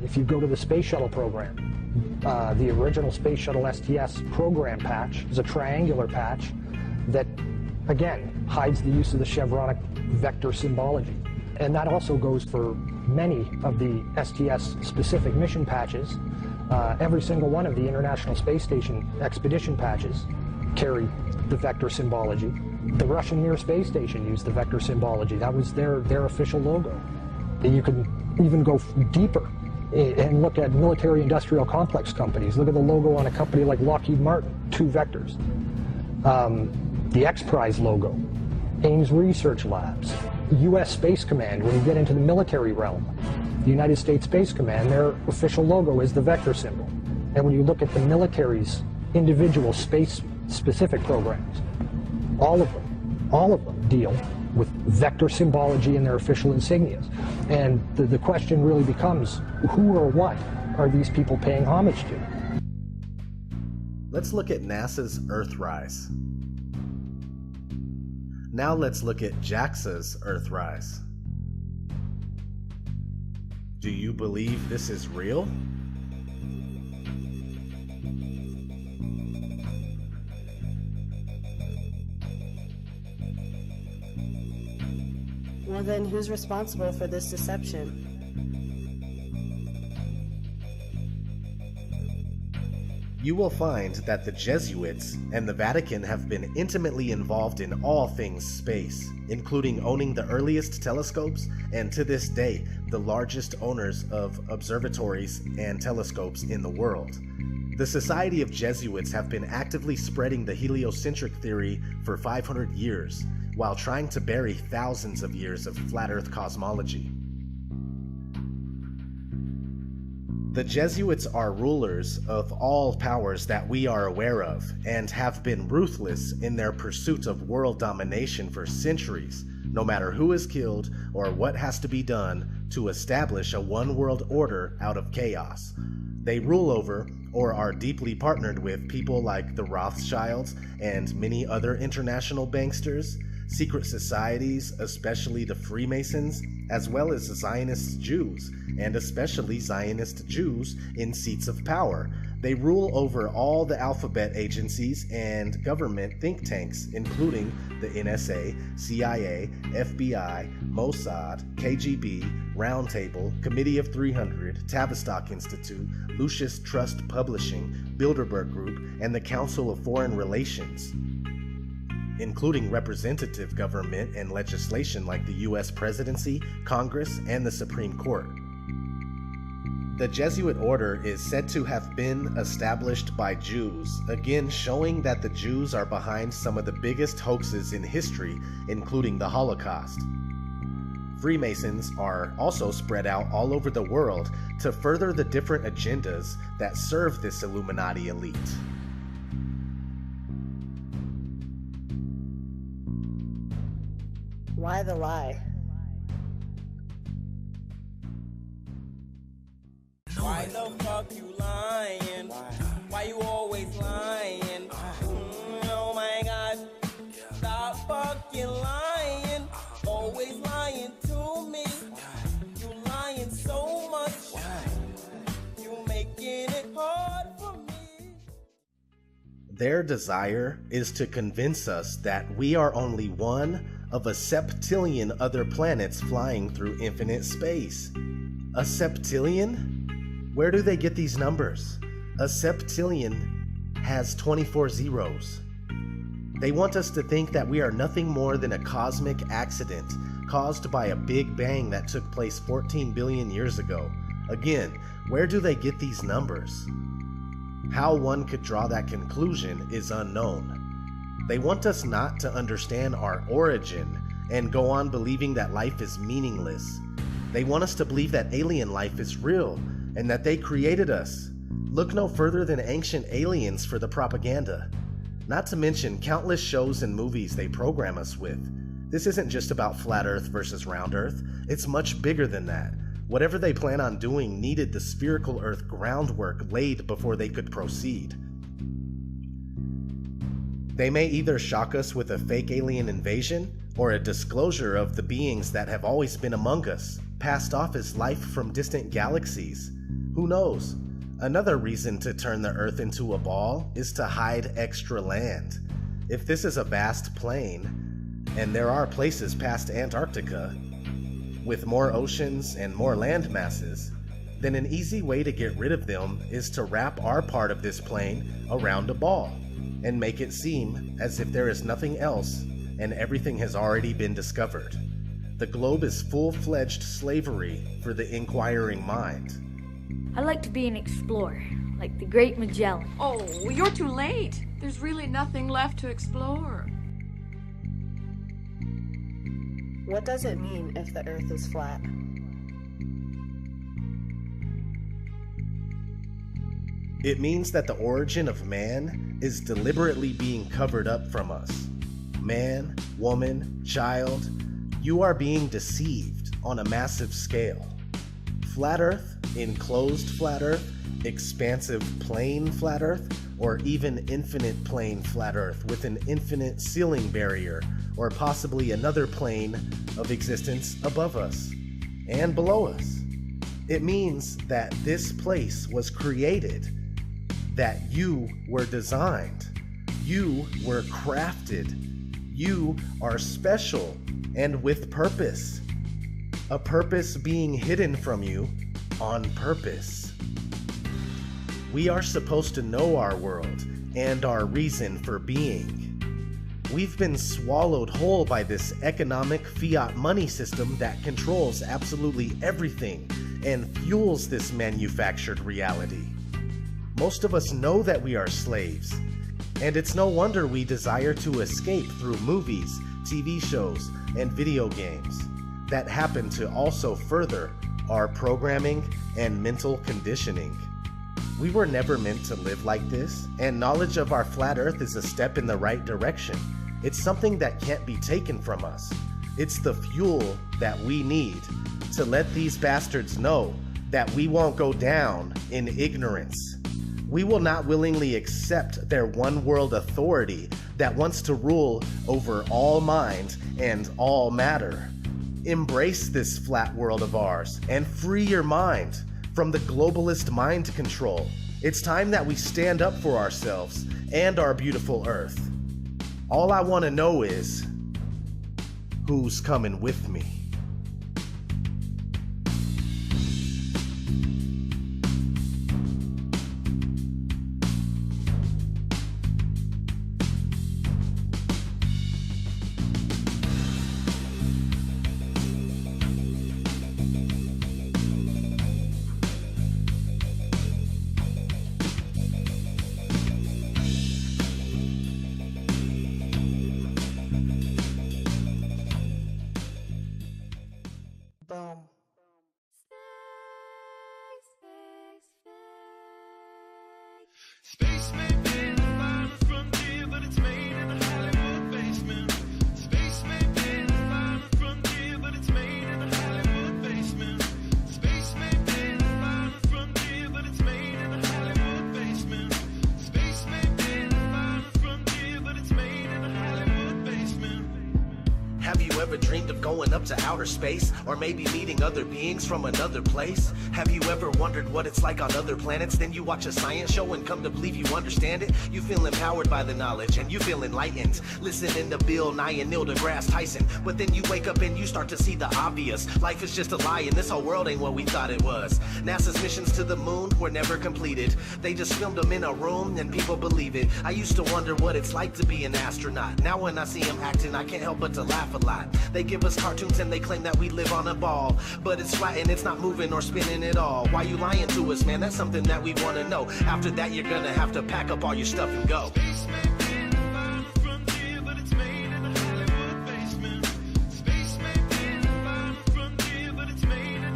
If you go to the Space Shuttle program, the original Space Shuttle STS program patch is a triangular patch that, again, hides the use of the chevronic vector symbology. And that also goes for many of the STS-specific mission patches. Every single one of the International Space Station expedition patches carry the vector symbology. The Russian Mir space station used the vector symbology. That was their official logo. And you can even go deeper and look at military-industrial complex companies. Look at the logo on a company like Lockheed Martin, 2 vectors. The X-Prize logo, Ames Research Labs, U.S. Space Command. When you get into the military realm, the United States Space Command, their official logo is the vector symbol. And when you look at the military's individual space-specific programs, all of them deal with vector symbology in their official insignias. And the question really becomes, who or what are these people paying homage to? Let's look at NASA's Earthrise. Now let's look at JAXA's Earthrise. Do you believe this is real? Well then, who's responsible for this deception? You will find that the Jesuits and the Vatican have been intimately involved in all things space, including owning the earliest telescopes and, to this day, the largest owners of observatories and telescopes in the world. The Society of Jesuits have been actively spreading the heliocentric theory for 500 years, while trying to bury thousands of years of flat Earth cosmology. The Jesuits are rulers of all powers that we are aware of, and have been ruthless in their pursuit of world domination for centuries, no matter who is killed or what has to be done to establish a one-world order out of chaos. They rule over, or are deeply partnered with, people like the Rothschilds and many other international banksters, secret societies, especially the Freemasons, as well as Zionist Jews, and especially Zionist Jews in seats of power. They rule over all the alphabet agencies and government think tanks, including the NSA, CIA, FBI, Mossad, KGB, Roundtable, Committee of 300, Tavistock Institute, Lucius Trust Publishing, Bilderberg Group, and the Council of Foreign Relations, including representative government and legislation like the U.S. Presidency, Congress, and the Supreme Court. The Jesuit order is said to have been established by Jews, again showing that the Jews are behind some of the biggest hoaxes in history, including the Holocaust. Freemasons are also spread out all over the world to further the different agendas that serve this Illuminati elite. Why the lie? Why the fuck you lying? Why you always lying? Oh my god. Stop fucking lying. Always lying to me. You lying so much. You making it hard for me. Their desire is to convince us that we are only one of a septillion other planets flying through infinite space. A septillion? Where do they get these numbers? A septillion has 24 zeros. They want us to think that we are nothing more than a cosmic accident caused by a big bang that took place 14 billion years ago. Again, where do they get these numbers? How one could draw that conclusion is unknown. They want us not to understand our origin and go on believing that life is meaningless. They want us to believe that alien life is real and that they created us. Look no further than ancient aliens for the propaganda. Not to mention countless shows and movies they program us with. This isn't just about flat Earth versus round Earth. It's much bigger than that. Whatever they plan on doing needed the spherical Earth groundwork laid before they could proceed. They may either shock us with a fake alien invasion or a disclosure of the beings that have always been among us, passed off as life from distant galaxies. Who knows? Another reason to turn the Earth into a ball is to hide extra land. If this is a vast plain, and there are places past Antarctica, with more oceans and more land masses, then an easy way to get rid of them is to wrap our part of this plain around a ball, and make it seem as if there is nothing else and everything has already been discovered. The globe is full-fledged slavery for the inquiring mind. I'd like to be an explorer, like the great Magellan. Oh, you're too late. There's really nothing left to explore. What does it mean if the Earth is flat? It means that the origin of man is deliberately being covered up from us. Man, woman, child, you are being deceived on a massive scale. Flat Earth, enclosed flat Earth, expansive plane flat Earth, or even infinite plane flat Earth with an infinite ceiling barrier, or possibly another plane of existence above us and below us. It means that this place was created, that you were designed, you were crafted, you are special and with purpose. A purpose being hidden from you on purpose. We are supposed to know our world and our reason for being. We've been swallowed whole by this economic fiat money system that controls absolutely everything and fuels this manufactured reality. Most of us know that we are slaves, and it's no wonder we desire to escape through movies, TV shows, and video games that happen to also further our programming and mental conditioning. We were never meant to live like this, and knowledge of our flat Earth is a step in the right direction. It's something that can't be taken from us. It's the fuel that we need to let these bastards know that we won't go down in ignorance. We will not willingly accept their one world authority that wants to rule over all mind and all matter. Embrace this flat world of ours and free your mind from the globalist mind control. It's time that we stand up for ourselves and our beautiful Earth. All I want to know is, who's coming with me? Space may be the final frontier, but it's made in a Hollywood basement. Space may be the final frontier, but it's made in a Hollywood basement. Space may be the final frontier, but it's made in a Hollywood basement. Space may be the final frontier, but it's made in a Hollywood basement. Have you ever dreamed of going up to outer space, or maybe meeting other beings from another place? Have you ever wondered what it's like on other planets? Then you watch a science show and come to believe you understand it. You feel empowered by the knowledge and you feel enlightened, listening to Bill Nye and Neil deGrasse Tyson. But then you wake up and you start to see the obvious. Life is just a lie and this whole world ain't what we thought it was. NASA's missions to the moon were never completed. They just filmed them in a room and people believe it. I used to wonder what it's like to be an astronaut. Now when I see them acting, I can't help but to laugh a lot. They give us cartoons and they claim that we live on a ball, but it's flat and it's not moving or spinning at all. Why you lying to us, man? That's something that we want to know. After that, you're gonna have to pack up all your stuff and go. Space may be the final frontier, but it's made in a Hollywood basement. Space may be the final frontier, but it's made in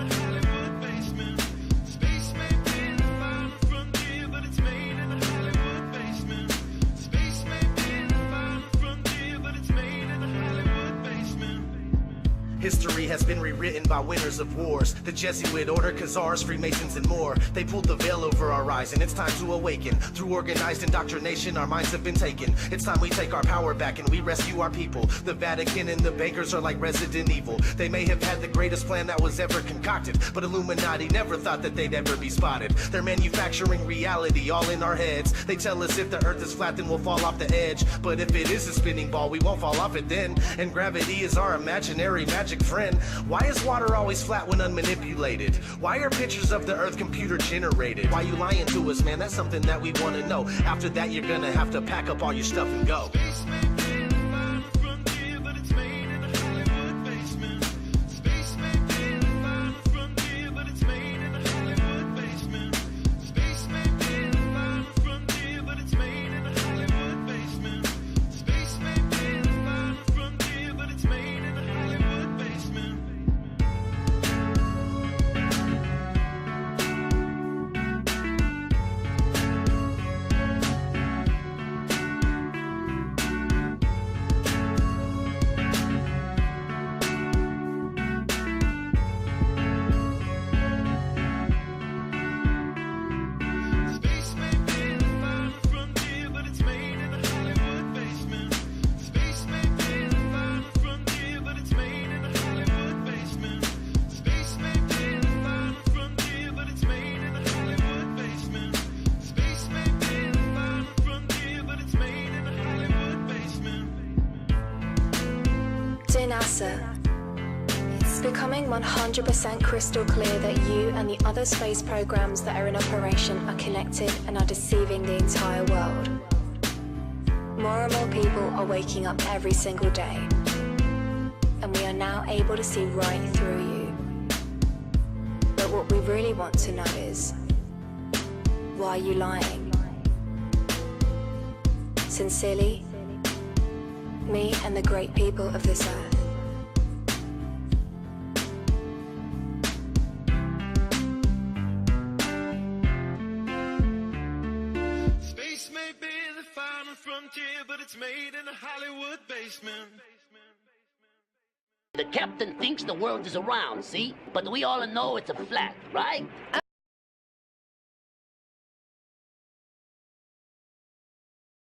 History has been rewritten by winners of wars. The Jesuit order, Khazars, Freemasons, and more. They pulled the veil over our eyes, and it's time to awaken. Through organized indoctrination, our minds have been taken. It's time we take our power back and we rescue our people. The Vatican and the bankers are like Resident Evil. They may have had the greatest plan that was ever concocted, but Illuminati never thought that they'd ever be spotted. They're manufacturing reality all in our heads. They tell us if the earth is flat, then we'll fall off the edge. But if it is a spinning ball, we won't fall off it then. And gravity is our imaginary magic friend. Why is water always flat when unmanipulated? Why are pictures of the earth computer generated? Why you lying to us, man? That's something that we want to know. After that, you're gonna have to pack up all your stuff and go. Dear NASA, it's becoming 100% crystal clear that you and the other space programs that are in operation are connected and are deceiving the entire world. More and more people are waking up every single day, and we are now able to see right through you. But what we really want to know is, why are you lying? Sincerely, me and the great people of this earth. Space may be the final frontier, but it's made in a Hollywood basement. The captain thinks the world is a round, see? But we all know it's a flat, right?